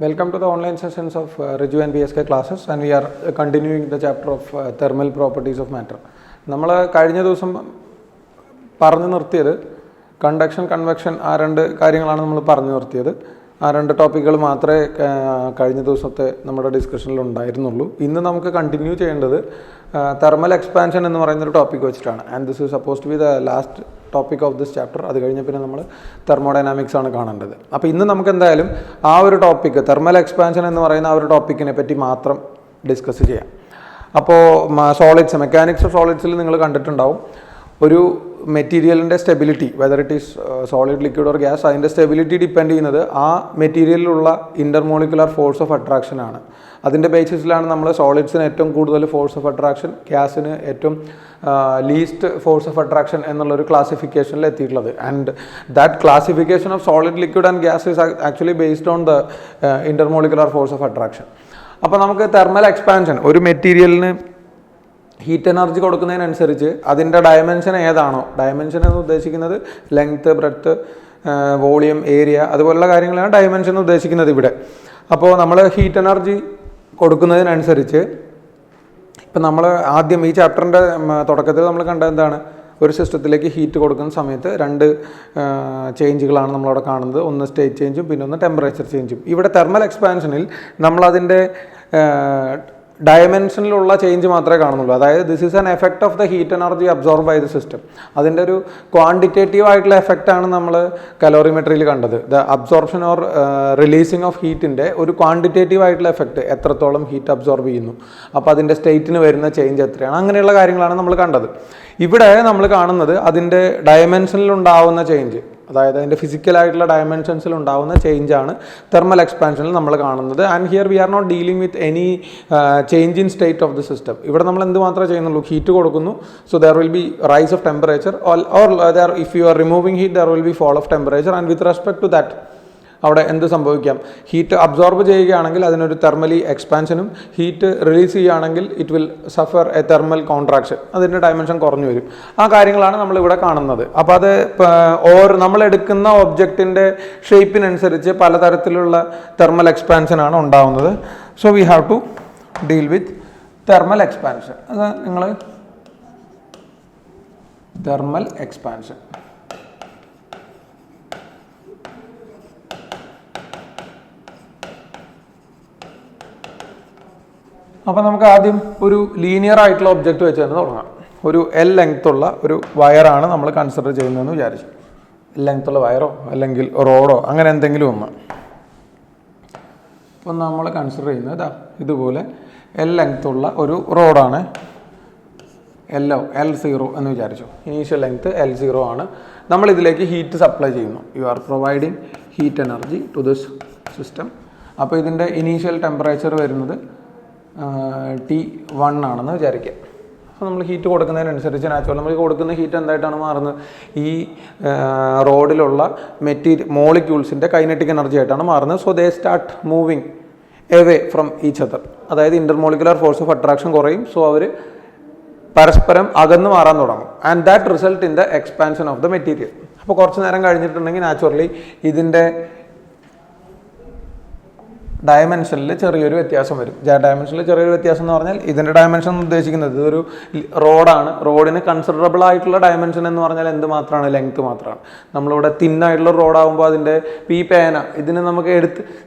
Welcome to the online sessions of Riju and BSK classes, and we are continuing the chapter of thermal properties of matter. നമ്മൾ കഴിഞ്ഞ ദിവസം പറഞ്ഞു നിർത്തിയത് conduction convection ആ രണ്ട് കാര്യങ്ങളാണ് നമ്മൾ പറഞ്ഞു നിർത്തിയത്. ആ രണ്ട് ടോപ്പിക്കുകൾ മാത്രമേ കഴിഞ്ഞ ദിവസത്തെ നമ്മുടെ ഡിസ്കഷനിൽ ഉണ്ടായിരുന്നുള്ളൂ. ഇന്ന് നമുക്ക് കണ്ടിന്യൂ ചെയ്യേണ്ടത് തെർമൽ എക്സ്പാൻഷൻ എന്ന് പറയുന്നൊരു ടോപ്പിക് വെച്ചിട്ടാണ്. And this is suppose to be the last topic of this chapter. അത് കഴിഞ്ഞ പിന്നെ നമ്മൾ തെർമോഡൈനാമിക്സ് ആണ് കാണേണ്ടത്. അപ്പോൾ ഇന്ന് നമുക്ക് എന്തായാലും ആ ഒരു ടോപ്പിക്ക് തെർമൽ എക്സ്പാൻഷൻ എന്ന് പറയുന്ന ആ ഒരു ടോപ്പിക്കിനെ പറ്റി മാത്രം ഡിസ്കസ് ചെയ്യാം. അപ്പോൾ സോളിഡ്സ്, മെക്കാനിക്സ് ഓഫ് സോളിഡ്സിൽ നിങ്ങൾ കണ്ടിട്ടുണ്ടാവും, ഒരു മെറ്റീരിയലിൻ്റെ stability, whether it is solid, liquid or gas, അതിൻ്റെ സ്റ്റെബിലിറ്റി ഡിപ്പെൻഡ് ചെയ്യുന്നത് ആ മെറ്റീരിയലിലുള്ള ഇൻ്റർമോളിക്കുലർ ഫോഴ്സ് ഓഫ് അട്രാക്ഷൻ ആണ്. അതിൻ്റെ ബേസിസിലാണ് നമ്മൾ സോളിഡ്സിന് ഏറ്റവും കൂടുതൽ ഫോഴ്സ് ഓഫ് അട്രാക്ഷൻ, ഗ്യാസിന് ഏറ്റവും ലീസ്റ്റ് ഫോഴ്സ് ഓഫ് അട്രാക്ഷൻ എന്നുള്ളൊരു ക്ലാസിഫിക്കേഷനിൽ എത്തിയിട്ടുള്ളത്. And that classification of solid, liquid and gas is actually based on the intermolecular force of attraction. അപ്പോൾ നമുക്ക് തെർമൽ എക്സ്പാൻഷൻ, ഒരു മെറ്റീരിയലിന് ഹീറ്റ് എനർജി കൊടുക്കുന്നതിനനുസരിച്ച് അതിൻ്റെ ഡയമെൻഷൻ ഏതാണോ, ഡയമെൻഷൻ എന്ന് ഉദ്ദേശിക്കുന്നത് ലെങ്ത്ത്, ബ്രെഡ്ത്ത്, വോളിയം, ഏരിയ, അതുപോലുള്ള കാര്യങ്ങളാണ് ഡയമെൻഷൻ എന്ന് ഉദ്ദേശിക്കുന്നത് ഇവിടെ. അപ്പോൾ നമ്മൾ ഹീറ്റ് എനർജി കൊടുക്കുന്നതിനനുസരിച്ച്, ഇപ്പം നമ്മൾ ആദ്യം ഈ ചാപ്റ്ററിൻ്റെ തുടക്കത്തിൽ നമ്മൾ കണ്ടത് എന്താണ്, ഒരു സിസ്റ്റത്തിലേക്ക് ഹീറ്റ് കൊടുക്കുന്ന സമയത്ത് രണ്ട് ചേഞ്ചുകളാണ് നമ്മളവിടെ കാണുന്നത്. ഒന്ന് സ്റ്റേറ്റ് ചേഞ്ചും പിന്നെ ഒന്ന് ടെമ്പറേച്ചർ ചേഞ്ചും. ഇവിടെ തെർമൽ എക്സ്പാൻഷനിൽ നമ്മളതിൻ്റെ ഡയമെൻഷനിലുള്ള ചേഞ്ച് മാത്രമേ കാണുന്നുള്ളൂ. അതായത് this is an effect of the heat energy absorb by the system. അതിൻ്റെ ഒരു ക്വാണ്ടിറ്റേറ്റീവ് ആയിട്ടുള്ള എഫക്റ്റാണ് നമ്മൾ കലോറിമെട്രിയിൽ കണ്ടത്. The absorption or releasing of ഹീറ്റിൻ്റെ ഒരു ക്വാണ്ടിറ്റേറ്റീവ് ആയിട്ടുള്ള എഫക്റ്റ്, എത്രത്തോളം ഹീറ്റ് അബ്സോർബ് ചെയ്യുന്നു, അപ്പോൾ അതിൻ്റെ സ്റ്റേറ്റിന് വരുന്ന ചേഞ്ച് എത്രയാണ്, അങ്ങനെയുള്ള കാര്യങ്ങളാണ് നമ്മൾ കണ്ടത്. ഇവിടെ നമ്മൾ കാണുന്നത് അതിൻ്റെ ഡയമെൻഷനിലുണ്ടാവുന്ന ചേഞ്ച്, അതായത് അതിൻ്റെ ഫിസിക്കലായിട്ടുള്ള ഡയമെൻഷൻസിൽ ഉണ്ടാകുന്ന ചേഞ്ചാണ് തെർമൽ എക്സ്പാൻഷനിൽ നമ്മൾ കാണുന്നത്. And here we are not dealing with any change in state of the system. ഇവിടെ നമ്മൾ എന്ത് മാത്രമേ ചെയ്യുന്നുള്ളൂ, ഹീറ്റ് കൊടുക്കുന്നു. So there will be rise of temperature, or if you are removing heat there will be fall of temperature. And with respect to that അവിടെ എന്ത് സംഭവിക്കാം, heat absorb ചെയ്യുകയാണെങ്കിൽ അതിനൊരു തെർമലി എക്സ്പാൻഷനും, ഹീറ്റ് റിലീസ് ചെയ്യുകയാണെങ്കിൽ it will suffer a thermal contraction, അതിൻ്റെ dimension കുറഞ്ഞു വരും. ആ കാര്യങ്ങളാണ് നമ്മളിവിടെ കാണുന്നത്. അപ്പോൾ അത് നമ്മൾ എടുക്കുന്ന ഒബ്ജക്റ്റിൻ്റെ ഷേപ്പിനനുസരിച്ച് പലതരത്തിലുള്ള തെർമൽ എക്സ്പാൻഷനാണ് ഉണ്ടാവുന്നത്. So we have to deal with thermal expansion. അത് നിങ്ങൾ തെർമൽ എക്സ്പാൻഷൻ, അപ്പോൾ നമുക്ക് ആദ്യം ഒരു ലീനിയർ ആയിട്ടുള്ള ഒബ്ജക്റ്റ് വെച്ച് തന്നെ തുടങ്ങാം. ഒരു എൽ ലെങ്ത്തുള്ള ഒരു വയറാണ് നമ്മൾ കൺസിഡർ ചെയ്യുന്നതെന്ന് വിചാരിച്ചു. എൽ ലെങ്ത്തുള്ള വയറോ അല്ലെങ്കിൽ റോഡോ അങ്ങനെ എന്തെങ്കിലും ഒന്ന്. അപ്പോൾ നമ്മൾ കൺസിഡർ ചെയ്യുന്നത് ഇതുപോലെ എൽ ലെങ്ത്തുള്ള ഒരു റോഡാണ്. L0 എന്ന് വിചാരിച്ചു. ഇനീഷ്യൽ ലെങ്ത്ത് L0 ആണ്. നമ്മളിതിലേക്ക് ഹീറ്റ് സപ്ലൈ ചെയ്യുന്നു. You are providing heat energy to this system. അപ്പോൾ ഇതിൻ്റെ ഇനീഷ്യൽ ടെമ്പറേച്ചർ വരുന്നത് T1 ആണെന്ന് വിചാരിക്കുക. അപ്പോൾ നമ്മൾ ഹീറ്റ് കൊടുക്കുന്നതിനനുസരിച്ച് നാച്ചുറൽ നമ്മൾ കൊടുക്കുന്ന ഹീറ്റ് എന്തായിട്ടാണ് മാറുന്നത്, ഈ റോഡിലുള്ള മോളിക്യൂൾസിൻ്റെ കൈനറ്റിക് എനർജി ആയിട്ടാണ് മാറുന്നത്. So they start moving away from each other. അതായത് ഇൻ്റർമോളിക്കുലർ ഫോഴ്സ് ഓഫ് അട്രാക്ഷൻ കുറയും. സോ അവർ പരസ്പരം അകന്ന് മാറാൻ തുടങ്ങും. And that result in the expansion of the material. അപ്പോൾ കുറച്ച് നേരം കഴിഞ്ഞിട്ടുണ്ടെങ്കിൽ നാച്ചുറലി ഇതിൻ്റെ ഡയമെൻഷനിൽ ചെറിയൊരു വ്യത്യാസം വരും. ഡയമെൻഷനിൽ ചെറിയൊരു വ്യത്യാസം എന്ന് പറഞ്ഞാൽ ഇതിൻ്റെ ഡയമെൻഷൻ ഉദ്ദേശിക്കുന്നത് ഇതൊരു റോഡാണ്. റോഡിന് കൺസിഡറബിൾ ആയിട്ടുള്ള ഡയമെൻഷൻ എന്ന് പറഞ്ഞാൽ എന്ത് മാത്രമാണ്, ലെങ്ത്ത് മാത്രമാണ്. നമ്മളിവിടെ തിന്നായിട്ടുള്ള റോഡാകുമ്പോൾ അതിൻ്റെ പേന, ഇതിന് നമുക്ക്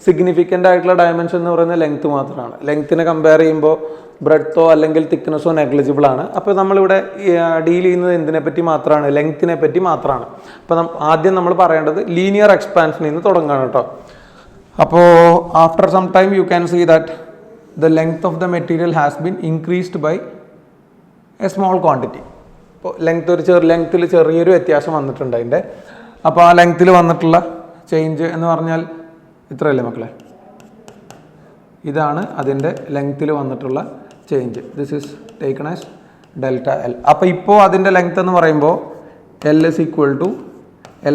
സിഗ്നിഫിക്കൻ്റ് ആയിട്ടുള്ള ഡയമെൻഷൻ എന്ന് പറയുന്നത് ലെങ്ത്ത് മാത്രമാണ്. ലെങ്ത്തിനെ കമ്പയർ ചെയ്യുമ്പോൾ ബ്രെഡ്ത്തോ അല്ലെങ്കിൽ തിക്നെസ്സോ നെഗ്ലിജിബിൾ ആണ്. അപ്പോൾ നമ്മളിവിടെ ഡീൽ ചെയ്യുന്നത് എന്തിനെ പറ്റി മാത്രമാണ്, ലെങ്ത്തിനെ പറ്റി മാത്രമാണ്. അപ്പോൾ ആദ്യം നമ്മൾ പറയേണ്ടത് ലീനിയർ എക്സ്പാൻഷനിൽ നിന്ന് തുടങ്ങുകയാണ് കേട്ടോ. അപ്പോൾ after some time you can see that the length of the material has been increased by a small quantity. ഇപ്പോൾ ലെങ്ത്തിൽ ചെറിയൊരു വ്യത്യാസം വന്നിട്ടുണ്ട് അതിൻ്റെ. അപ്പോൾ ആ ലെങ്ത്തിൽ വന്നിട്ടുള്ള ചേഞ്ച് എന്ന് പറഞ്ഞാൽ ഇത്രയല്ലേ മക്കളെ, ഇതാണ് അതിൻ്റെ ലെങ്ത്തിൽ വന്നിട്ടുള്ള change. This is taken as delta L. അപ്പോൾ ഇപ്പോൾ അതിൻ്റെ ലെങ്ത് എന്ന് പറയുമ്പോൾ L is equal to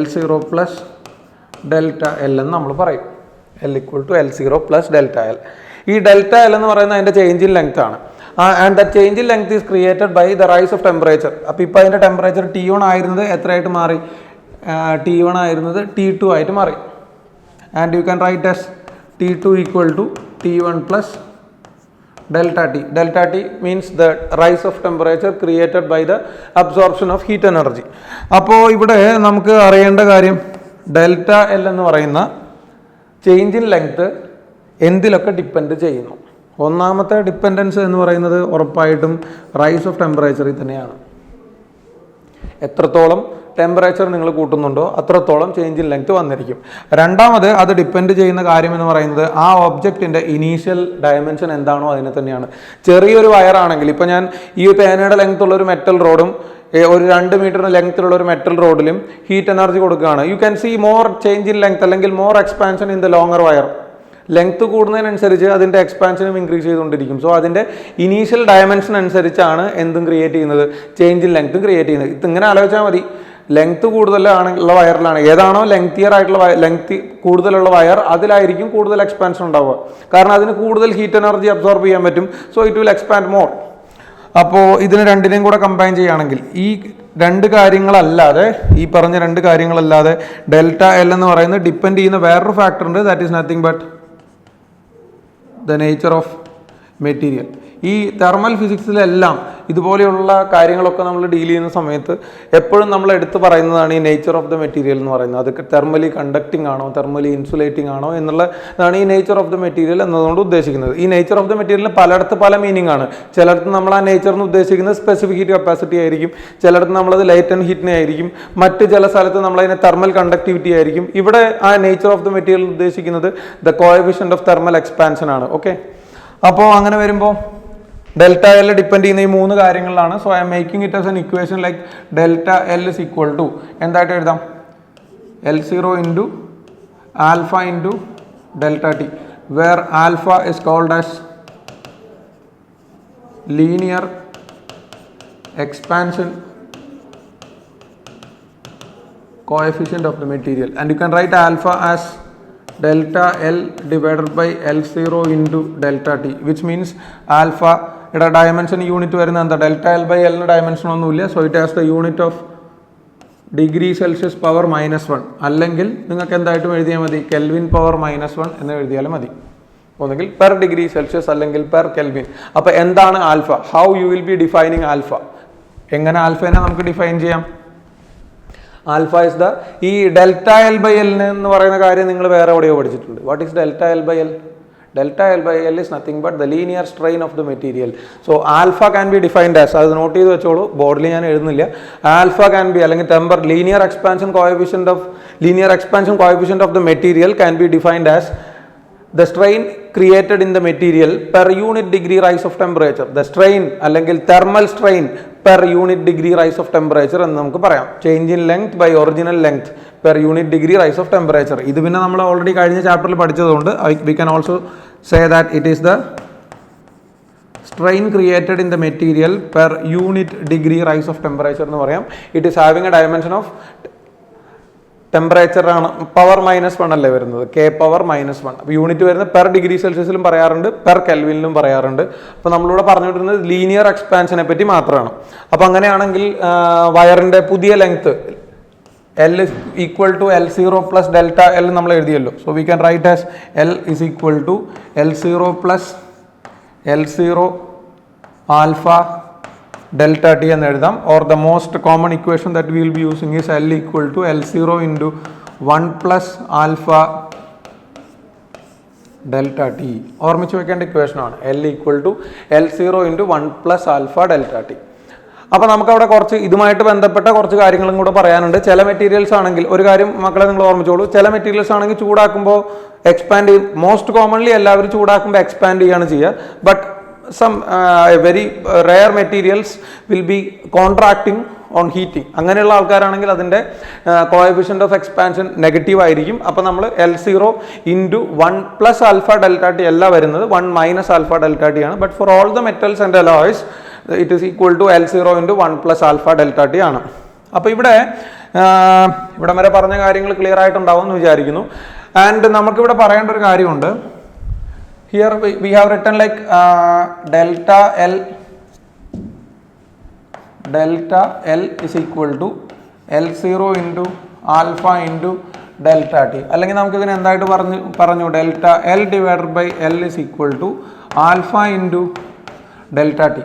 L0 plus delta L എന്ന് നമ്മൾ പറയും. L equal to L0 plus delta L. ഈ ഡെൽറ്റ എൽ എന്ന് പറയുന്നത് അതിൻ്റെ ചേഞ്ച് ഇൻ ലെങ്ത് ആണ്. And the change in length is created by the rise of temperature. അപ്പോൾ ഇപ്പോൾ അതിൻ്റെ ടെമ്പറേച്ചർ T1 ആയിരുന്നത് എത്രയായിട്ട് മാറി, T1 ആയിരുന്നത് T2 ആയിട്ട് മാറി. And you can write as T2 equal to T1 plus delta T. Delta T means the rise of temperature created by the absorption of heat energy. അപ്പോൾ ഇവിടെ നമുക്ക് അറിയേണ്ട കാര്യം ഡെൽറ്റ എൽ എന്ന് പറയുന്ന ചേഞ്ച് ഇൻ ലെങ്ത് എന്തിലൊക്കെ ഡിപ്പെൻഡ് ചെയ്യുന്നു. ഒന്നാമത്തെ dependence എന്ന് പറയുന്നത് ഉറപ്പായിട്ടും റൈസ് ഓഫ് ടെമ്പറേച്ചറിൽ തന്നെയാണ്. എത്രത്തോളം ടെമ്പറേച്ചർ നിങ്ങൾ കൂട്ടുന്നുണ്ടോ അത്രത്തോളം ചേഞ്ച് ഇൻ ലെങ്ത് വന്നിരിക്കും. രണ്ടാമത് അത് ഡിപ്പെൻഡ് ചെയ്യുന്ന കാര്യം എന്ന് പറയുന്നത് ആ ഒബ്ജക്റ്റിൻ്റെ ഇനീഷ്യൽ ഡയമെൻഷൻ എന്താണോ അതിനെ തന്നെയാണ്. ചെറിയൊരു വയറാണെങ്കിൽ ഇപ്പോൾ ഞാൻ ഈ പേനയുടെ ലെങ്ത് ഉള്ള ഒരു മെറ്റൽ റോഡും ഒരു 2 മീറ്ററിന് ലെങ്ത്തിലുള്ള ഒരു മെറ്റൽ റോഡിലും ഹീറ്റ് എനർജി കൊടുക്കുകയാണ്. You can see more change in length അല്ലെങ്കിൽ more expansion in the longer wire. Length കൂടുന്നതിനനുസരിച്ച് അതിൻ്റെ എക്സ്പാൻഷനും ഇൻക്രീസ് ചെയ്തുകൊണ്ടിരിക്കും. സോ അതിൻ്റെ ഇനീഷ്യൽ ഡയമെൻഷൻ അനുസരിച്ചാണ് എന്തും ക്രിയേറ്റ് ചെയ്യുന്നത്, ചേഞ്ച് ഇൻ ലെങ്ത്തും ക്രിയേറ്റ് ചെയ്യുന്നത്. ഇതിങ്ങനെ ആലോചിച്ചാൽ മതി. ലെങ്ത് കൂടുതലുള്ള വയറിലാണ്, ഏതാണോ ലെങ്തിയർ ആയിട്ടുള്ള ലെങ്ത് കൂടുതലുള്ള വയർ അതിലായിരിക്കും കൂടുതൽ എക്സ്പാൻഷൻ ഉണ്ടാവുക. കാരണം അതിന് കൂടുതൽ ഹീറ്റ് എനർജി അബ്സോർബ് ചെയ്യാൻ പറ്റും. So it will expand more. അപ്പോൾ ഇതിന് രണ്ടിനെയും കൂടെ കമ്പൈൻ ചെയ്യുകയാണെങ്കിൽ ഈ രണ്ട് കാര്യങ്ങളല്ലാതെ, ഈ പറഞ്ഞ രണ്ട് കാര്യങ്ങളല്ലാതെ ഡെൽറ്റ എൽ എന്ന് പറയുന്നത് ഡിപ്പെൻഡ് ചെയ്യുന്ന വേറൊരു ഫാക്ടർ ഉണ്ട്. That is nothing but the nature of material. ഈ തെർമൽ ഫിസിക്സിലെല്ലാം ഇതുപോലെയുള്ള കാര്യങ്ങളൊക്കെ നമ്മൾ ഡീൽ ചെയ്യുന്ന സമയത്ത് എപ്പോഴും നമ്മൾ എടുത്തു പറയുന്നതാണ് ഈ നേച്ചർ ഓഫ് ദ മെറ്റീരിയൽ എന്ന് പറയുന്നത്. അതൊക്കെ തെർമലി കണ്ടക്റ്റിംഗ് ആണോ തെർമലി ഇൻസുലേറ്റിംഗ് ആണോ എന്നുള്ളതാണ് ഈ നേച്ചർ ഓഫ് ദ മെറ്റീരിയൽ എന്നതുകൊണ്ട് ഉദ്ദേശിക്കുന്നത്. ഈ നേച്ചർ ഓഫ് ദ മെറ്റീരിയലിന് പലയിടത്ത് പല മീനിങ് ആണ്. ചിലയിടത്ത് നമ്മൾ ആ നേച്ചറിന് ഉദ്ദേശിക്കുന്നത് സ്പെസിഫിക് ഹീറ്റ് കപ്പാസിറ്റി ആയിരിക്കും, ചിലയിടത്ത് നമ്മളത് ലേറ്റന്റ് ഹീറ്റിനെ ആയിരിക്കും, മറ്റ് ചില സ്ഥലത്ത് നമ്മളതിനെ തെർമൽ കണ്ടക്ടിവിറ്റി ആയിരിക്കും. ഇവിടെ ആ നേച്ചർ ഓഫ് ദ മെറ്റീരിയൽ ഉദ്ദേശിക്കുന്നത് the coefficient of thermal expansion ആണ്. ഓക്കെ, അപ്പോൾ അങ്ങനെ വരുമ്പോൾ ഡെൽറ്റ എൽ ഡിപ്പെൻഡ് ചെയ്യുന്ന ഈ മൂന്ന് കാര്യങ്ങളിലാണ്. So I am making it as an equation like delta L is equal to എന്തായിട്ട് എഴുതാം, L0 into alpha into delta T, where alpha is called as linear expansion coefficient of the material, and you can write alpha as delta L divided by L0 into delta T, which means alpha യുടെ dimension unit വരുന്നത് എന്താ, delta L by എല്ലിന് dimension ഒന്നുമില്ല. So it has the unit of degree Celsius power -1, അല്ലെങ്കിൽ നിങ്ങൾക്ക് എന്തായിട്ടും എഴുതിയാൽ മതി kelvin power -1 എന്ന് എഴുതിയാലും മതി. ഒന്നുകിൽ പെർ ഡിഗ്രി സെൽഷ്യസ് അല്ലെങ്കിൽ പെർ കെൽവിൻ. അപ്പോൾ എന്താണ് alpha, how you will be defining alpha, എങ്ങനെ ആൽഫേനെ നമുക്ക് ഡിഫൈൻ ചെയ്യാം. ആൽഫ ഇസ് ദ, ഈ ഡെൽറ്റ എൽ ബൈ എൽ എന്ന് പറയുന്ന കാര്യം നിങ്ങൾ വേറെ എവിടെയോ പഠിച്ചിട്ടുണ്ട്. What is delta L by L? Delta L by L is nothing but the linear strain of the material. So alpha can be defined as, അത് not ചെയ്ത് വെച്ചോളൂ, ബോർഡിൽ ഞാൻ എഴുതുന്നില്ല. ആൽഫ can be അല്ലെങ്കിൽ linear expansion coefficient of the material can be defined as the strain created in the material per unit degree rise of temperature. The strain അല്ലെങ്കിൽ thermal strain per unit degree rise of temperature എന്ന് നമുക്ക് പറയാം. Change in length by original length per unit degree rise of temperature. ഇത് പിന്നെ നമ്മൾ already കഴിഞ്ഞ ചാപ്റ്ററിൽ പഠിച്ചതുകൊണ്ട് we can also say that it is the strain created in the material per unit degree rise of temperature എന്ന് പറയാം. It is having a dimension of temperature ആണ്, power -1 അല്ലേ വരുന്നത്, കെ പവർ -1. അപ്പോൾ യൂണിറ്റ് വരുന്നത് per degree സെൽഷ്യസിലും പറയാറുണ്ട്, per കെൽവിനിലും പറയാറുണ്ട്. അപ്പോൾ നമ്മളിവിടെ പറഞ്ഞുകൊണ്ടിരുന്നത് ലീനിയർ എക്സ്പാൻഷനെ പറ്റി മാത്രമാണ്. അപ്പോൾ അങ്ങനെയാണെങ്കിൽ വയറിൻ്റെ പുതിയ length L is equal to L0 plus delta L നമ്മൾ എഴുതിയല്ലോ. So we can write as L is equal to L0 plus L0 alpha delta T എന്ന് എഴുതാം. Or the most common equation that we will be using is L equal to L0 into 1 plus alpha delta T. ഓർമ്മിച്ച് വെക്കേണ്ട equation ആണ് L equal to L0 into 1 plus alpha delta T. അപ്പോൾ നമുക്കവിടെ കുറച്ച് ഇതുമായിട്ട് ബന്ധപ്പെട്ട കുറച്ച് കാര്യങ്ങളും കൂടെ പറയാനുണ്ട്. ചില മെറ്റീരിയൽസ് ആണെങ്കിൽ, ഒരു കാര്യം മക്കളെ നിങ്ങൾ ഓർമ്മിച്ചോളൂ, ചില മെറ്റീരിയൽസ് ആണെങ്കിൽ ചൂടാക്കുമ്പോൾ എക്സ്പാൻഡ് ചെയ്യും. മോസ്റ്റ് കോമൺലി എല്ലാവരും ചൂടാക്കുമ്പോൾ എക്സ്പാൻഡ് ചെയ്യാണ് ചെയ്യുക. But some very rare materials will be contracting on heating. അങ്ങനെയുള്ള ആൾക്കാരാണെങ്കിൽ അതിൻ്റെ കോഎഫിഷ്യൻ്റ് ഓഫ് എക്സ്പാൻഷൻ നെഗറ്റീവ് ആയിരിക്കും. അപ്പോൾ നമ്മൾ L0 into 1 plus alpha delta T അല്ല വരുന്നത്, 1 മൈനസ് ആൽഫ ഡെൽറ്റ ടി ആണ്. But for all the metals and alloys it is equal to L0 into 1 plus alpha delta T ആണ്. അപ്പോൾ ഇവിടെ വരെ പറഞ്ഞ കാര്യങ്ങൾ ക്ലിയർ ആയിട്ടുണ്ടാവും എന്ന് വിചാരിക്കുന്നു. ആൻഡ് നമുക്കിവിടെ പറയേണ്ട ഒരു കാര്യമുണ്ട്. Here we have written like delta L is equal to L0 into alpha into delta T. അല്ലെങ്കിൽ നമുക്ക് ഇതിനെ എന്തായിട്ട് പറഞ്ഞു delta L divided by L is equal to alpha into delta T.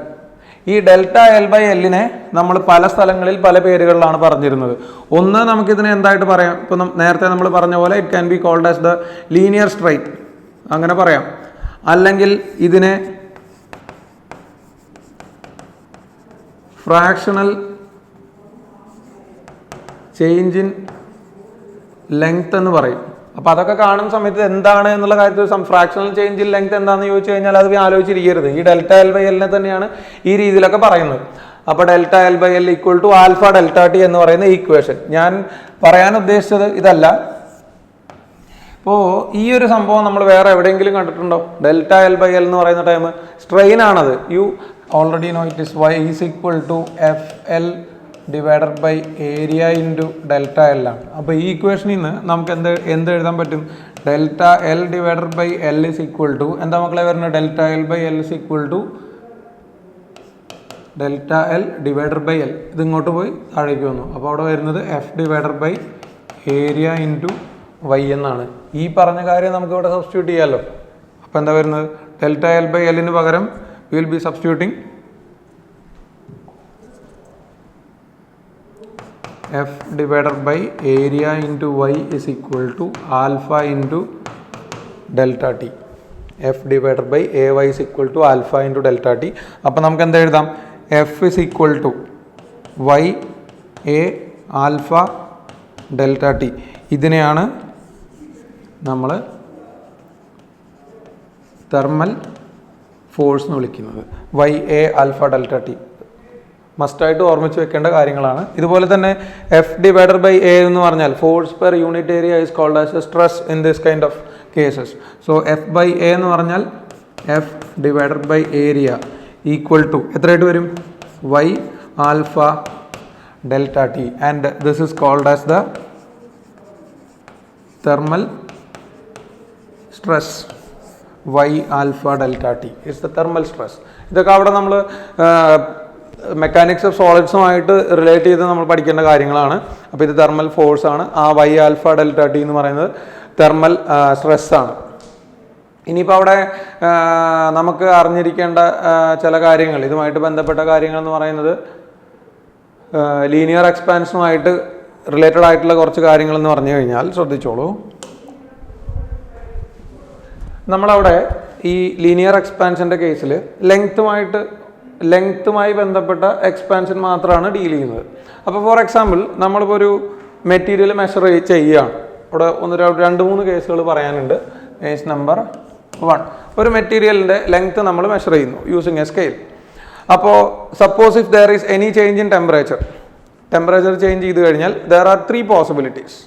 ഈ ഡെൽറ്റ എൽ ബൈ എല്ലിനെ നമ്മൾ പല സ്ഥലങ്ങളിൽ പല പേരുകളിലാണ് പറഞ്ഞിരുന്നത്. ഒന്ന് നമുക്കിതിനെ എന്തായിട്ട് പറയാം, ഇപ്പം നേരത്തെ നമ്മൾ പറഞ്ഞ പോലെ it can be called as the linear strain, അങ്ങനെ പറയാം. അല്ലെങ്കിൽ ഇതിനെ ഫ്രാക്ഷണൽ ചേഞ്ച് ഇൻ ലെങ്ത് എന്ന് പറയും. അപ്പോൾ അതൊക്കെ കാണുന്ന സമയത്ത് എന്താണ് എന്നുള്ള കാര്യത്തിൽ ഫ്രാക്ഷണൽ ചേഞ്ച് ഇൻ ലെങ്ത് എന്താണെന്ന് ചോദിച്ചു കഴിഞ്ഞാൽ അത് ആലോചിച്ചിരിക്കരുത്. ഈ ഡെൽറ്റ എൽ ബൈ എല്ലിനെ തന്നെയാണ് ഈ രീതിയിലൊക്കെ പറയുന്നത്. അപ്പോൾ delta L by L equal to alpha delta T എന്ന് പറയുന്ന ഈക്വേഷൻ. ഞാൻ പറയാൻ ഉദ്ദേശിച്ചത് ഇതല്ല. ഇപ്പോൾ ഈ ഒരു സംഭവം നമ്മൾ വേറെ എവിടെയെങ്കിലും കണ്ടിട്ടുണ്ടോ? ഡെൽറ്റ എൽ ബൈ എൽ എന്ന് പറയുന്ന ടൈം സ്ട്രെയിൻ ആണത്. You already know it is Y is equal to F L divided by area into delta L ആണ്. അപ്പോൾ ഈ ഇക്വേഷനിൽ നിന്ന് നമുക്ക് എന്ത് എഴുതാൻ പറ്റും? Delta L divided by L is equal to എന്താ മക്കളെ വരുന്നത്? Delta L by L is equal to delta L divided by L. ഇത് ഇങ്ങോട്ട് പോയി താഴേക്ക് വന്നു. അപ്പോൾ അവിടെ വരുന്നത് F divided by area into Y എന്നാണ്. ഈ പറഞ്ഞ കാര്യം നമുക്ക് ഇവിടെ സബ്സ്റ്റിറ്റ്യൂട്ട് ചെയ്യാമല്ലോ. അപ്പോൾ എന്താ വരുന്നത്? ഡെൽറ്റ എൽ ബൈ എല്ലിന് പകരം will be substituting f divided by area into y is equal to alpha into delta t. f divided by ay is equal to alpha into delta t. അപ്പോൾ നമുക്ക് എന്താ എഴുതാം? f is equal to y a alpha delta t. ഇതിനെയാണ് നമ്മൾ thermal force എന്ന് വിളിക്കുന്നത്. y a alpha delta t മസ്റ്റായിട്ട് ഓർമ്മിച്ച് വെക്കേണ്ട കാര്യങ്ങളാണ്. ഇതുപോലെ തന്നെ എഫ് ഡിവൈഡഡ് ബൈ എ എന്ന് പറഞ്ഞാൽ force per unit area is called as stress in this kind of cases. So F by A എന്ന് പറഞ്ഞാൽ F divided by area equal to എത്രയായിട്ട് വരും? Y alpha delta T. And this is called as the thermal stress. Y alpha delta T is the thermal stress. ഇതൊക്കെ അവിടെ നമ്മൾ mechanics of സോളിഡ്സുമായിട്ട് relate ചെയ്ത് നമ്മൾ പഠിക്കേണ്ട കാര്യങ്ങളാണ്. അപ്പോൾ ഇത് തെർമൽ ഫോഴ്സ് ആണ്. ആ വൈ ആൽഫ ഡെൽറ്റ ടി എന്ന് പറയുന്നത് തെർമൽ സ്ട്രെസ് ആണ്. ഇനിയിപ്പോൾ അവിടെ നമുക്ക് അറിഞ്ഞിരിക്കേണ്ട ചില കാര്യങ്ങൾ, ഇതുമായിട്ട് ബന്ധപ്പെട്ട കാര്യങ്ങൾ എന്ന് പറയുന്നത് ലീനിയർ എക്സ്പാൻഷനുമായിട്ട് റിലേറ്റഡ് ആയിട്ടുള്ള കുറച്ച് കാര്യങ്ങൾ എന്ന് പറഞ്ഞു കഴിഞ്ഞാൽ ശ്രദ്ധിച്ചോളൂ. നമ്മളവിടെ ഈ ലീനിയർ എക്സ്പാൻഷൻ്റെ കേസിൽ ലെങ്ത്തുമായി ബന്ധപ്പെട്ട എക്സ്പാൻഷൻ മാത്രമാണ് ഡീൽ ചെയ്യുന്നത്. അപ്പോൾ ഫോർ എക്സാമ്പിൾ നമ്മളിപ്പോൾ ഒരു മെറ്റീരിയൽ മെഷർ ചെയ്യുകയാണ്. ഇവിടെ 2-3 കേസുകൾ പറയാനുണ്ട്. കേസ് നമ്പർ 1, ഒരു മെറ്റീരിയലിൻ്റെ ലെങ്ത്ത് നമ്മൾ മെഷർ ചെയ്യുന്നു യൂസിങ് എ സ്കെയിൽ. അപ്പോൾ suppose if there is any change in temperature change ചെയ്ത് കഴിഞ്ഞാൽ ദർ ആർ 3 പോസിബിലിറ്റീസ്.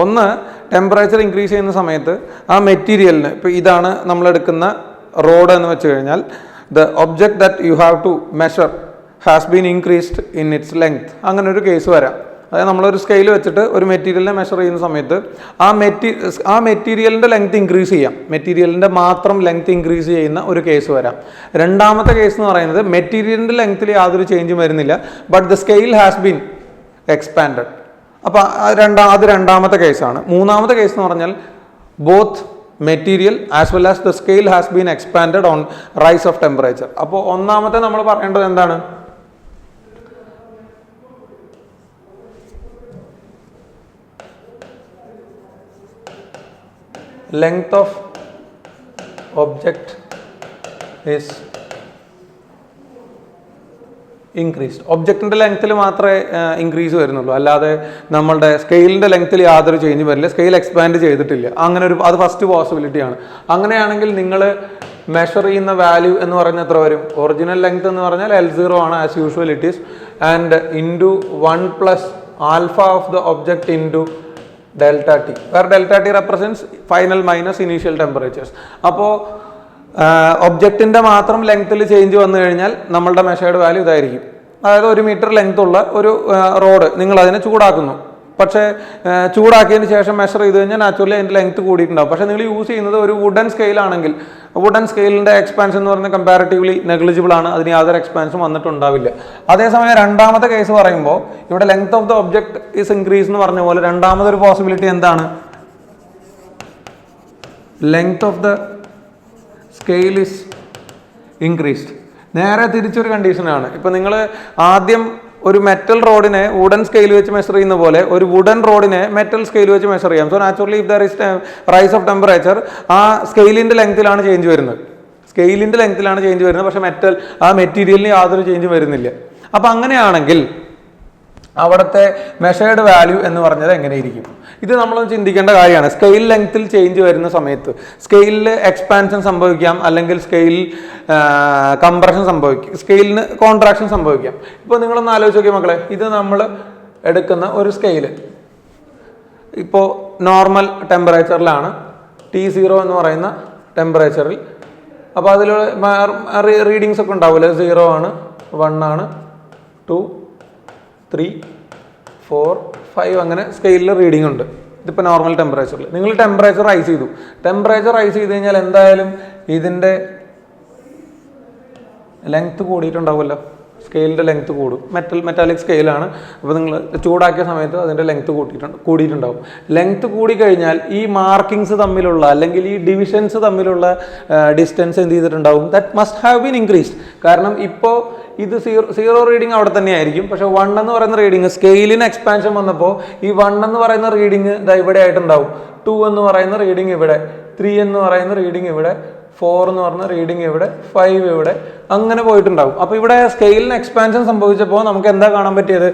ഒന്ന്, ടെമ്പറേച്ചർ ഇൻക്രീസ് ചെയ്യുന്ന സമയത്ത് ആ മെറ്റീരിയലിന്, ഇപ്പോൾ ഇതാണ് നമ്മളെടുക്കുന്ന റോഡ് എന്ന് വെച്ച് കഴിഞ്ഞാൽ the object that you have to measure has been increased in its length. അങ്ങനെ ഒരു കേസ് വരാം. അതായത് നമ്മളൊരു സ്കെയിൽ വെച്ചിട്ട് ഒരു മെറ്റീരിയലിനെ മെഷർ ചെയ്യുന്ന സമയത്ത് ആ മെറ്റീരിയലിൻ്റെ ലെങ്ത് ഇൻക്രീസ് ചെയ്യാം. മെറ്റീരിയലിൻ്റെ മാത്രം ലെങ്ത് ഇൻക്രീസ് ചെയ്യുന്ന ഒരു കേസ് വരാം. രണ്ടാമത്തെ കേസ് എന്ന് പറയുന്നത് മെറ്റീരിയലിൻ്റെ ലെങ്ത്തിൽ യാതൊരു ചേഞ്ചും വരുന്നില്ല, but the scale has been expanded. അപ്പോൾ അത് രണ്ടാമത്തെ കേസാണ്. മൂന്നാമത്തെ കേസ് എന്ന് പറഞ്ഞാൽ both material as well as the scale has been expanded on rise of temperature. അപ്പോൾ ഒന്നാമത്തെ നമ്മൾ പറയേണ്ടത് എന്താണ്? Length of object is increased. ഒബ്ജക്റ്റിൻ്റെ ലെങ്ത്തിൽ മാത്രമേ ഇൻക്രീസ് വരുന്നുള്ളൂ, അല്ലാതെ നമ്മളുടെ സ്കെയിലിൻ്റെ ലെങ്ത്തിൽ യാതൊരു ചേഞ്ച് വരില്ല. സ്കെയിൽ എക്സ്പാൻഡ് ചെയ്തിട്ടില്ല. അങ്ങനെ അത് ഫസ്റ്റ് പോസിബിലിറ്റിയാണ്. അങ്ങനെയാണെങ്കിൽ നിങ്ങൾ മെഷർ ചെയ്യുന്ന വാല്യൂ എന്ന് പറഞ്ഞാൽ എത്ര വരും? ഒറിജിനൽ ലെങ്ത് എന്ന് പറഞ്ഞാൽ L0 ആണ്, as usual it is, and into 1 + alpha of the object into delta T, where delta T represents final minus initial temperatures. അപ്പോൾ ഒബ്ജക്റ്റിൻ്റെ മാത്രം ലെങ്ത്തിൽ ചേഞ്ച് വന്നു കഴിഞ്ഞാൽ നമ്മളുടെ മെഷേർഡ് വാല്യൂ ഇതായിരിക്കും. അതായത് 1 മീറ്റർ ലെങ്ത് ഉള്ള ഒരു റോഡ് നിങ്ങൾ അതിനെ ചൂടാക്കുന്നു. പക്ഷേ ചൂടാക്കിയതിന് ശേഷം മെഷർ ചെയ്ത് കഴിഞ്ഞാൽ നാച്ചുറലി അതിൻ്റെ ലെങ്ത് കൂടിയിട്ടുണ്ടാവും. പക്ഷേ നിങ്ങൾ യൂസ് ചെയ്യുന്നത് ഒരു വുഡൻ സ്കെയിലാണെങ്കിൽ വുഡൻ സ്കെയിലിൻ്റെ എക്സ്പാൻഷൻ എന്ന് പറയുന്നത് കമ്പാരിറ്റീവ്ലി നെഗ്ലിജിബിൾ ആണ്. അതിന് യാതൊരു എക്സ്പാൻഷനും വന്നിട്ടുണ്ടാവില്ല. അതേസമയം രണ്ടാമത്തെ കേസ് പറയുമ്പോൾ ഇവിടെ length of the object is increase എന്ന് പറഞ്ഞ പോലെ രണ്ടാമതൊരു പോസിബിലിറ്റി എന്താണ്? Length of the scale is increased. നേരെ തിരിച്ചൊരു കണ്ടീഷനാണ്. ഇപ്പം നിങ്ങൾ ആദ്യം ഒരു മെറ്റൽ റോഡിനെ വുഡൻ സ്കെയിൽ വെച്ച് മെഷർ ചെയ്യുന്ന പോലെ ഒരു വുഡൻ റോഡിനെ മെറ്റൽ സ്കെയിൽ വെച്ച് മെഷർ ചെയ്യാം. So naturally if there is rice of temperature ആ സ്കെയിലിൻ്റെ ലെങ്ത്തിലാണ് ചേഞ്ച് വരുന്നത്. സ്കെയിലിൻ്റെ ലെങ്ത്തിലാണ് ചേഞ്ച് വരുന്നത്. പക്ഷേ മെറ്റൽ ആ മെറ്റീരിയലിന് യാതൊരു ചേഞ്ചും വരുന്നില്ല. അപ്പം അങ്ങനെയാണെങ്കിൽ അവിടുത്തെ മെഷേർഡ് വാല്യൂ എന്ന് പറഞ്ഞത് എങ്ങനെയിരിക്കും? ഇത് നമ്മൾ ചിന്തിക്കേണ്ട കാര്യമാണ്. സ്കെയിൽ ലെങ്ത്തിൽ ചേഞ്ച് വരുന്ന സമയത്ത് സ്കെയിലിൽ എക്സ്പാൻഷൻ സംഭവിക്കാം, അല്ലെങ്കിൽ സ്കെയിൽ കംപ്രഷൻ സംഭവിക്കാം, സ്കെയിലിന് കോൺട്രാക്ഷൻ സംഭവിക്കാം. ഇപ്പോൾ നിങ്ങളൊന്ന് ആലോചിച്ച് നോക്കിയ മക്കളെ, ഇത് നമ്മൾ എടുക്കുന്ന ഒരു സ്കെയില് ഇപ്പോൾ നോർമൽ ടെമ്പറേച്ചറിലാണ്, T0 എന്ന് പറയുന്ന ടെമ്പറേച്ചറിൽ. അപ്പോൾ അതിൽ റീഡിങ്സ് ഒക്കെ ഉണ്ടാവില്ലേ? 0 ആണ്, 1 ആണ്, 2, 3, 4, 5 അങ്ങനെ സ്കെയിലിൽ റീഡിംഗ് ഉണ്ട്. ഇതിപ്പോൾ നോർമൽ ടെമ്പറേച്ചറിൽ നിങ്ങൾ ടെമ്പറേച്ചർ റൈസ് ചെയ്തു. ടെമ്പറേച്ചർ റൈസ് ചെയ്ത് കഴിഞ്ഞാൽ എന്തായാലും ഇതിൻ്റെ ലെങ്ത് കൂടിയിട്ടുണ്ടാവുമല്ലോ. സ്കെയിലിൻ്റെ ലെങ്ത് കൂടും. മെറ്റാലിക് സ്കെയിലാണ്. അപ്പോൾ നിങ്ങൾ ചൂടാക്കിയ സമയത്ത് അതിൻ്റെ ലെങ്ത് കൂടിയിട്ടുണ്ടാവും. ലെങ്ത് കൂടിക്കഴിഞ്ഞാൽ ഈ മാർക്കിങ്സ് തമ്മിലുള്ള അല്ലെങ്കിൽ ഈ ഡിവിഷൻസ് തമ്മിലുള്ള ഡിസ്റ്റൻസ് എന്ത് ചെയ്തിട്ടുണ്ടാവും? That must have been increased. കാരണം ഇപ്പോൾ ഇത് 0 റീഡിങ് അവിടെ തന്നെ ആയിരിക്കും. പക്ഷെ 1 എന്ന് പറയുന്ന റീഡിങ് സ്കെയിലിന് എക്സ്പാൻഷൻ വന്നപ്പോൾ ഈ 1 എന്ന് പറയുന്ന റീഡിങ് ഇതാ ഇവിടെ ആയിട്ടുണ്ടാവും. 2 എന്ന് പറയുന്ന റീഡിങ് ഇവിടെ, 3 എന്ന് പറയുന്ന റീഡിങ് ഇവിടെ, 4 എന്ന് പറഞ്ഞ റീഡിങ് ഇവിടെ, 5 ഇവിടെ, അങ്ങനെ പോയിട്ടുണ്ടാവും. അപ്പോൾ ഇവിടെ സ്കെയിലിന് എക്സ്പാൻഷൻ സംഭവിച്ചപ്പോൾ നമുക്ക് എന്താ കാണാൻ പറ്റിയത്?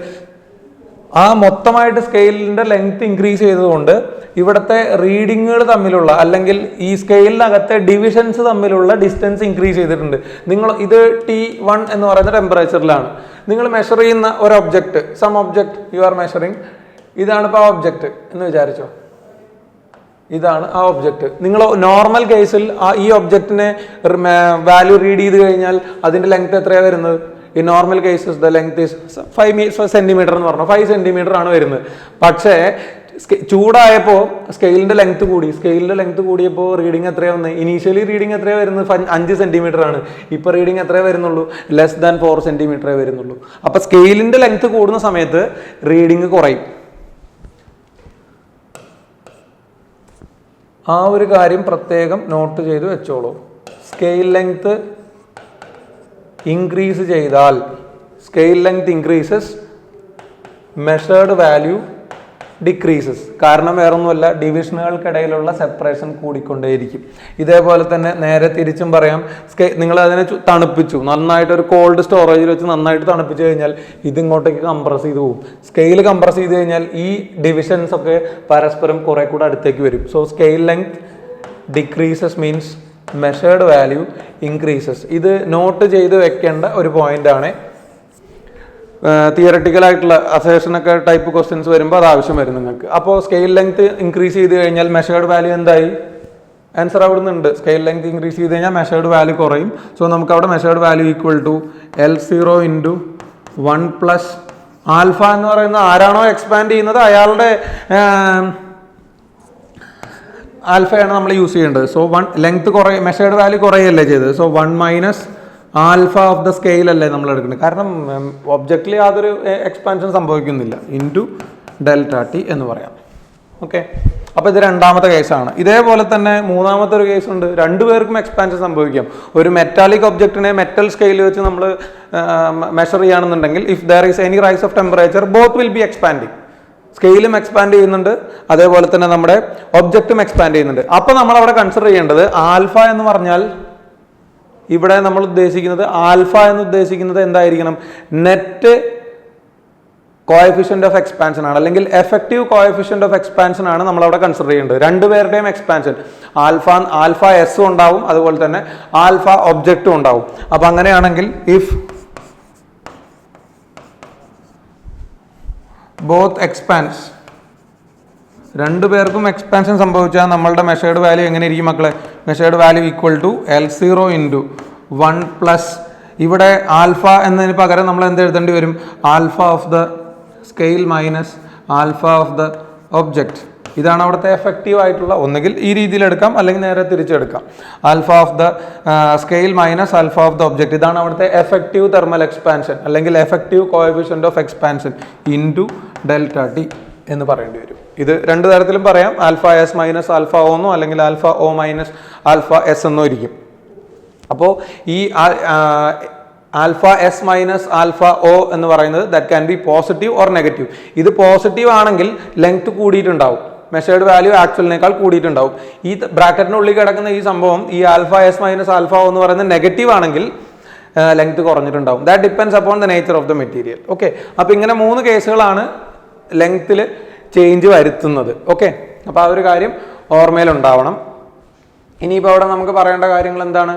ആ മൊത്തമായിട്ട് സ്കെയിലിൻ്റെ ലെങ്ത് ഇൻക്രീസ് ചെയ്തതുകൊണ്ട് ഇവിടുത്തെ റീഡിങ്ങുകൾ തമ്മിലുള്ള അല്ലെങ്കിൽ ഈ സ്കെയിലിനകത്തെ ഡിവിഷൻസ് തമ്മിലുള്ള ഡിസ്റ്റൻസ് ഇൻക്രീസ് ചെയ്തിട്ടുണ്ട്. നിങ്ങൾ ഇത് T1 എന്ന് പറയുന്ന ടെമ്പറേച്ചറിലാണ് നിങ്ങൾ മെഷർ ചെയ്യുന്ന ഒരു object, some object you are measuring. ഇതാണ് ഇപ്പോൾ ആ ഒബ്ജക്റ്റ് എന്ന് വിചാരിച്ചോ. ഇതാണ് ആ ഒബ്ജക്റ്റ്. നിങ്ങൾ നോർമൽ കേസിൽ ഈ ഒബ്ജക്റ്റിനെ വാല്യൂ റീഡ് ചെയ്ത് കഴിഞ്ഞാൽ അതിൻ്റെ ലെങ്ത് എത്രയാണ് വരുന്നത്? ഈ normal cases the length is 5 centimetre എന്ന് പറഞ്ഞു, 5 സെന്റിമീറ്റർ ആണ് വരുന്നത്. പക്ഷേ ചൂടായപ്പോൾ സ്കെയിലിൻ്റെ ലെങ്ത് കൂടി. സ്കെയിലിൻ്റെ ലെങ്ത് കൂടിയപ്പോൾ റീഡിങ് എത്രയാണ് വന്നത്? ഇനീഷ്യലി റീഡിങ് എത്രയാണ് വരുന്നത്? 5 സെന്റിമീറ്റർ ആണ്. ഇപ്പോൾ റീഡിങ് എത്രയേ വരുന്നുള്ളൂ? ലെസ് ദാൻ 4 സെന്റിമീറ്ററേ വരുന്നുള്ളൂ. അപ്പോൾ സ്കെയിലിൻ്റെ ലെങ്ത് കൂടുന്ന സമയത്ത് റീഡിങ് കുറയും. ആ ഒരു കാര്യം പ്രത്യേകം നോട്ട് ചെയ്ത് വെച്ചോളൂ. സ്കെയിൽ ലെങ്ത് ഇൻക്രീസ് ചെയ്താൽ scale length increases, measured value decreases. കാരണം വേറൊന്നുമല്ല, ഡിവിഷനുകൾക്കിടയിലുള്ള സെപ്പറേഷൻ കൂടിക്കൊണ്ടേയിരിക്കും. ഇതേപോലെ തന്നെ നേരെ തിരിച്ചും പറയാം. നിങ്ങൾ അതിനെ തണുപ്പിച്ചു, നന്നായിട്ട് ഒരു കോൾഡ് സ്റ്റോറേജിൽ വെച്ച് നന്നായിട്ട് തണുപ്പിച്ചു കഴിഞ്ഞാൽ ഇതിങ്ങോട്ടേക്ക് കംപ്രസ് ചെയ്ത് പോകും. സ്കെയിൽ കംപ്രസ് ചെയ്ത് കഴിഞ്ഞാൽ ഈ ഡിവിഷൻസ് ഒക്കെ പരസ്പരം കുറെ കൂടെ അടുത്തേക്ക് വരും. So scale length decreases means measured value increases. ഇത് നോട്ട് ചെയ്ത് വെക്കേണ്ട ഒരു പോയിന്റാണ്. തിയറട്ടിക്കലായിട്ടുള്ള അസേഷനൊക്കെ ടൈപ്പ് ക്വസ്റ്റ്യൻസ് വരുമ്പോൾ അത് ആവശ്യം വരും നിങ്ങൾക്ക്. അപ്പോൾ സ്കെയിൽ ലെങ്ത് ഇൻക്രീസ് ചെയ്ത് കഴിഞ്ഞാൽ മെഷേർഡ് വാല്യൂ എന്തായി? ആൻസർ അവിടെ നിന്നുണ്ട്. സ്കെയിൽ ലെങ്ത് ഇൻക്രീസ് ചെയ്ത് കഴിഞ്ഞാൽ മെഷേർഡ് വാല്യൂ കുറയും. സോ നമുക്ക് അവിടെ measured value equal to L0 into 1 plus alpha എന്ന് പറയുന്ന ആരാണോ എക്സ്പാൻഡ് ചെയ്യുന്നത് അയാളുടെ ആൽഫയാണ് നമ്മൾ യൂസ് ചെയ്യേണ്ടത്. സോ 1 ലെങ്ത് കുറയും, മെഷേർഡ് വാല്യൂ കുറയല്ലേ ചെയ്തത്. So 1 minus alpha of the scale അല്ലേ നമ്മൾ എടുക്കുന്നത്. കാരണം ഒബ്ജക്റ്റിൽ യാതൊരു എക്സ്പാൻഷൻ സംഭവിക്കുന്നില്ല. ഇൻറ്റു ഡെൽറ്റ ടി എന്ന് പറയാം. ഓക്കെ, അപ്പോൾ ഇത് രണ്ടാമത്തെ കേസാണ്. ഇതേപോലെ തന്നെ മൂന്നാമത്തെ ഒരു കേസ് ഉണ്ട്. രണ്ടുപേർക്കും എക്സ്പാൻഷൻ സംഭവിക്കാം. ഒരു മെറ്റാലിക് ഒബ്ജക്റ്റിനെ മെറ്റൽ സ്കെയിൽ വെച്ച് നമ്മൾ മെഷർ ചെയ്യുകയാണെന്നുണ്ടെങ്കിൽ if there is any rise of temperature both will be expanding. സ്കെയിലും എക്സ്പാൻഡ് ചെയ്യുന്നുണ്ട്, അതേപോലെ തന്നെ നമ്മുടെ ഒബ്ജക്റ്റും എക്സ്പാൻഡ് ചെയ്യുന്നുണ്ട്. അപ്പോൾ നമ്മൾ അവിടെ കൺസിഡർ ചെയ്യേണ്ടത് ആൽഫ എന്ന് പറഞ്ഞാൽ ഇവിടെ നമ്മൾ ഉദ്ദേശിക്കുന്നത് ആൽഫ എന്ന് ഉദ്ദേശിക്കുന്നത് എന്തായിരിക്കണം? നെറ്റ് കോഎഫിഷ്യന്റ് ഓഫ് എക്സ്പാൻഷൻ ആണ്, അല്ലെങ്കിൽ എഫക്റ്റീവ് കോഎഫിഷ്യന്റ് ഓഫ് എക്സ്പാൻഷൻ ആണ് നമ്മൾ അവിടെ കൺസിഡർ ചെയ്യേണ്ടത്. രണ്ടുപേരുടെയും എക്സ്പാൻഷൻ ആൽഫ എസും ഉണ്ടാവും, അതുപോലെ തന്നെ ആൽഫ ഒബ്ജക്റ്റും ഉണ്ടാവും. അപ്പം അങ്ങനെയാണെങ്കിൽ ഇഫ് ബോത്ത് എക്സ്പാൻസ്, രണ്ടുപേർക്കും എക്സ്പാൻഷൻ സംഭവിച്ചാൽ നമ്മളുടെ മെഷേർഡ് വാല്യൂ എങ്ങനെ ഇരിക്കും മക്കളെ? Measured value equal to L0 into 1 plus ഇവിടെ ആൽഫ എന്നതിന് പകരം നമ്മൾ എന്ത് എഴുതേണ്ടി വരും? Alpha of the scale minus alpha of the object. ഇതാണ് അവിടുത്തെ എഫക്റ്റീവ് ആയിട്ടുള്ള, ഒന്നുകിൽ ഈ രീതിയിൽ എടുക്കാം അല്ലെങ്കിൽ നേരെ തിരിച്ചെടുക്കാം. Alpha of the scale minus alpha of the object. ഇതാണ് അവിടുത്തെ എഫക്റ്റീവ് തെർമൽ എക്സ്പാൻഷൻ അല്ലെങ്കിൽ effective coefficient of expansion into delta T എന്ന് പറയേണ്ടി വരും. ഇത് രണ്ട് തരത്തിലും പറയാം. Alpha S minus alpha O എന്നോ അല്ലെങ്കിൽ alpha O minus alpha S എന്നോ ഇരിക്കും. അപ്പോൾ ഈ alpha S minus alpha O എന്ന് പറയുന്നത് that can be positive or negative. ഇത് പോസിറ്റീവ് ആണെങ്കിൽ ലെങ്ത് കൂടിയിട്ടുണ്ടാവും, മെഷേർഡ് വാല്യൂ ആക്ച്വലിനേക്കാൾ കൂടിയിട്ടുണ്ടാവും. ഈ ബ്രാക്കറ്റിനുള്ളിൽ കിടക്കുന്ന ഈ സംഭവം, ഈ alpha S minus alpha O എന്ന് പറയുന്നത് നെഗറ്റീവ് ആണെങ്കിൽ ലെങ്ത് കുറഞ്ഞിട്ടുണ്ടാവും. That depends upon the nature of the material. Okay, അപ്പോൾ ഇങ്ങനെ 3 കേസുകളാണ് ലെങ്ത്തിൽ ചേഞ്ച് വരുത്തുന്നത്. ഓക്കെ, അപ്പോൾ ആ ഒരു കാര്യം ഓർമ്മയിലുണ്ടാവണം. ഇനിയിപ്പോൾ അവിടെ നമുക്ക് പറയേണ്ട കാര്യങ്ങൾ എന്താണ്?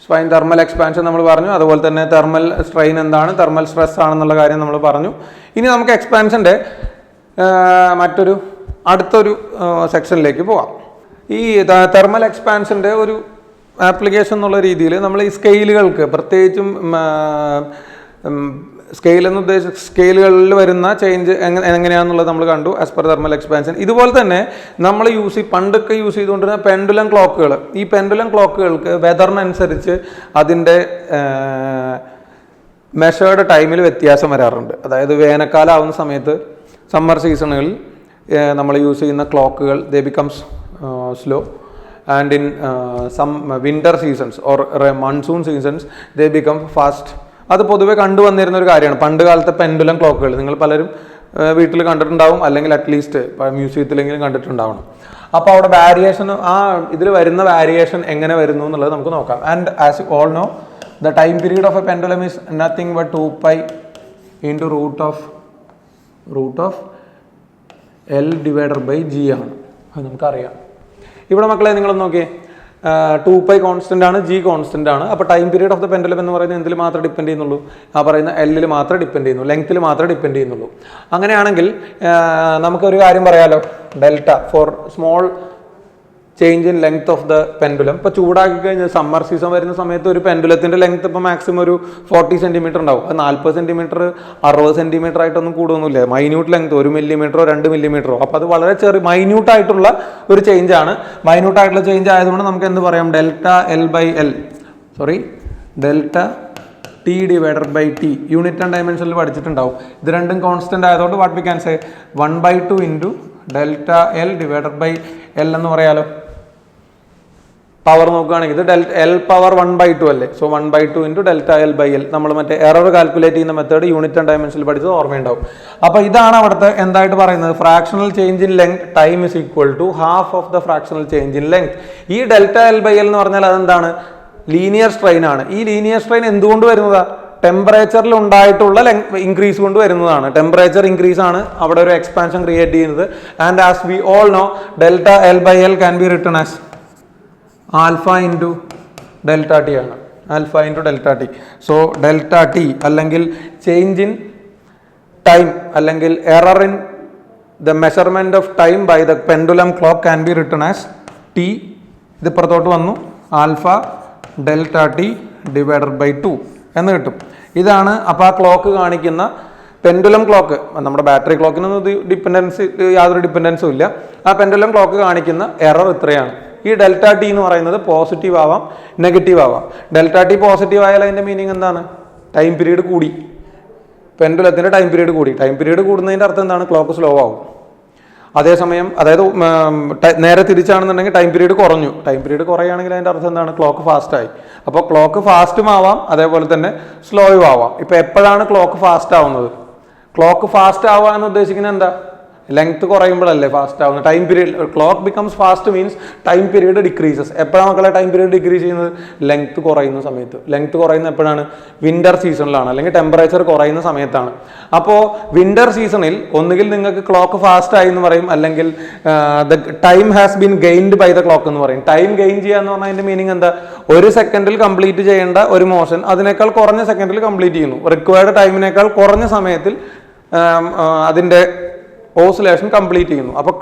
സ്പൈൻ തെർമൽ എക്സ്പാൻഷൻ നമ്മൾ പറഞ്ഞു, അതുപോലെ തന്നെ തെർമൽ സ്ട്രെയിൻ എന്താണ്, തെർമൽ സ്ട്രെസ് ആണെന്നുള്ള കാര്യം നമ്മൾ പറഞ്ഞു. ഇനി നമുക്ക് എക്സ്പാൻഷൻ്റെ അടുത്തൊരു സെക്ഷനിലേക്ക് പോവാം. ഈ തെർമൽ എക്സ്പാൻഷൻ്റെ ഒരു ആപ്ലിക്കേഷൻ എന്നുള്ള രീതിയിൽ നമ്മൾ ഈ സ്കെയിലുകൾക്ക്, പ്രത്യേകിച്ചും സ്കെയിൽ എന്ന് ഉദ്ദേശിച്ച സ്കെയിലുകളിൽ വരുന്ന ചേഞ്ച് എങ്ങനെയാണെന്നുള്ളത് നമ്മൾ കണ്ടു ആസ് പെർ തെർമൽ എക്സ്പാൻഷൻ. ഇതുപോലെ തന്നെ നമ്മൾ പണ്ടൊക്കെ യൂസ് ചെയ്തുകൊണ്ടിരുന്ന പെൻഡുലം ക്ലോക്കുകൾ, ഈ പെൻഡുലം ക്ലോക്കുകൾക്ക് വെതറിനനുസരിച്ച് അതിൻ്റെ മെഷേർഡ് ടൈമിൽ വ്യത്യാസം വരാറുണ്ട്. അതായത് വേനൽക്കാലം ആവുന്ന സമയത്ത്, സമ്മർ സീസണുകളിൽ നമ്മൾ യൂസ് ചെയ്യുന്ന ക്ലോക്കുകൾ they becomes slow, and in some winter seasons or monsoon seasons they become fast. അത് പൊതുവെ കണ്ടുവന്നിരുന്ന ഒരു കാര്യമാണ് പണ്ട് കാലത്തെ പെൻഡുലം ക്ലോക്കുകൾ. നിങ്ങൾ പലരും വീട്ടിൽ കണ്ടിട്ടുണ്ടാവും, അല്ലെങ്കിൽ അറ്റ്ലീസ്റ്റ് മ്യൂസിയത്തിലെങ്കിലും കണ്ടിട്ടുണ്ടാവണം. അപ്പോൾ അവിടെ വാരിയേഷൻ, ഇതിൽ വരുന്ന വാരിയേഷൻ എങ്ങനെ വരുന്നു എന്നുള്ളത് നമുക്ക് നോക്കാം. And as you all know, the time period of a pendulum is nothing but 2π into root of L divided by G ആണ്. അത് നമുക്കറിയാം. ഇവിടെ മക്കളെ നിങ്ങളൊന്ന് നോക്കിയേ, 2π കോൺസ്റ്റന്റ് ആണ്, G കോൺസ്റ്റന്റ് ആണ്. അപ്പോൾ time period of the pendulum എന്ന് പറയുന്നത് എന്തിൽ മാത്രമേ ഡിപ്പെൻഡ് ചെയ്യുന്നുള്ളൂ? ആ പറയുന്ന L മാത്രമേ ഡിപ്പെൻഡ് ചെയ്യുന്നുള്ളൂ, ലെങ്ത്തിൽ മാത്രമേ ഡിപ്പെൻഡ് ചെയ്യുന്നുള്ളൂ. അങ്ങനെയാണെങ്കിൽ നമുക്കൊരു കാര്യം പറയാലോ, delta four small change in length of the pendulum. ഇപ്പോൾ ചൂടാക്കി കഴിഞ്ഞാൽ സമ്മർ സീസൺ വരുന്ന സമയത്ത് ഒരു പെൻഡുലത്തിൻ്റെ ലെങ്ത് ഇപ്പോൾ മാക്സിമം ഒരു 40 സെൻറ്റിമീറ്റർ ഉണ്ടാവും. അത് 40 സെൻറ്റിമീറ്റർ 60 സെൻറ്റിമീറ്റർ ആയിട്ടൊന്നും കൂടുന്നില്ല. Minute length 1 മില്ലിമീറ്ററോ 2 മില്ലിമീറ്ററോ. അപ്പോൾ അത് വളരെ മൈന്യൂട്ട് ആയിട്ടുള്ള ഒരു ചേഞ്ച് ആണ്. മൈന്യൂട്ട് ആയിട്ടുള്ള ചേഞ്ച് ആയതുകൊണ്ട് നമുക്ക് എന്ത് പറയാം? Delta T divided by T. Unit and ഡയമെൻഷനിൽ പഠിച്ചിട്ടുണ്ടാവും. ഇത് രണ്ടും കോൺസ്റ്റന്റ് ആയതുകൊണ്ട് what we can say 1/2 into delta L divided by L എന്ന് പറയാലോ. പവർ നോക്കുകയാണെങ്കിൽ ഇത് L പവർ 1/2 അല്ലേ. So 1/2 into delta L by L. നമ്മൾ മറ്റേ എറർ കാൽക്കുലേറ്റ് ചെയ്യുന്ന മെത്തേഡ് യൂണിറ്റ് ആൻഡ് ഡയമെൻഷനിൽ പഠിച്ചത് ഓർമ്മയുണ്ടാവും. അപ്പോൾ ഇതാണ് അവിടുത്തെ എന്തായിട്ട് പറയുന്നത്, fractional change in length time is equal to half of the fractional change in length. ഈ ഡെൽറ്റ L ബൈ L എന്ന് പറഞ്ഞാൽ അതെന്താണ്? ലീനിയർ സ്ട്രെയിൻ ആണ്. ഈ ലീനിയർ സ്ട്രെയിൻ എന്തുകൊണ്ട് വരുന്നതാ? ടെമ്പറേച്ചറിൽ ഉണ്ടായിട്ടുള്ള ഇൻക്രീസ് കൊണ്ട് വരുന്നതാണ്. ടെമ്പറേച്ചർ ഇൻക്രീസ് ആണ് അവിടെ ഒരു എക്സ്പാൻഷൻ ക്രിയേറ്റ് ചെയ്യുന്നത്. And as we all know, delta L by L can be written as alpha into delta T ആണ്. Alpha into delta T. So delta T അല്ലെങ്കിൽ ചേഞ്ച് ഇൻ ടൈം അല്ലെങ്കിൽ error in the measurement of time by the pendulum clock can be written as T. ഇത് പുറത്തോട്ട് വന്നു, alpha delta T divided by 2 എന്ന് കിട്ടും. ഇതാണ് അപ്പോൾ ആ ക്ലോക്ക് കാണിക്കുന്ന പെൻഡുലം ക്ലോക്ക്. നമ്മുടെ ബാറ്ററി ക്ലോക്കിനൊന്നും യാതൊരു ഡിപ്പെൻഡൻസും ഇല്ല. ആ പെൻഡുലം ക്ലോക്ക് കാണിക്കുന്ന എറർ ഇത്രയാണ്. ഈ ഡെൽറ്റ ടി എന്ന് പറയുന്നത് പോസിറ്റീവ് ആവാം, നെഗറ്റീവ് ആവാം. ഡെൽറ്റ ടി പോസിറ്റീവ് ആയാൽ അതിൻ്റെ മീനിങ് എന്താണ്? ടൈം പീരീഡ് കൂടി, പെൻഡുലത്തിൻ്റെ ടൈം പീരീഡ് കൂടി. ടൈം പീരീഡ് കൂടുന്നതിൻ്റെ അർത്ഥം എന്താണ്? ക്ലോക്ക് സ്ലോ ആവും. അതേസമയം അതായത് നേരെ തിരിച്ചാണെന്നുണ്ടെങ്കിൽ ടൈം പീരീഡ് കുറഞ്ഞു. ടൈം പീരീഡ് കുറയുകയാണെങ്കിൽ അതിൻ്റെ അർത്ഥം എന്താണ്? ക്ലോക്ക് ഫാസ്റ്റായി. അപ്പോൾ ക്ലോക്ക് ഫാസ്റ്റും ആവാം, അതേപോലെ തന്നെ സ്ലോയും ആവാം. ഇപ്പോൾ എപ്പോഴാണ് ക്ലോക്ക് ഫാസ്റ്റ് ആവുന്നത്? ക്ലോക്ക് ഫാസ്റ്റ് ആവുക എന്ന് ഉദ്ദേശിക്കുന്നത് എന്താ? ലെങ്ത് കുറയുമ്പോഴല്ലേ ഫാസ്റ്റ് ആവുന്നത്. Time period, clock becomes fast means time period decreases. എപ്പോഴാണ് മക്കളെ ടൈം പീരീഡ് ഡിക്രീസ് ചെയ്യുന്നത്? ലെങ്ത് കുറയുന്ന സമയത്ത്. ലെങ്ത് കുറയുന്ന എപ്പോഴാണ്? വിന്റർ സീസണിലാണ്, അല്ലെങ്കിൽ ടെമ്പറേച്ചർ കുറയുന്ന സമയത്താണ്. അപ്പോൾ വിന്റർ സീസണിൽ ഒന്നുകിൽ നിങ്ങൾക്ക് ക്ലോക്ക് ഫാസ്റ്റ് ആയി എന്ന് പറയും, അല്ലെങ്കിൽ the time has been gained by the clock എന്ന് പറയും. ടൈം ഗെയിൻ ചെയ്യുക എന്ന് പറഞ്ഞാൽ അതിൻ്റെ മീനിങ് എന്താ? ഒരു സെക്കൻഡിൽ കംപ്ലീറ്റ് ചെയ്യേണ്ട ഒരു മോഷൻ അതിനേക്കാൾ കുറഞ്ഞ സെക്കൻഡിൽ കംപ്ലീറ്റ് ചെയ്യുന്നു. റിക്വയർഡ് ടൈമിനേക്കാൾ കുറഞ്ഞ സമയത്തിൽ അതിൻ്റെ ഓസിലേഷൻ കംപ്ലീറ്റ് ചെയ്യുന്നു. അപ്പോൾ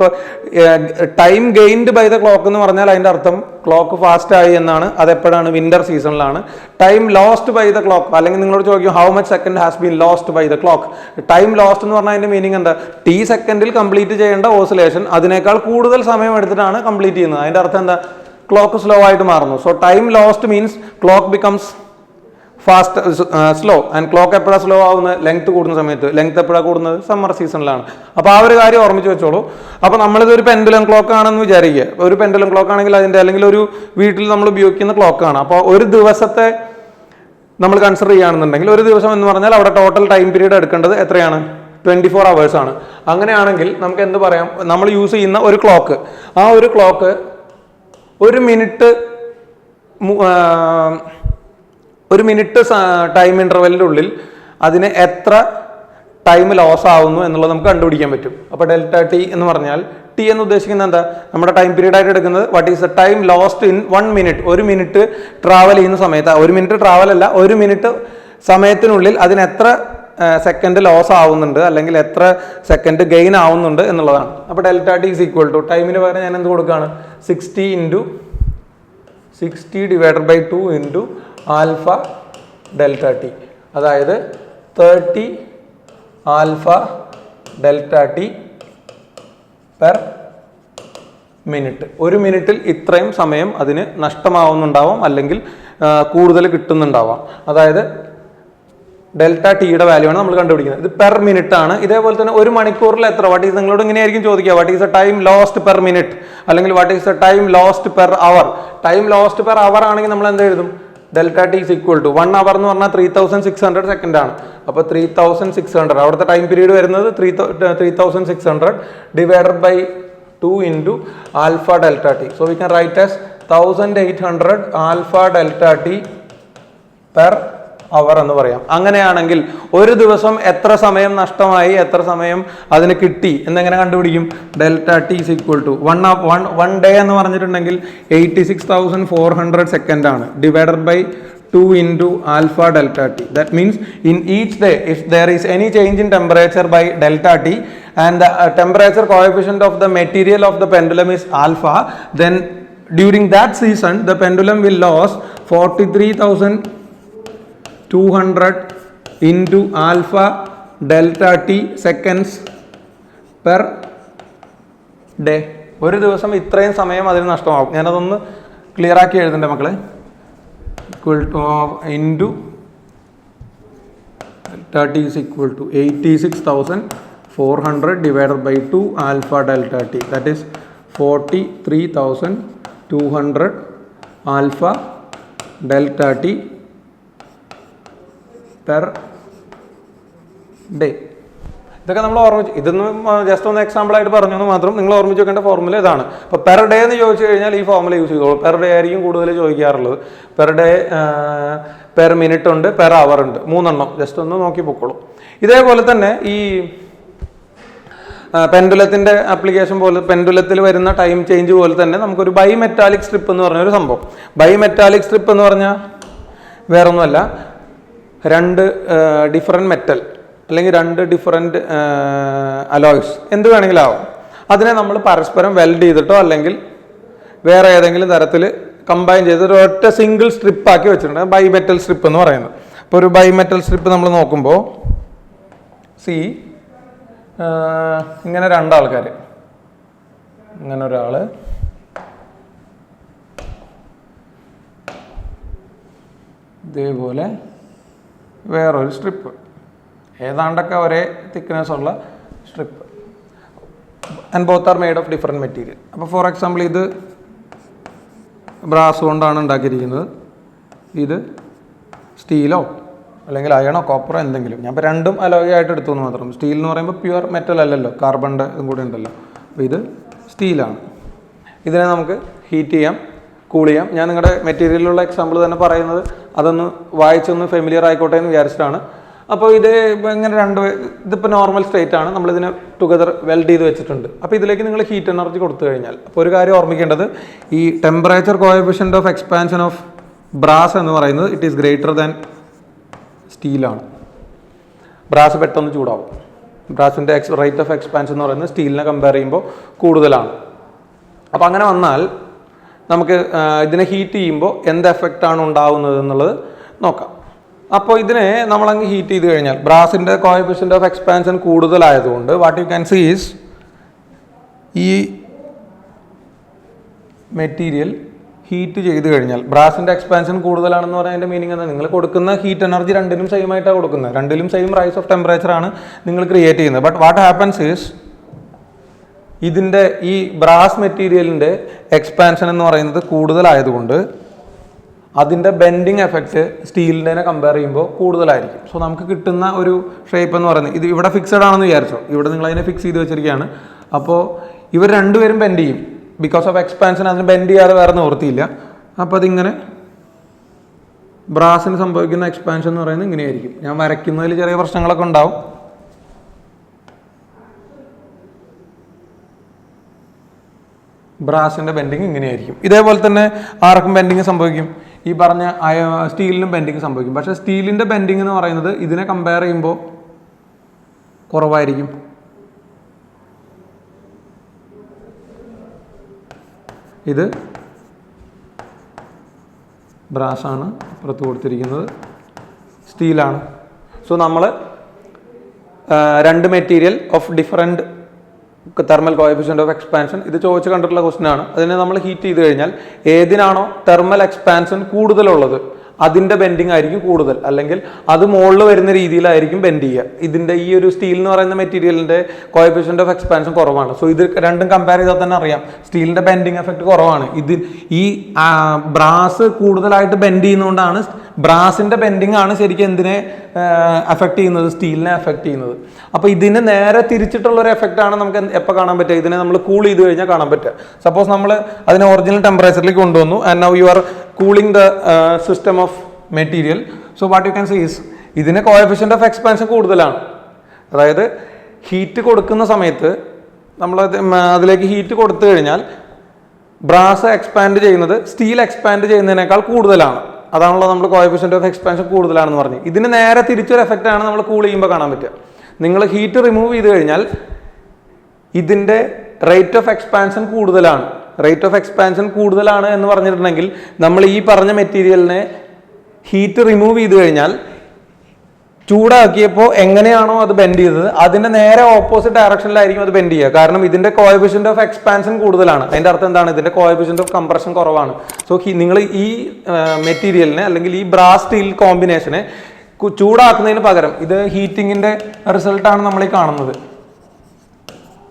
time gained by the clock എന്ന് പറഞ്ഞാൽ അതിൻ്റെ അർത്ഥം ക്ലോക്ക് ഫാസ്റ്റ് ആയി എന്നാണ്. അതെപ്പോഴാണ്? വിന്റർ സീസണിലാണ്. Time lost by the clock, അല്ലെങ്കിൽ നിങ്ങളോട് ചോദിക്കും how much second has been lost by the clock. Time lost എന്ന് പറഞ്ഞാൽ അതിൻ്റെ മീനിങ് എന്താ? ടി സെക്കൻഡിൽ കംപ്ലീറ്റ് ചെയ്യേണ്ട ഓസിലേഷൻ അതിനേക്കാൾ കൂടുതൽ സമയം എടുത്തിട്ടാണ് കംപ്ലീറ്റ് ചെയ്യുന്നത്. അതിൻ്റെ അർത്ഥം എന്താ? ക്ലോക്ക് സ്ലോ ആയിട്ട് മാറുന്നു. So time lost means clock becomes fast slow. And clock എപ്പോഴാണ് സ്ലോ ആവുന്നത്? ലെങ്ത് കൂടുന്ന സമയത്ത്. ലെങ്ത് എപ്പോഴാണ് കൂടുന്നത്? സമ്മർ സീസണിലാണ്. അപ്പോൾ ആ ഒരു കാര്യം ഓർമ്മിച്ച് വെച്ചോളൂ. അപ്പോൾ നമ്മളിത് ഒരു പെൻഡുലം ക്ലോക്ക് ആണെന്ന് വിചാരിക്കുക. ഒരു പെൻഡുലം ക്ലോക്ക് ആണെങ്കിൽ അതിൻ്റെ, അല്ലെങ്കിൽ ഒരു വീട്ടിൽ നമ്മൾ ഉപയോഗിക്കുന്ന ക്ലോക്കാണ്. അപ്പോൾ ഒരു ദിവസത്തെ നമ്മൾ കൺസിഡർ ചെയ്യുകയാണെന്നുണ്ടെങ്കിൽ, ഒരു ദിവസം എന്ന് പറഞ്ഞാൽ അവിടെ ടോട്ടൽ ടൈം പീരീഡ് എടുക്കേണ്ടത് എത്രയാണ്? 24 hours ആണ്. അങ്ങനെയാണെങ്കിൽ നമുക്ക് എന്ത് പറയാം? നമ്മൾ യൂസ് ചെയ്യുന്ന ഒരു ക്ലോക്ക്, ആ ഒരു ക്ലോക്ക് ഒരു മിനിറ്റ് ടൈം ഇൻ്റർവെല്ലിൻ്റെ ഉള്ളിൽ അതിന് എത്ര ടൈം ലോസ് ആവുന്നു എന്നുള്ളത് നമുക്ക് കണ്ടുപിടിക്കാൻ പറ്റും. അപ്പോൾ ഡെൽറ്റ ടി എന്ന് പറഞ്ഞാൽ, ടി എന്ന് ഉദ്ദേശിക്കുന്നത് എന്താ? നമ്മുടെ ടൈം പീരീഡ് ആയിട്ട് എടുക്കുന്നത് what is the time lost in 1 minute. ഒരു മിനിറ്റ് ട്രാവൽ ചെയ്യുന്ന സമയത്ത്, ഒരു മിനിറ്റ് ട്രാവൽ അല്ല, ഒരു മിനിറ്റ് സമയത്തിനുള്ളിൽ അതിന് എത്ര സെക്കൻഡ് ലോസ് ആവുന്നുണ്ട്, അല്ലെങ്കിൽ എത്ര സെക്കൻഡ് ഗെയിൻ ആവുന്നുണ്ട് എന്നുള്ളതാണ്. അപ്പോൾ delta T is equal to, ടൈമിന് പകരം ഞാൻ എന്ത് കൊടുക്കുകയാണ്? 60 divided by 2 into alpha delta T. അതായത് 30 alpha delta T per minute. ഒരു മിനിറ്റിൽ ഇത്രയും സമയം അതിന് നഷ്ടമാവുന്നുണ്ടാവാം, അല്ലെങ്കിൽ കൂടുതൽ കിട്ടുന്നുണ്ടാവാം. അതായത് ഡെൽറ്റ ടിയുടെ വാല്യൂ ആണ് നമ്മൾ കണ്ടുപിടിക്കുന്നത്. ഇത് പെർ മിനിറ്റ് ആണ്. ഇതേപോലെ തന്നെ ഒരു മണിക്കൂറിൽ എത്ര, വാട്ട് ഈസ്, നിങ്ങളോട് ഇങ്ങനെയായിരിക്കും ചോദിക്കുക, what is the time lost per minute, അല്ലെങ്കിൽ what is the time lost per hour. Time lost per hour ആണെങ്കിൽ നമ്മൾ എന്ത് എഴുതും? Delta T is equal to 1 hour എന്ന് പറഞ്ഞാൽ 3600 സെക്കൻഡ് ആണ്. അപ്പോൾ 3600, അവിടുത്തെ ടൈം പീരീഡ് വരുന്നത് 3600 divided by 2 into alpha delta T. So we can write as 1800 alpha delta T per hour എന്ന് പറയാം. അങ്ങനെയാണെങ്കിൽ ഒരു ദിവസം എത്ര സമയം നഷ്ടമായി, എത്ര സമയം അതിന് കിട്ടി എന്നെങ്ങനെ കണ്ടുപിടിക്കും? Delta T is equal to one day എന്ന് പറഞ്ഞിട്ടുണ്ടെങ്കിൽ 86,400 സെക്കൻഡ് ആണ്, divided by 2 into alpha delta T. That means in each day if there is any change in temperature by delta T and the temperature coefficient of the material of the pendulum is alpha, then during that season the pendulum will lose 43,200 into alpha delta t seconds per day. ഒരു ദിവസം ഇത്രയും സമയം അതിന് നഷ്ടമാകും. ഞാനതൊന്ന് clear ആക്കി എഴുതണ്ടേ മക്കളെ? equal to into delta t is equal to 86,400 divided by 2 alpha delta t, that is 43,200 alpha delta t per day. ഇതൊക്കെ നമ്മൾ ഓർമ്മിച്ച്, ഇതൊന്നും ജസ്റ്റ് ഒന്ന് എക്സാമ്പിൾ ആയിട്ട് പറഞ്ഞു എന്ന് മാത്രം. നിങ്ങൾ ഓർമ്മിച്ച് വെക്കേണ്ട ഫോർമുല ഇതാണ്. അപ്പോൾ പെർ ഡേ എന്ന് ചോദിച്ചു കഴിഞ്ഞാൽ ഈ ഫോർമുല യൂസ് ചെയ്തോളൂ. പെർ ഡേ ആയിരിക്കും കൂടുതൽ ചോദിക്കാറുള്ളത്. പെർ ഡേ, പെർ മിനിറ്റ് ഉണ്ട്, പെർ അവർ ഉണ്ട്, 3 എണ്ണം. ജസ്റ്റ് ഒന്ന് നോക്കി പൊക്കോളൂ. ഇതേപോലെ തന്നെ ഈ പെൻഡുലത്തിൻ്റെ ആപ്ലിക്കേഷൻ പോലെ, പെൻഡുലത്തിൽ വരുന്ന ടൈം ചേഞ്ച് പോലെ തന്നെ നമുക്കൊരു ബൈമെറ്റാലിക് സ്ട്രിപ്പ് എന്ന് പറഞ്ഞൊരു സംഭവം. ബൈമെറ്റാലിക് സ്ട്രിപ്പ് എന്ന് പറഞ്ഞാൽ വേറൊന്നുമല്ല, 2 ഡിഫറെൻറ്റ് മെറ്റൽ അല്ലെങ്കിൽ 2 ഡിഫറെൻറ്റ് അലോയ്സ് എന്ത് വേണമെങ്കിലും ആവും. അതിനെ നമ്മൾ പരസ്പരം വെൽഡ് ചെയ്തിട്ടോ അല്ലെങ്കിൽ വേറെ ഏതെങ്കിലും തരത്തിൽ കമ്പൈൻ ചെയ്തിട്ട് ഒറ്റ സിംഗിൾ സ്ട്രിപ്പാക്കി വെച്ചിട്ടുണ്ട്, ബൈമെറ്റൽ സ്ട്രിപ്പ് എന്ന് പറയുന്നത്. അപ്പോൾ ഒരു ബൈമെറ്റൽ സ്ട്രിപ്പ് നമ്മൾ നോക്കുമ്പോൾ ഇങ്ങനെ 2 ആൾക്കാർ, ഇങ്ങനെ ഒരാൾ, ഇതേപോലെ വേറൊരു സ്ട്രിപ്പ്, ഏതാണ്ടൊക്കെ ഒരേ തിക്നെസ് ഉള്ള strip, and both are made of different material. അപ്പോൾ ഫോർ എക്സാമ്പിൾ ഇത് ബ്രാസ് കൊണ്ടാണ് ഉണ്ടാക്കിയിരിക്കുന്നത്, ഇത് സ്റ്റീലോ അല്ലെങ്കിൽ അയണോ കോപ്പറോ എന്തെങ്കിലും. ഞാൻ ഇപ്പോൾ രണ്ടും അലോയ് ആയിട്ട് എടുത്തു എന്ന് മാത്രം. സ്റ്റീൽ എന്ന് പറയുമ്പോൾ പ്യുവർ മെറ്റൽ അല്ലല്ലോ, കാർബണിൻ്റെ ഇതും കൂടി ഉണ്ടല്ലോ. അപ്പോൾ ഇത് സ്റ്റീലാണ്. ഇതിനെ നമുക്ക് ഹീറ്റ് ചെയ്യാം, കൂൾ ചെയ്യാം. ഞാൻ നിങ്ങളുടെ മെറ്റീരിയലിലുള്ള എക്സാമ്പിൾ തന്നെ പറയുന്നത് അതൊന്ന് വായിച്ചൊന്ന് ഫെമിലിയർ ആയിക്കോട്ടെ എന്ന് വിചാരിച്ചിട്ടാണ്. അപ്പോൾ ഇത് ഇങ്ങനെ ഇതിപ്പോൾ നോർമൽ സ്റ്റേറ്റ് ആണ്, നമ്മളിതിനെ ടുഗദർ വെൽഡ് ചെയ്ത് വെച്ചിട്ടുണ്ട്. അപ്പോൾ ഇതിലേക്ക് നിങ്ങൾ ഹീറ്റ് എനർജി കൊടുത്തു കഴിഞ്ഞാൽ, അപ്പോൾ ഒരു കാര്യം ഓർമ്മിക്കേണ്ടത്, ഈ temperature coefficient of expansion of brass എന്ന് പറയുന്നത് ഇറ്റ് ഈസ് ഗ്രേറ്റർ ദാൻ സ്റ്റീലാണ്. ബ്രാസ് പെട്ടെന്ന് ചൂടാവും. ബ്രാസിൻ്റെ റേറ്റ് ഓഫ് എക്സ്പാൻഷൻ എന്ന് പറയുന്നത് സ്റ്റീലിനെ കമ്പയർ ചെയ്യുമ്പോൾ കൂടുതലാണ്. അപ്പോൾ അങ്ങനെ വന്നാൽ നമുക്ക് ഇതിനെ ഹീറ്റ് ചെയ്യുമ്പോൾ എന്ത് എഫക്റ്റാണ് ഉണ്ടാവുന്നത് എന്നുള്ളത് നോക്കാം. അപ്പോൾ ഇതിനെ നമ്മളങ്ങ് ഹീറ്റ് ചെയ്ത് കഴിഞ്ഞാൽ ബ്രാസിൻ്റെ കോഎഫിഷ്യൻ്റ് ഓഫ് എക്സ്പാൻഷൻ കൂടുതലായതുകൊണ്ട് what you can see is ഈ മെറ്റീരിയൽ ഹീറ്റ് ചെയ്ത് കഴിഞ്ഞാൽ ബ്രാസിൻ്റെ എക്സ്പാൻഷൻ കൂടുതലാണെന്ന് പറഞ്ഞാൽ അതിൻ്റെ മീനിങ് എന്താ? നിങ്ങൾ കൊടുക്കുന്ന ഹീറ്റ് എനർജി രണ്ടിലും സെയിം ആയിട്ടാണ് കൊടുക്കുന്നത്, രണ്ടിലും സെയിം റൈസ് ഓഫ് ടെമ്പറേച്ചറാണ് നിങ്ങൾ ക്രിയേറ്റ് ചെയ്യുന്നത്. ബട്ട് വാട്ട് ഹാപ്പൻസ് ഈസ് ഇതിൻ്റെ ഈ ബ്രാസ് മെറ്റീരിയലിൻ്റെ എക്സ്പാൻഷൻ എന്ന് പറയുന്നത് കൂടുതലായതുകൊണ്ട് അതിൻ്റെ ബെൻഡിങ് എഫക്റ്റ് സ്റ്റീലിൻ്റെ കമ്പയർ ചെയ്യുമ്പോൾ കൂടുതലായിരിക്കും. സോ നമുക്ക് കിട്ടുന്ന ഒരു ഷേപ്പ് എന്ന് പറയുന്നത് ഇത് ഇവിടെ ഫിക്സഡ് ആണെന്ന് വിചാരിച്ചോ, ഇവിടെ നിങ്ങൾ അതിനെ ഫിക്സ് ചെയ്ത് വെച്ചിരിക്കുകയാണ്. അപ്പോൾ ഇവർ രണ്ടുപേരും ബെൻഡ് ചെയ്യും. ബിക്കോസ് ഓഫ് എക്സ്പാൻഷൻ അതിന് ബെൻഡ് ചെയ്യാതെ വേറെ നിവൃത്തിയില്ല. അപ്പോൾ അതിങ്ങനെ ബ്രാസിന് സംഭവിക്കുന്ന എക്സ്പാൻഷൻ എന്ന് പറയുന്നത് ഇങ്ങനെയായിരിക്കും. ഞാൻ വരയ്ക്കുന്നതിൽ ചെറിയ പ്രശ്നങ്ങളൊക്കെ ഉണ്ടാവും. ബ്രാസിൻ്റെ ബെൻഡിങ് ഇങ്ങനെയായിരിക്കും. ഇതേപോലെ തന്നെ ആർക്കും ബെൻഡിങ് സംഭവിക്കും, ഈ പറഞ്ഞ സ്റ്റീലിനും ബെൻഡിങ് സംഭവിക്കും. പക്ഷേ സ്റ്റീലിൻ്റെ ബെൻഡിങ് എന്ന് പറയുന്നത് ഇതിനെ കമ്പയർ ചെയ്യുമ്പോൾ കുറവായിരിക്കും. ഇത് ബ്രാസാണ്, പുറത്ത് കൊടുത്തിരിക്കുന്നത് സ്റ്റീലാണ്. സോ നമ്മൾ രണ്ട് material of different thermal coefficient of expansion ഇത് ചോദിച്ച് കണ്ടിട്ടുള്ള ക്വസ്റ്റ്യൻ ആണ്. അതിനെ നമ്മൾ ഹീറ്റ് ചെയ്ത് കഴിഞ്ഞാൽ ഏതിനാണോ തെർമൽ എക്സ്പാൻഷൻ കൂടുതലുള്ളത് അതിൻ്റെ ബെൻഡിങ് ആയിരിക്കും കൂടുതൽ, അല്ലെങ്കിൽ അത് മുകളിൽ വരുന്ന രീതിയിലായിരിക്കും ബെൻഡ് ചെയ്യുക. ഇതിൻ്റെ ഈ ഒരു സ്റ്റീൽ എന്ന് പറയുന്ന മെറ്റീരിയലിൻ്റെ കോഎഫിഷ്യൻ്റ് ഓഫ് എക്സ്പാൻഷൻ കുറവാണ്. സോ ഇത് രണ്ടും കമ്പയർ ചെയ്താൽ തന്നെ അറിയാം സ്റ്റീലിൻ്റെ ബെൻഡിങ് എഫക്റ്റ് കുറവാണ്. ഈ ബ്രാസ് കൂടുതലായിട്ട് ബെൻഡ് ചെയ്യുന്നതുകൊണ്ടാണ് ബ്രാസിൻ്റെ ബെൻഡിങ് ആണ് ശരിക്കും എന്തിനെ അഫക്റ്റ് ചെയ്യുന്നത്? സ്റ്റീലിനെ അഫക്റ്റ് ചെയ്യുന്നത്. അപ്പോൾ ഇതിന് നേരെ തിരിച്ചിട്ടുള്ളൊരു എഫക്റ്റാണ് നമുക്ക് എപ്പോൾ കാണാൻ പറ്റുക? ഇതിനെ നമ്മൾ കൂൾ ചെയ്ത് കഴിഞ്ഞാൽ കാണാൻ പറ്റുക. സപ്പോസ് നമ്മൾ അതിനെ ഒറിജിനൽ ടെമ്പറേച്ചറിലേക്ക് കൊണ്ടുവന്നു and now you are cooling the system of material. So what you can see is ഇതിന് കോഎഫിഷ്യൻ്റ് ഓഫ് എക്സ്പാൻഷൻ കൂടുതലാണ്. അതായത് ഹീറ്റ് കൊടുക്കുന്ന സമയത്ത് നമ്മൾ അതിലേക്ക് ഹീറ്റ് കൊടുത്തു കഴിഞ്ഞാൽ ബ്രാസ് എക്സ്പാൻഡ് ചെയ്യുന്നത് സ്റ്റീൽ എക്സ്പാൻഡ് ചെയ്യുന്നതിനേക്കാൾ കൂടുതലാണ്. അതാണല്ലോ നമ്മൾ കോഎഫിഷ്യൻ്റ് ഓഫ് എക്സ്പാൻഷൻ കൂടുതലാണെന്ന് പറഞ്ഞു. ഇതിന് നേരെ തിരിച്ചൊരു എഫക്റ്റാണ് നമ്മൾ കൂൾ ചെയ്യുമ്പോൾ കാണാൻ പറ്റുക. നിങ്ങൾ ഹീറ്റ് റിമൂവ് ചെയ്ത് കഴിഞ്ഞാൽ ഇതിൻ്റെ റേറ്റ് ഓഫ് എക്സ്പാൻഷൻ കൂടുതലാണ്. റേറ്റ് ഓഫ് എക്സ്പാൻഷൻ കൂടുതലാണ് എന്ന് പറഞ്ഞിട്ടുണ്ടെങ്കിൽ നമ്മൾ ഈ പറഞ്ഞ മെറ്റീരിയലിനെ ഹീറ്റ് റിമൂവ് ചെയ്ത് കഴിഞ്ഞാൽ ചൂടാക്കിയപ്പോൾ എങ്ങനെയാണോ അത് ബെൻഡ് ചെയ്തത് അതിൻ്റെ നേരെ ഓപ്പോസിറ്റ് ഡയറക്ഷനിലായിരിക്കും അത് ബെൻഡ് ചെയ്യുക. കാരണം ഇതിൻ്റെ കോഎഫിഷ്യൻ്റ് ഓഫ് എക്സ്പാൻഷൻ കൂടുതലാണ്. അതിൻ്റെ അർത്ഥം എന്താണ്? ഇതിൻ്റെ കോഎഫിഷ്യൻ്റ് ഓഫ് കംപ്രഷൻ കുറവാണ്. സോ നിങ്ങൾ ഈ മെറ്റീരിയലിനെ അല്ലെങ്കിൽ ഈ ബ്രാസ് സ്റ്റീൽ കോമ്പിനേഷനെ ചൂടാക്കുന്നതിന് പകരം ഇത് ഹീറ്റിങ്ങിൻ്റെ റിസൾട്ടാണ് നമ്മൾ ഈ കാണുന്നത്.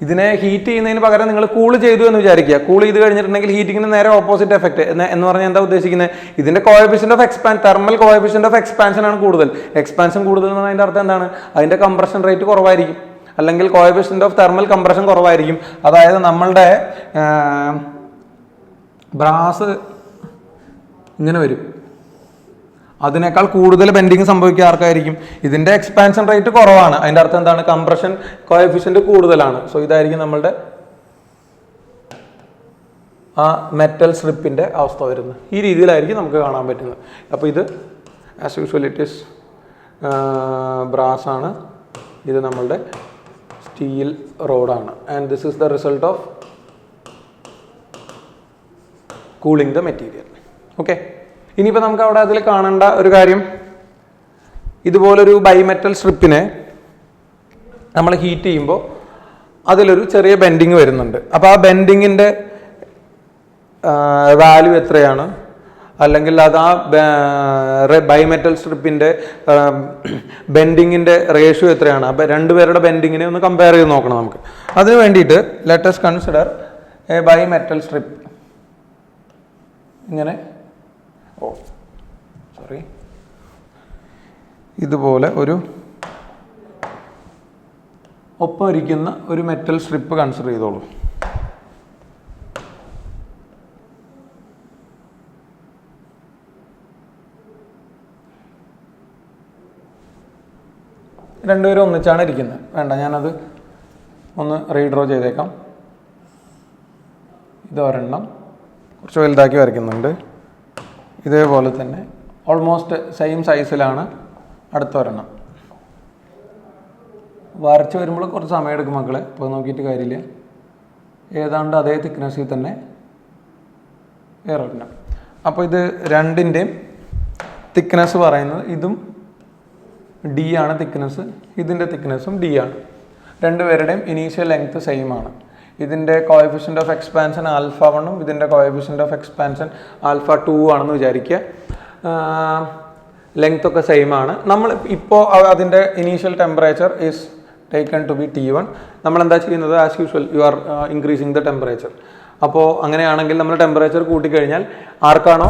ഇതിനെ ഹീറ്റ് ചെയ്യുന്നതിന് പകരം നിങ്ങൾ കൂൾ ചെയ്തു എന്ന് വിചാരിക്കുക. കൂൾ ചെയ്ത് കഴിഞ്ഞിട്ടുണ്ടെങ്കിൽ ഹീറ്റിങ്ങിന് നേരെ ഓപ്പോസിറ്റ് എഫക്റ്റ് എന്ന് പറഞ്ഞാൽ എന്താ ഉദ്ദേശിക്കുന്നത്? ഇതിന്റെ coefficient of thermal coefficient of expansion ആണ് കൂടുതൽ. എക്സ്പാൻഷൻ കൂടുതൽ എന്ന് പറഞ്ഞാൽ അതിൻ്റെ അർത്ഥം എന്താണ്? അതിന്റെ കംപ്രഷൻ റേറ്റ് കുറവായിരിക്കും, അല്ലെങ്കിൽ കോഎഫിഷ്യൻ്റ് ഓഫ് തെർമൽ കംപ്രഷൻ കുറവായിരിക്കും. അതായത് നമ്മളുടെ ബ്രാസ് ഇങ്ങനെ വരും, അതിനേക്കാൾ കൂടുതൽ ബെൻഡിങ് സംഭവിക്കുക ആർക്കായിരിക്കും? ഇതിന്റെ എക്സ്പാൻഷൻ റേറ്റ് കുറവാണ്. അതിന്റെ അർത്ഥം എന്താണ്? കംപ്രഷൻ കോഎഫിഷ്യന്റ് കൂടുതലാണ്. സോ ഇതായിരിക്കും നമ്മളുടെ ആ മെറ്റൽ സ്ട്രിപ്പിന്റെ അവസ്ഥ വരുന്നത്. ഈ രീതിയിലായിരിക്കും നമുക്ക് കാണാൻ പറ്റുന്നത്. അപ്പോൾ ഇത് as usual it is brass ആണ്, ഇത് നമ്മളുടെ സ്റ്റീൽ റോഡാണ്. And this is the result of cooling the material. Okay, ഇനിയിപ്പോൾ നമുക്ക് അവിടെ അതിൽ കാണേണ്ട ഒരു കാര്യം, ഇതുപോലൊരു ബൈമെറ്റൽ സ്ട്രിപ്പിനെ നമ്മൾ ഹീറ്റ് ചെയ്യുമ്പോൾ അതിലൊരു ചെറിയ ബെൻഡിങ് വരുന്നുണ്ട്. അപ്പോൾ ആ ബെൻഡിങ്ങിൻ്റെ വാല്യൂ എത്രയാണ്, അല്ലെങ്കിൽ അത് ആ ബൈമെറ്റൽ സ്ട്രിപ്പിൻ്റെ ബെൻഡിങ്ങിൻ്റെ റേഷ്യോ എത്രയാണ്, അപ്പോൾ രണ്ടുപേരുടെ ബെൻഡിങ്ങിനെ ഒന്ന് കമ്പയർ ചെയ്ത് നോക്കണം നമുക്ക്. അതിന് വേണ്ടിയിട്ട് let us consider A bimetal strip. ഇങ്ങനെ ഇതുപോലെ ഒരു ഒപ്പം ഇരിക്കുന്ന ഒരു മെറ്റൽ സ്ട്രിപ്പ് കൺസിഡർ ചെയ്തോളൂ. രണ്ടുപേരും ഒന്നിച്ചാണ് ഇരിക്കുന്നത്. വേണ്ട, ഞാനത് ഒന്ന് റീഡ്രോ ചെയ്തേക്കാം. ഇത് ഒരെണ്ണം കുറച്ച് വലുതാക്കി വരയ്ക്കുന്നുണ്ട്. ഇതേപോലെ തന്നെ ഓൾമോസ്റ്റ് സെയിം സൈസിലാണ് അടുത്ത ഒരെണ്ണം. വരച്ച് വരുമ്പോൾ കുറച്ച് സമയം എടുക്കും മക്കളെ, ഇപ്പോൾ നോക്കിയിട്ട് കാര്യമില്ല. ഏതാണ്ട് അതേ തിക്നെസ്സിൽ തന്നെ വേറൊരെണ്ണം. അപ്പോൾ ഇത് രണ്ടിൻ്റെയും തിക്നെസ് പറയുന്നത് ഇതും ഡി ആണ് തിക്നെസ്, ഇതിൻ്റെ തിക്നെസ്സും ഡി ആണ്. രണ്ടുപേരുടെയും ഇനീഷ്യൽ ലെങ്ത് സെയിം ആണ്. ഇതിൻ്റെ കോഎഫിഷ്യൻ്റ് ഓഫ് എക്സ്പാൻഷൻ ആൽഫ 1ഉം ഇതിൻ്റെ കോഎഫിഷ്യൻ്റ് ഓഫ് എക്സ്പാൻഷൻ ആൽഫ 2 ആണെന്ന് വിചാരിക്കുക. ലെങ്ത് ഒക്കെ സെയിം ആണ്. നമ്മൾ ഇപ്പോൾ അതിൻ്റെ initial temperature is taken to be T1. നമ്മൾ എന്താ ചെയ്യുന്നത്, as usual you are increasing the temperature. അപ്പോൾ അങ്ങനെയാണെങ്കിൽ നമ്മൾ ടെമ്പറേച്ചർ കൂട്ടിക്കഴിഞ്ഞാൽ ആർക്കാണോ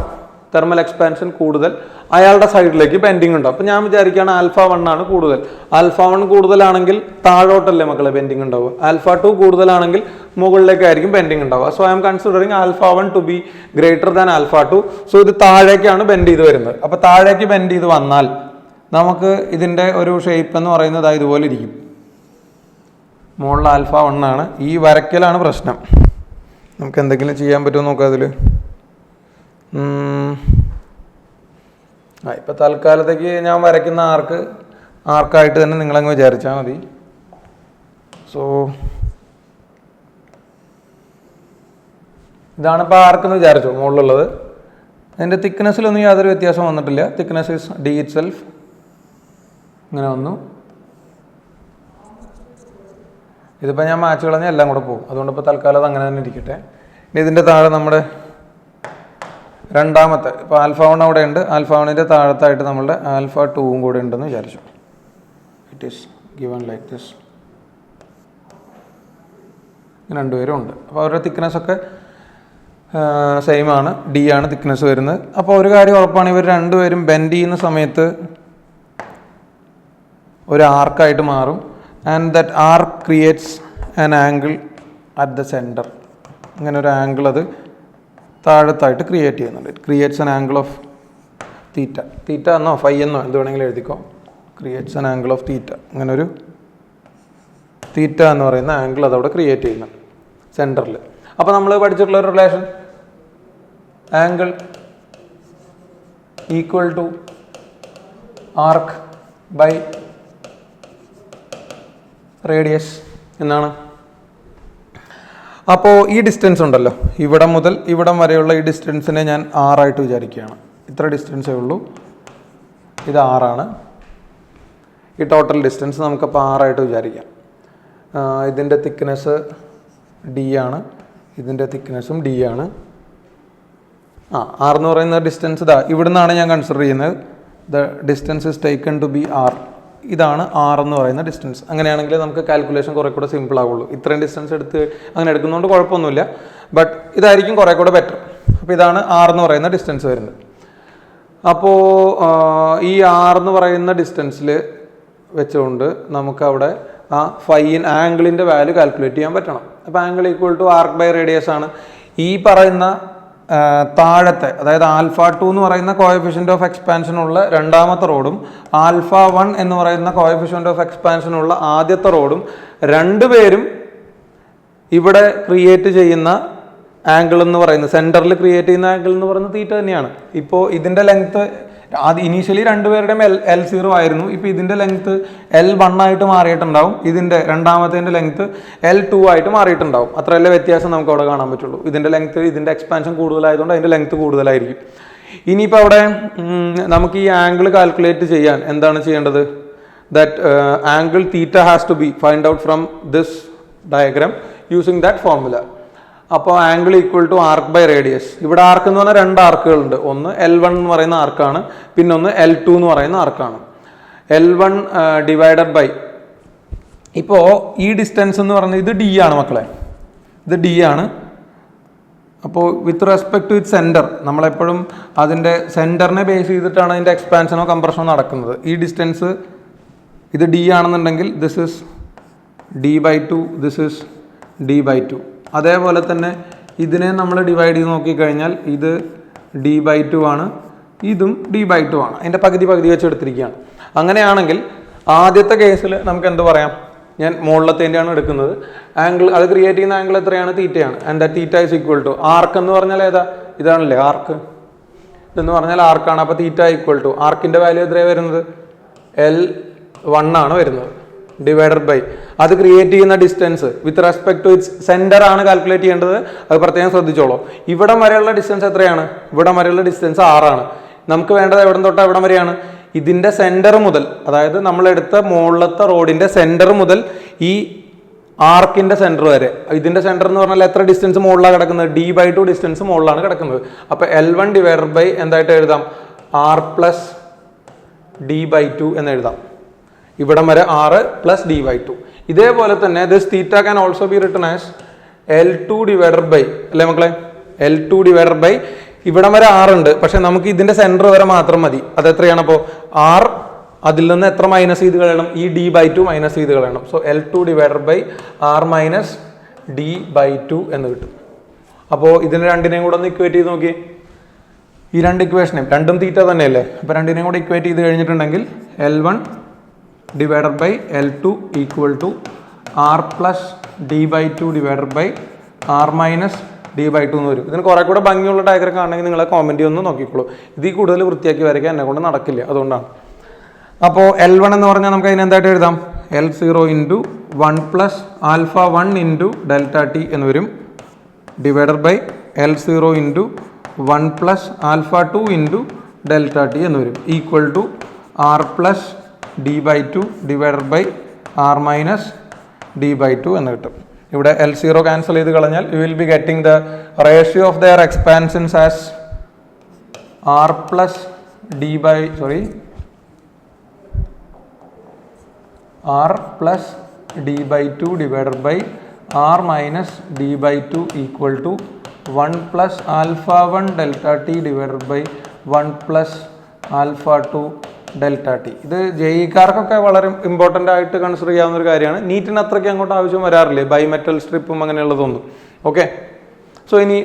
തെർമൽ എക്സ്പാൻഷൻ കൂടുതൽ അയാളുടെ സൈഡിലേക്ക് ബെൻഡിങ് ഉണ്ടാവും. അപ്പോൾ ഞാൻ വിചാരിക്കുകയാണ് ആൽഫ 1 ആണ് കൂടുതൽ. ആൽഫ 1 കൂടുതലാണെങ്കിൽ താഴോട്ടല്ലേ മക്കളെ ബെൻഡിങ് ഉണ്ടാവുക. ആൽഫ 2 കൂടുതലാണെങ്കിൽ മുകളിലേക്കായിരിക്കും ബെൻഡിങ് ഉണ്ടാവുക. So I am considering alpha 1 to be greater than alpha 2. സോ ഇത് താഴേക്കാണ് ബെൻഡ് ചെയ്ത് വരുന്നത്. അപ്പോൾ താഴേക്ക് ബെൻഡ് ചെയ്ത് വന്നാൽ നമുക്ക് ഇതിൻ്റെ ഒരു ഷേപ്പ് എന്ന് പറയുന്നത് ഇതുപോലെ ഇരിക്കും. മുകളിൽ ആൽഫ 1 ആണ്. ഈ വരയ്ക്കലാണ് പ്രശ്നം. നമുക്ക് എന്തെങ്കിലും ചെയ്യാൻ പറ്റുമോ നോക്കാം അതിൽ. ഇപ്പോൾ തൽക്കാലത്തേക്ക് ഞാൻ വരയ്ക്കുന്ന ആർക്കായിട്ട് തന്നെ നിങ്ങളങ്ങ് വിചാരിച്ചാൽ മതി. സോ ഇതാണിപ്പോൾ ആർക്കെന്ന് വിചാരിച്ചു മുകളിലുള്ളത്. അതിൻ്റെ തിക്നെസ്സിലൊന്നും യാതൊരു വ്യത്യാസം വന്നിട്ടില്ല. Thickness is D it self. ഇങ്ങനെ വന്നു. ഇതിപ്പോൾ ഞാൻ മാച്ച് കളഞ്ഞാൽ എല്ലാം കൂടെ പോകും. അതുകൊണ്ട് ഇപ്പോൾ തൽക്കാലം അത് അങ്ങനെ തന്നെ ഇരിക്കട്ടെ. ഇനി ഇതിൻ്റെ താഴെ നമ്മുടെ രണ്ടാമത്തെ, ഇപ്പോൾ ആൽഫ 1 അവിടെ ഉണ്ട്. ആൽഫ 1ൻ്റെ താഴത്തായിട്ട് നമ്മളുടെ ആൽഫ 2ഉം കൂടെ ഉണ്ടെന്ന് വിചാരിച്ചു. It is given like this. രണ്ടുപേരും ഉണ്ട്. അപ്പോൾ അവരുടെ തിക്നെസ്സൊക്കെ സെയിം ആണ്. ഡി ആണ് തിക്നെസ് വരുന്നത്. അപ്പോൾ ഒരു കാര്യം ഉറപ്പാണ്, ഇവർ രണ്ടുപേരും ബെൻഡ് ചെയ്യുന്ന സമയത്ത് ഒരു ആർക്കായിട്ട് മാറും. And that arc creates an angle at the centre. ഇങ്ങനെ ഒരു ആംഗിൾ അത് താഴത്തായിട്ട് ക്രിയേറ്റ് ചെയ്യുന്നുണ്ട്. It creates an angle of theta. Theta എന്നോ ഫൈ എന്നോ എന്ത് വേണമെങ്കിലും എഴുതിക്കോ. Creates an angle of theta. അങ്ങനെ ഒരു തീറ്റ എന്ന് പറയുന്ന ആംഗിൾ അതവിടെ ക്രിയേറ്റ് ചെയ്യുന്നുണ്ട് സെൻറ്ററിൽ. അപ്പോൾ നമ്മൾ പഠിച്ചിട്ടുള്ള ഒരു relation, angle equal to arc by radius എന്നാണ്. അപ്പോൾ ഈ ഡിസ്റ്റൻസ് ഉണ്ടല്ലോ, ഇവിടെ മുതൽ ഇവിടം വരെയുള്ള ഈ ഡിസ്റ്റൻസിനെ ഞാൻ ആറായിട്ട് വിചാരിക്കുകയാണ്. ഇത്ര ഡിസ്റ്റൻസേ ഉള്ളൂ. ഇത് 6 ആണ്. ഈ ടോട്ടൽ ഡിസ്റ്റൻസ് നമുക്കപ്പോൾ 6 ആയിട്ട് വിചാരിക്കാം. ഇതിൻ്റെ തിക്നെസ് ഡി ആണ്. ഇതിൻ്റെ തിക്നെസ്സും ഡി ആണ്. 6 എന്ന് പറയുന്ന ഡിസ്റ്റൻസ് ഇവിടെ നിന്നാണ് ഞാൻ കൺസിഡർ ചെയ്യുന്നത്. The distance is taken to be R. ഇതാണ് 6 എന്ന് പറയുന്ന ഡിസ്റ്റൻസ്. അങ്ങനെയാണെങ്കിൽ നമുക്ക് കാൽക്കുലേഷൻ കുറേ കൂടെ സിമ്പിൾ ആവുള്ളൂ. ഇത്രയും ഡിസ്റ്റൻസ് എടുത്ത് അങ്ങനെ എടുക്കുന്നതുകൊണ്ട് കുഴപ്പമൊന്നുമില്ല. ബട്ട് ഇതായിരിക്കും കുറേ കൂടെ ബെറ്റർ. അപ്പോൾ ഇതാണ് 6 എന്ന് പറയുന്ന ഡിസ്റ്റൻസ് വരുന്നത്. അപ്പോൾ ഈ 6 എന്ന് പറയുന്ന ഡിസ്റ്റൻസിൽ വെച്ചുകൊണ്ട് നമുക്കവിടെ ആ ആംഗിളിൻ്റെ വാല്യൂ കാൽക്കുലേറ്റ് ചെയ്യാൻ പറ്റണം. അപ്പോൾ angle equal to arc by radius ആണ്. ഈ പറയുന്ന താഴത്തെ, അതായത് ആൽഫ 2 എന്ന് പറയുന്ന കോഎഫിഷ്യൻ്റ് ഓഫ് എക്സ്പാൻഷനുള്ള രണ്ടാമത്തെ റോഡും ആൽഫ 1 എന്ന് പറയുന്ന കോഎഫിഷ്യൻ്റ് ഓഫ് എക്സ്പാൻഷനുള്ള ആദ്യത്തെ റോഡും രണ്ടുപേരും ഇവിടെ ക്രിയേറ്റ് ചെയ്യുന്ന ആംഗിൾ എന്ന് പറയുന്നത്, സെൻറ്ററിൽ ക്രിയേറ്റ് ചെയ്യുന്ന ആംഗിൾ എന്ന് പറയുന്നത് തീറ്റ തന്നെയാണ്. ഇപ്പോൾ ഇതിൻ്റെ ലെങ്ത്ത് ഇനീഷ്യലി രണ്ടുപേരുടെയും L0 ആയിരുന്നു. ഇപ്പോൾ ഇതിൻ്റെ ലെങ്ത്ത് L1 ആയിട്ട് മാറിയിട്ടുണ്ടാവും. ഇതിൻ്റെ രണ്ടാമത്തേൻ്റെ ലെങ്ത്ത് L2 ആയിട്ട് മാറിയിട്ടുണ്ടാവും. അത്രയല്ലേ വ്യത്യാസം നമുക്ക് അവിടെ കാണാൻ പറ്റുള്ളൂ. ഇതിൻ്റെ ലെങ്ത്ത്, ഇതിൻ്റെ എക്സ്പാൻഷൻ കൂടുതലായതുകൊണ്ട് അതിൻ്റെ ലെങ്ത്ത് കൂടുതലായിരിക്കും. ഇനിയിപ്പോൾ അവിടെ നമുക്ക് ഈ ആംഗിൾ കാൽക്കുലേറ്റ് ചെയ്യാൻ എന്താണ് ചെയ്യേണ്ടത്? That angle theta has to be find out from this diagram using that formula. അപ്പോൾ angle equal to arc by radius. ഇവിടെ ആർക്ക് എന്ന് പറഞ്ഞാൽ 2 ആർക്കുകളുണ്ട്. ഒന്ന് L1 എന്ന് പറയുന്ന ആർക്കാണ്, പിന്നെ ഒന്ന് L2 എന്ന് പറയുന്ന ആർക്കാണ്. L1 ഡിവൈഡഡ് ബൈ, ഇപ്പോൾ ഈ ഡിസ്റ്റൻസ് എന്ന് പറയുന്നത് ഇത് D ആണ് മക്കളെ, ഇത് D ആണ്. അപ്പോൾ with respect to it centre, നമ്മളെപ്പോഴും അതിൻ്റെ സെൻറ്ററിനെ ബേസ് ചെയ്തിട്ടാണ് അതിൻ്റെ എക്സ്പാൻഷനോ കംപ്രഷനോ നടക്കുന്നത്. ഈ ഡിസ്റ്റൻസ് ഇത് D ആണെന്നുണ്ടെങ്കിൽ this is D/2, this is D/2. അതേപോലെ തന്നെ ഇതിനെ നമ്മൾ ഡിവൈഡ് ചെയ്ത് നോക്കിക്കഴിഞ്ഞാൽ ഇത് D/2 ആണ്, ഇതും D/2 ആണ്. അതിൻ്റെ പകുതി വെച്ച് എടുത്തിരിക്കുകയാണ്. അങ്ങനെയാണെങ്കിൽ ആദ്യത്തെ കേസിൽ നമുക്ക് എന്ത് പറയാം? ഞാൻ മുകളിലത്തേൻ്റെയാണ് എടുക്കുന്നത്. ആംഗിൾ അത് ക്രിയേറ്റ് ചെയ്യുന്ന ആംഗിൾ എത്രയാണ്? തീറ്റയാണ്. And theta is equal to arc എന്ന് പറഞ്ഞാൽ ഏതാ? ഇതാണല്ലേ ആർക്ക്. ഇതെന്ന് പറഞ്ഞാൽ ആർക്കാണ്. അപ്പോൾ തീറ്റ ഈക്വൽ ടു ആർക്കിൻ്റെ വാല്യൂ എത്രയാണ് വരുന്നത്? L1 ആണ് വരുന്നത്. ഡിവൈഡഡ് ബൈ അത് ക്രിയേറ്റ് ചെയ്യുന്ന distance with respect to its centre ആണ് കാൽക്കുലേറ്റ് ചെയ്യേണ്ടത്. അത് പ്രത്യേകം ശ്രദ്ധിച്ചോളൂ. ഇവിടം വരെയുള്ള ഡിസ്റ്റൻസ് എത്രയാണ്? ഇവിടം വരെയുള്ള ഡിസ്റ്റൻസ് 6 ആണ്. നമുക്ക് വേണ്ടത് എവിടെ തൊട്ട് എവിടം വരെയാണ്? ഇതിന്റെ സെന്റർ മുതൽ, അതായത് നമ്മൾ എടുത്ത മുകളിലത്തെ റോഡിന്റെ സെന്റർ മുതൽ ഈ ആർക്കിന്റെ സെന്റർ വരെ. ഇതിന്റെ സെന്റർ എന്ന് പറഞ്ഞാൽ എത്ര ഡിസ്റ്റൻസ് മുകളിലാണ് കിടക്കുന്നത്? d/2 ഡിസ്റ്റൻസ് മുകളിലാണ് കിടക്കുന്നത്. അപ്പൊ L1 ഡിവൈഡഡ് ബൈ എന്തായിട്ട് എഴുതാം? r പ്ലസ് d/2 എന്ന് എഴുതാം. ഇവിടം വരെ r പ്ലസ് d/2. ഇതേപോലെ തന്നെ this theta can also be written as L2 divided by, അല്ലേ മക്കളെ? L2 ഡിവൈഡഡ് ബൈ ഇവിടം വരെ 6 ഉണ്ട്, പക്ഷെ നമുക്ക് ഇതിന്റെ സെന്റർ വരെ മാത്രം മതി. അത് എത്രയാണ്? അപ്പോൾ r അതിൽ നിന്ന് എത്ര മൈനസ് ചെയ്ത് കളയണം? ഈ d/2 മൈനസ് ചെയ്ത് കളയണം. So L2 divided by r minus d/2 എന്ന് കിട്ടും. അപ്പോൾ ഇതിന് രണ്ടിനെയും കൂടെ ഒന്ന് ഇക്വേറ്റ് ചെയ്ത് നോക്കി. ഈ രണ്ട് ഇക്വേഷനെയും, രണ്ടും തീറ്റ തന്നെയല്ലേ? അപ്പോൾ രണ്ടിനെയും കൂടെ ഇക്വേറ്റ് ചെയ്ത് കഴിഞ്ഞിട്ടുണ്ടെങ്കിൽ L1 divided by L2 equal to r plus d/2 divided by r minus d/2 എന്ന് വരും. ഇതിന് കുറെ കൂടെ ഭംഗിയുള്ള ഡയഗ്രം കാണണമെങ്കിൽ നിങ്ങളെ കോമൻറ്റ് ഒന്ന് നോക്കിക്കോളൂ. ഇതിൽ കൂടുതൽ വൃത്തിയാക്കി വരയ്ക്കാൻ എന്നെ കൊണ്ട് നടക്കില്ല, അതുകൊണ്ടാണ്. അപ്പോൾ L1 എന്ന് പറഞ്ഞാൽ നമുക്ക് അതിന് എന്തായിട്ട് എഴുതാം? L0 into 1 plus alpha 1 into delta T എന്ന് വരും, divided by L0 into 1 plus alpha 2 into delta T എന്ന് വരും, equal to r plus d/2 divided by r minus d/2 എന്ന് കിട്ടും. ഇവിടെ L0 ക്യാൻസൽ ചെയ്ത് കളഞ്ഞാൽ you will be getting the ratio of their expansions as r plus r plus d/2 divided by r minus d/2 equal to 1 plus alpha 1 delta T divided by 1 plus alpha 2 delta T. ഇത് ജെഇക്കാർക്കൊക്കെ വളരെ important ആയിട്ട് consider ചെയ്യാവുന്ന ഒരു കാര്യമാണ്. നീറ്റിന് അത്രയ്ക്ക് അങ്ങോട്ട് ആവശ്യം വരാറില്ലേ, ബൈമെറ്റൽ സ്ട്രിപ്പും അങ്ങനെയുള്ളതൊന്നും. ഓക്കെ, സോ ഇനി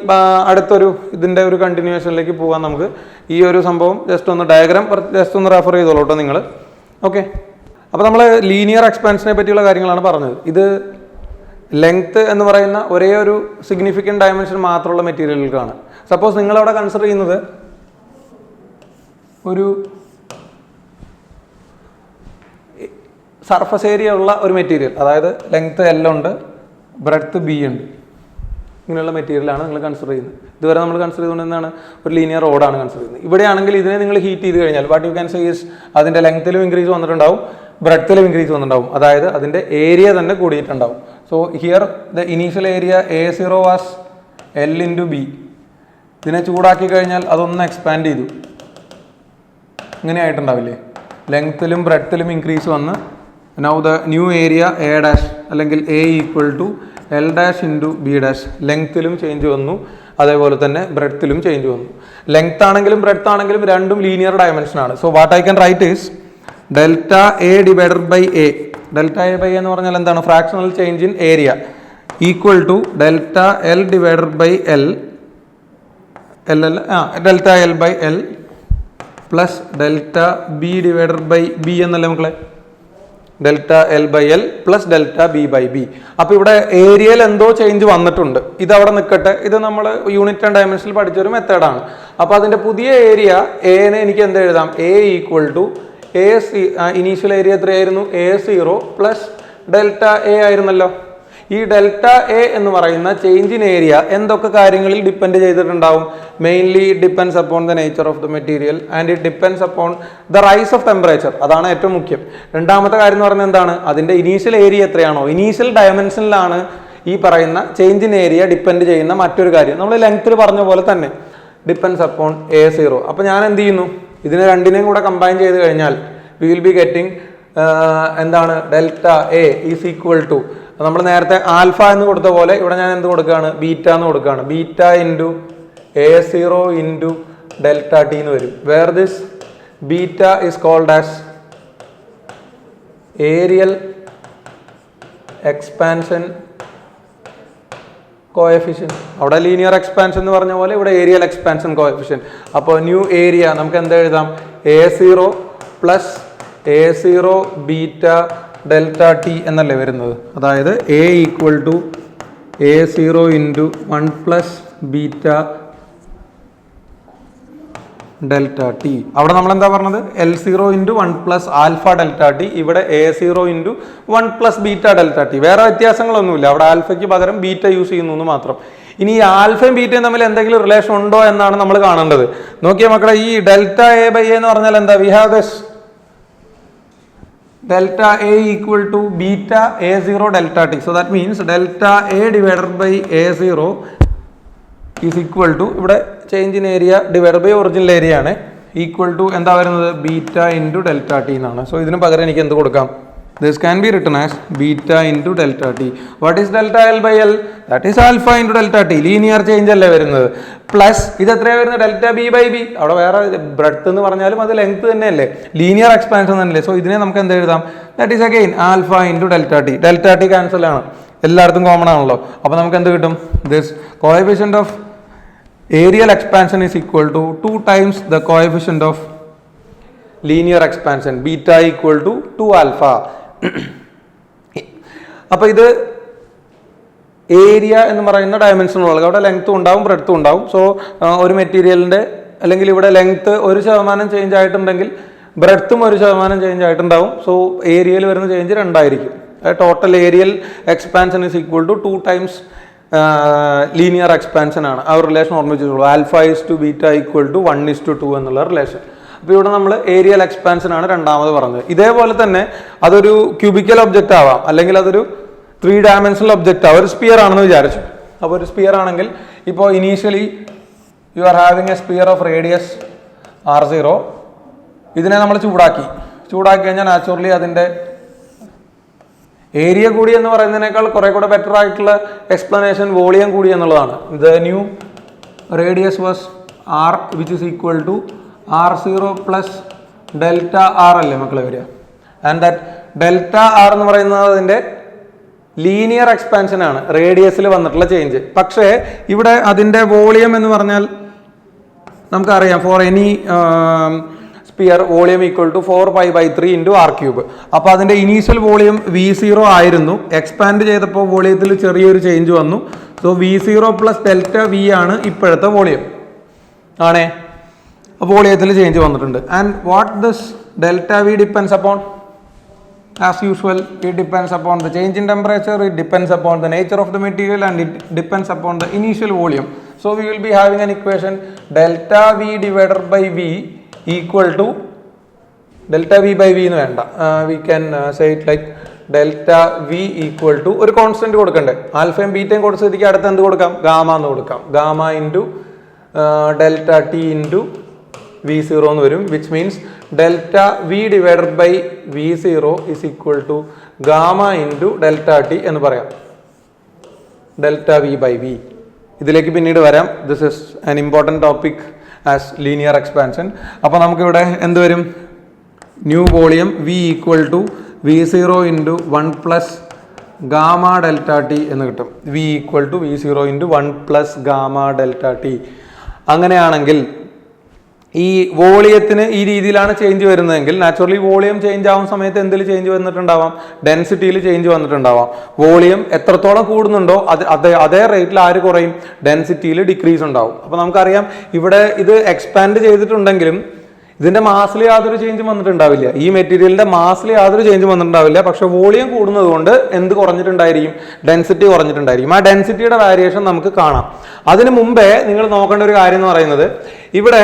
അടുത്തൊരു ഇതിൻ്റെ ഒരു കണ്ടിന്യൂവേഷനിലേക്ക് പോകാൻ നമുക്ക്. ഈ ഒരു സംഭവം ജസ്റ്റ് ഒന്ന് ഡയഗ്രാം ജസ്റ്റ് ഒന്ന് റെഫർ ചെയ്തോളൂ കേട്ടോ നിങ്ങൾ. ഓക്കെ, അപ്പോൾ നമ്മൾ ലീനിയർ എക്സ്പാൻഷനെ പറ്റിയുള്ള കാര്യങ്ങളാണ് പറഞ്ഞത്. ഇത് ലെങ്ത് എന്ന് പറയുന്ന ഒരേ ഒരു സിഗ്നിഫിക്കൻറ്റ് ഡയമെൻഷൻ മാത്രമുള്ള മെറ്റീരിയലുകൾക്കാണ്. സപ്പോസ് നിങ്ങളവിടെ കൺസിഡർ ചെയ്യുന്നത് ഒരു സർഫസ് ഏരിയ ഉള്ള ഒരു മെറ്റീരിയൽ, അതായത് ലെങ്ത് L ഉണ്ട്, ബ്രെഡ്ത്ത് B ഉണ്ട്, ഇങ്ങനെയുള്ള മെറ്റീരിയലാണ് നിങ്ങൾ കൺസിഡർ ചെയ്യുന്നത്. ഇതുവരെ നമ്മൾ കൺസിഡർ ചെയ്തുകൊണ്ട് എന്താണ്? ഒരു ലീനിയർ റോഡാണ് കൺസിഡർ ചെയ്യുന്നത്. ഇവിടെയാണെങ്കിൽ ഇതിനെ നിങ്ങൾ ഹീറ്റ് ചെയ്ത് കഴിഞ്ഞാൽ what you can say is അതിൻ്റെ ലെങ്ത്തിലും ഇൻക്രീസ് വന്നിട്ടുണ്ടാവും, ബ്രെഡ്ത്തിലും ഇൻക്രീസ് വന്നിട്ടുണ്ടാവും, അതായത് അതിൻ്റെ ഏരിയ തന്നെ കൂടിയിട്ടുണ്ടാവും. So here the initial area A0 was L into B. ഇതിനെ ചൂടാക്കി കഴിഞ്ഞാൽ അതൊന്ന് എക്സ്പാൻഡ് ചെയ്തു, ഇങ്ങനെ ആയിട്ടുണ്ടാവില്ലേ? ലെങ്ത്തിലും ബ്രെഡ്ത്തിലും ഇൻക്രീസ് വന്ന് now the new area A dash അല്ലെങ്കിൽ A equal to L dash into B dash. ലെങ്ത്തിലും ചേഞ്ച് വന്നു, അതേപോലെ തന്നെ ബ്രെഡ്ത്തിലും ചേഞ്ച് വന്നു. ലെങ്ത് ആണെങ്കിലും ബ്രെഡ്ത്ത് ആണെങ്കിലും രണ്ടും ലീനിയർ ഡയമെൻഷൻ ആണ്. So what I can write is delta A divided by A. Delta A by എന്ന് പറഞ്ഞാൽ എന്താണ്? Fractional change in area equal to delta L divided by delta L by L plus delta B divided by B എന്നല്ലേ മക്കളെ? Delta L by L plus delta B by B. അപ്പോൾ ഇവിടെ ഏരിയയിൽ എന്തോ change വന്നിട്ടുണ്ട്, ഇതവിടെ നിൽക്കട്ടെ. ഇത് നമ്മൾ യൂണിറ്റ് ആൻഡ് ഡയമെൻഷനിൽ പഠിച്ചൊരു മെത്തേഡാണ്. അപ്പോൾ അതിൻ്റെ പുതിയ ഏരിയ എനെ എനിക്ക് എന്ത് എഴുതാം? A equal to initial area എത്രയായിരുന്നു? A0 പ്ലസ് ഡെൽറ്റ A ആയിരുന്നല്ലോ. ഈ ഡെൽറ്റ A എന്ന് പറയുന്ന ചേഞ്ച് ഇൻ ഏരിയ എന്തൊക്കെ കാര്യങ്ങളിൽ ഡിപ്പെൻഡ് ചെയ്തിട്ടുണ്ടാവും? Mainly it depends upon the nature of the material and it depends upon the rise of temperature. അതാണ് ഏറ്റവും മുഖ്യം. രണ്ടാമത്തെ കാര്യം എന്ന് പറയുന്നത് എന്താണ്? അതിൻ്റെ ഇനീഷ്യൽ ഏരിയ എത്രയാണോ, ഇനീഷ്യൽ ഡയമെൻഷനിലാണ് ഈ പറയുന്ന ചേഞ്ച് ഇൻ ഏരിയ ഡിപ്പെൻഡ് ചെയ്യുന്ന മറ്റൊരു കാര്യം. നമ്മൾ ലെങ്ത്തിൽ പറഞ്ഞ പോലെ തന്നെ ഡിപ്പെൻഡ്സ് അപ്പോൺ A0. അപ്പോൾ ഞാൻ എന്ത് ചെയ്യുന്നു? ഇതിനെ രണ്ടിനെയും കൂടെ കമ്പൈൻ ചെയ്ത് കഴിഞ്ഞാൽ വി വിൽ ബി ഗെറ്റിംഗ് എന്താണ്? Delta A is equal to നമ്മൾ നേരത്തെ ആൽഫ എന്ന് കൊടുത്ത പോലെ ഇവിടെ ഞാൻ എന്ത് കൊടുക്കുകയാണ്? ബീറ്റ എന്ന് കൊടുക്കുകയാണ്. Beta into A0 into delta T എന്ന് വരും. Where this beta is called as areal expansion coefficient. അവിടെ ലീനിയർ എക്സ്പാൻഷൻ എന്ന് പറഞ്ഞ പോലെ ഇവിടെ ഏരിയൽ എക്സ്പാൻഷൻ കോഎഫിഷ്യന്റ്. അപ്പോൾ ന്യൂ ഏരിയ നമുക്ക് എന്താ എഴുതാം? A0 plus A0 beta delta T എന്നല്ലേ വരുന്നത്? അതായത് A equal to A0 into 1 plus beta delta T. അവിടെ നമ്മൾ എന്താ പറഞ്ഞത്? L0 into 1 plus alpha delta T. ഇവിടെ A0 into 1 plus beta delta T. വേറെ വ്യത്യാസങ്ങളൊന്നുമില്ല. അവിടെ ആൽഫയ്ക്ക് പകരം ബീറ്റ യൂസ് ചെയ്യുന്നു എന്ന് മാത്രം. ഇനി ഈ ആൽഫയും ബീറ്റയും തമ്മിൽ എന്തെങ്കിലും റിലേഷൻ ഉണ്ടോ എന്നാണ് നമ്മൾ കാണേണ്ടത്. നോക്കിയ മക്കളെ, ഈ ഡെൽറ്റ എ ബൈ എ എന്ന് പറഞ്ഞാൽ എന്താ? We have this delta A equal to beta A0 delta T. So that means delta A divided by A0 is equal to, ഇവിടെ change in area divide by original area ആണ്, equal to എന്താ വരുന്നത്? Beta into delta T എന്നാണ്. So ഇതിന് പകരം എനിക്ക് എന്ത് കൊടുക്കാം? This can be written as beta into delta t. What is delta L by L? That is alpha into delta t. Linear change അല്ലേ വരുന്നത്. പ്ലസ് ഇത് എത്രയാണ് വരുന്നത്? Delta B by B. അവിടെ വേറെ ബ്രെഡ്ത്ത് എന്ന് പറഞ്ഞാലും അത് ലെങ്ത് തന്നെയല്ലേ, ലീനിയർ എക്സ്പാൻഷൻ തന്നെയല്ലേ. സോ ഇതിനെ നമുക്ക് എന്ത് എഴുതാം? That is again alpha into delta T. Delta T cancel ആണ്, എല്ലായിടത്തും കോമൺ ആണല്ലോ. അപ്പോൾ നമുക്ക് എന്ത് കിട്ടും? This coefficient of areal expansion is equal to 2 times the coefficient of linear expansion beta equal to 2 alpha. അപ്പൊ ഇത് ഏരിയ എന്ന് പറയുന്ന ഡയമെൻഷനുള്ളത്, അവിടെ ലെങ്ത്തും ഉണ്ടാവും ബ്രെഡ്ത്തും ഉണ്ടാവും. സോ ഒരു മെറ്റീരിയലിന്റെ അല്ലെങ്കിൽ ഇവിടെ ലെങ്ത്ത് 1% ചേഞ്ച് ആയിട്ടുണ്ടെങ്കിൽ ബ്രെഡ്ത്തും 1% ചേഞ്ച് ആയിട്ടുണ്ടാവും. സോ ഏരിയയിൽ വരുന്ന ചേഞ്ച് 2 ആയിരിക്കും. Total areal expansion is equal to 2 times linear expansion ആണ്. ആ ഒരു റിലേഷൻ ഓർമ്മിച്ചിട്ടുള്ളൂ. Alpha is to beta equal to 1:2 എന്നുള്ള റിലേഷൻ. അപ്പോൾ ഇവിടെ നമ്മൾ ഏരിയൽ എക്സ്പാൻഷൻ ആണ് രണ്ടാമത് പറഞ്ഞത്. ഇതേപോലെ തന്നെ അതൊരു ക്യൂബിക്കൽ ഒബ്ജക്റ്റ് ആവാം, അല്ലെങ്കിൽ അതൊരു 3 ഡയമെൻഷണൽ ഒബ്ജക്റ്റ് ആവാം. ഒരു സ്പിയർ ആണെന്ന് വിചാരിച്ചു. അപ്പോൾ ഒരു സ്പിയർ ആണെങ്കിൽ ഇപ്പോൾ initially you are having a sphere of radius R0. ഇതിനെ നമ്മൾ ചൂടാക്കി കഴിഞ്ഞാൽ നാച്ചുറലി അതിൻ്റെ ഏരിയ കൂടി എന്ന് പറയുന്നതിനേക്കാൾ കുറെ കൂടെ ബെറ്റർ ആയിട്ടുള്ള എക്സ്പ്ലനേഷൻ വോളിയം കൂടി എന്നുള്ളതാണ്. The new radius was R which is equal to R0 plus delta R അല്ലേ മക്കളെ വരിക. ആൻഡ് ദാറ്റ് ഡെൽറ്റ ആർ എന്ന് പറയുന്നത് അതിൻ്റെ ലീനിയർ എക്സ്പാൻഷൻ ആണ്, റേഡിയസിൽ വന്നിട്ടുള്ള ചേഞ്ച്. പക്ഷേ ഇവിടെ അതിൻ്റെ വോളിയം എന്ന് പറഞ്ഞാൽ നമുക്കറിയാം, for any sphere volume equal to 4π/3 into R3. അപ്പോൾ അതിൻ്റെ ഇനീഷ്യൽ വോളിയം V0 ആയിരുന്നു. എക്സ്പാൻഡ് ചെയ്തപ്പോൾ വോളിയത്തിൽ ചെറിയൊരു ചേഞ്ച് വന്നു. So V0 plus delta V ആണ് ഇപ്പോഴത്തെ വോളിയം ആണേ. വോളിയത്തിൽ ചേഞ്ച് വന്നിട്ടുണ്ട്. And what this delta V depends upon? As usual it depends upon the change in temperature, it depends upon the nature of the material, and it depends upon the initial volume. So we will be having an equation delta V divided by V equal to delta V by V എന്ന് വേണ്ട, we can say it like delta V equal to ഒരു constant കൊടുക്കണ്ടേ. ആൽഫയും ബീറ്റയും കൊടുത്ത സ്ഥിതിക്ക് അടുത്ത് എന്ത് കൊടുക്കാം? ഗാമ എന്ന് കൊടുക്കാം. Gamma into delta T into V0 എന്ന് വരും. Which means delta V divided by V0 is equal to gamma into delta T എന്ന് പറയാം. ഡെൽറ്റ വി ബൈ വി ഇതിലേക്ക് പിന്നീട് വരാം. This is an important topic as linear expansion. അപ്പോൾ നമുക്കിവിടെ എന്ത് വരും? New volume V equal to V0 into 1 plus gamma delta T എന്ന് കിട്ടും. V equal to V0 into 1 plus gamma delta T. അങ്ങനെയാണെങ്കിൽ ഈ വോളിയത്തിന് ഈ രീതിയിലാണ് ചേഞ്ച് വരുന്നതെങ്കിൽ നാച്ചുറലി വോളിയം ചേഞ്ച് ആവുന്ന സമയത്ത് എന്തിൽ ചേഞ്ച് വന്നിട്ടുണ്ടാവാം? ഡെൻസിറ്റിയിൽ ചേഞ്ച് വന്നിട്ടുണ്ടാവാം. വോളിയം എത്രത്തോളം കൂടുന്നുണ്ടോ അതേ റേറ്റിൽ ആര് കുറയും? ഡെൻസിറ്റിയിൽ ഡിക്രീസ് ഉണ്ടാവും. അപ്പോൾ നമുക്കറിയാം ഇവിടെ ഇത് എക്സ്പാൻഡ് ചെയ്തിട്ടുണ്ടെങ്കിലും ഇതിന്റെ മാസിൽ യാതൊരു ചേഞ്ചും വന്നിട്ടുണ്ടാവില്ല. ഈ മെറ്റീരിയലിന്റെ മാസിൽ യാതൊരു ചേഞ്ചും വന്നിട്ടുണ്ടാവില്ല. പക്ഷെ വോളിയം കൂടുന്നത് കൊണ്ട് എന്ത് കുറഞ്ഞിട്ടുണ്ടായിരിക്കും? ഡെൻസിറ്റി കുറഞ്ഞിട്ടുണ്ടായിരിക്കും. ആ ഡെൻസിറ്റിയുടെ വാരിയേഷൻ നമുക്ക് കാണാം. അതിന് മുമ്പേ നിങ്ങൾ നോക്കേണ്ട ഒരു കാര്യം എന്ന് പറയുന്നത്, ഇവിടെ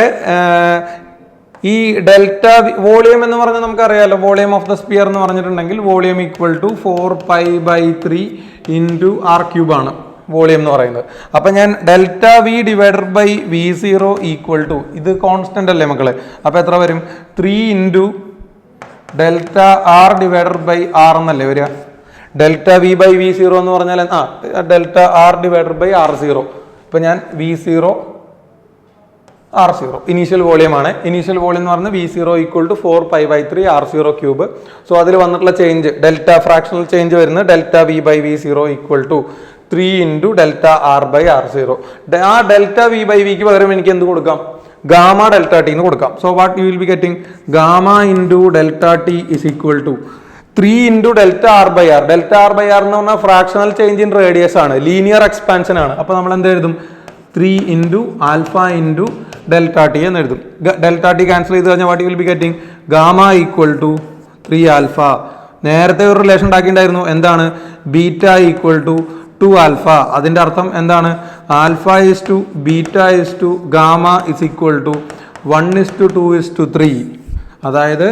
ഈ ഡെൽറ്റ വോളിയം എന്ന് പറഞ്ഞാൽ നമുക്കറിയാമല്ലോ, വോളിയം ഓഫ് ദ സ്പിയർ എന്ന് പറഞ്ഞിട്ടുണ്ടെങ്കിൽ volume equal to 4π/3 into R³ ആണ് വോളിയം എന്ന് പറയുന്നത്. അപ്പം ഞാൻ delta V divided by V0 equal to, ഇത് കോൺസ്റ്റന്റ് അല്ലേ മക്കളെ, അപ്പം എത്ര വരും? 3 into delta R divided by R എന്നല്ലേ വരിക. ഡെൽറ്റ വി ബൈ V0 എന്ന് പറഞ്ഞാൽ delta R divided by R0. ഇപ്പം ഞാൻ V0 R0 ഇനീഷ്യൽ വോളിയം ആണ്. ഇനീഷ്യൽ വോളിയം എന്ന് പറഞ്ഞാൽ V0 equal to 4π/3 R⁻³. So അതിൽ വന്നിട്ടുള്ള ചേഞ്ച് ഡെൽറ്റ ഫ്രാക്ഷണൽ ചേഞ്ച് വരുന്നത് delta V by V0 equal to 3 into delta R by R0. ആ delta V by വിക്ക് പകരം എനിക്ക് എന്ത് കൊടുക്കാം? ഗാമ ഡെൽറ്റ ടി എന്ന് കൊടുക്കാം. So what you will be getting? Gamma into delta T is equal to 3 into delta R by R. Delta R by R എന്ന് പറഞ്ഞാൽ ഫ്രാക്ഷണൽ ചേഞ്ച് ഇൻ റേഡിയസ് ആണ്, ലീനിയർ എക്സ്പാൻഷൻ ആണ്. അപ്പോൾ നമ്മൾ എന്ത് എഴുതും? 3 into alpha into delta T എന്ന് എഴുതും. ഡെൽറ്റ ടി ക്യാൻസൽ ചെയ്ത് കഴിഞ്ഞാൽ what you will be getting gamma equal to 3 alpha. നേരത്തെ ഒരു റിലേഷൻ ഉണ്ടാക്കിയിട്ടുണ്ടായിരുന്നു, എന്താണ് ബീറ്റ ഈക്വൽ ടു 2 ആൽഫ. അതിൻ്റെ അർത്ഥം എന്താണ്, alpha is to beta is to gamma is equal to 1:2:3. അതായത്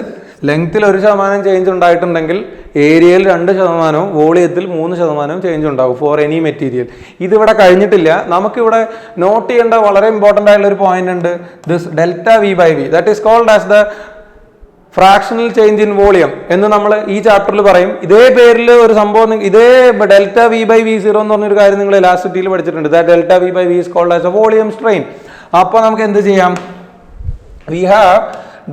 ലെങ്ത്തിൽ 1% ചേഞ്ച് ഉണ്ടായിട്ടുണ്ടെങ്കിൽ ഏരിയയിൽ 2%, വോളിയത്തിൽ 3% ചേഞ്ച് ഉണ്ടാവും ഫോർ എനി മെറ്റീരിയൽ. ഇതിവിടെ കഴിഞ്ഞിട്ടില്ല. നമുക്കിവിടെ നോട്ട് ചെയ്യേണ്ട വളരെ ഇമ്പോർട്ടൻ്റ് ആയിട്ടുള്ള ഒരു പോയിന്റ് ഉണ്ട്. This delta V by V that is called as the fractional change in volume എന്ന് നമ്മൾ ഈ ചാപ്റ്ററിൽ പറയും. ഇതേ പേരിൽ ഒരു സംഭവം, ഇതേ delta V by V zero എന്ന് പറഞ്ഞൊരു കാര്യം നിങ്ങൾ എലാസ്റ്റിറ്റിയിൽ പഠിച്ചിട്ടുണ്ട്. That delta V by V is called as a volume strain. അപ്പോൾ നമുക്ക് എന്ത് ചെയ്യാം, we have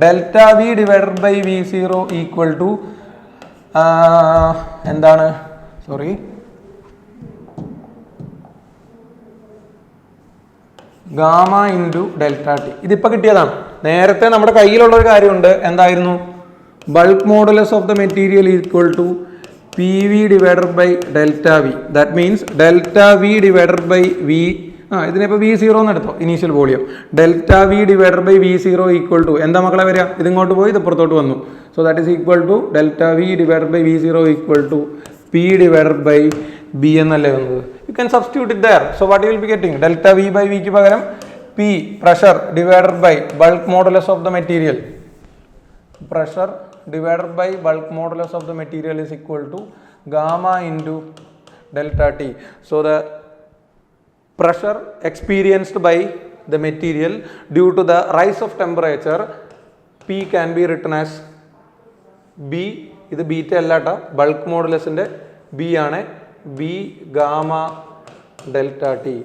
delta V divided by V zero equal to എന്താണ്, sorry, gamma into delta T. ഇതിപ്പോൾ കിട്ടിയതാണ്. നേരത്തെ നമ്മുടെ കയ്യിലുള്ള ഒരു കാര്യമുണ്ട്, എന്തായിരുന്നു, bulk modulus of the material equal to P V divided by delta V. That means delta V divided by V, ഇതിനിപ്പോൾ വി സീറോ എന്ന് എടുത്തോ, initial volume. Delta V divided by V zero equal to എന്താ മക്കളെ വരിക, ഇതിങ്ങോട്ട് പോയി ഇത് പുറത്തോട്ട് വന്നു. So that is equal to delta V divided by V zero equal to P divided by B എന്നല്ലേ വന്നത്. You can substitute it there. So what you will be getting, delta V by വിക്ക് പകരം P pressure divided by bulk modulus of the material. Pressure divided by bulk modulus of the material is equal to gamma into delta T. So the pressure experienced by the material due to the rise of temperature, P can be written as B. ഇത് beta അല്ലാട്ടോ, bulk മോഡുലസിൻ്റെ B ആണ്, B gamma delta T.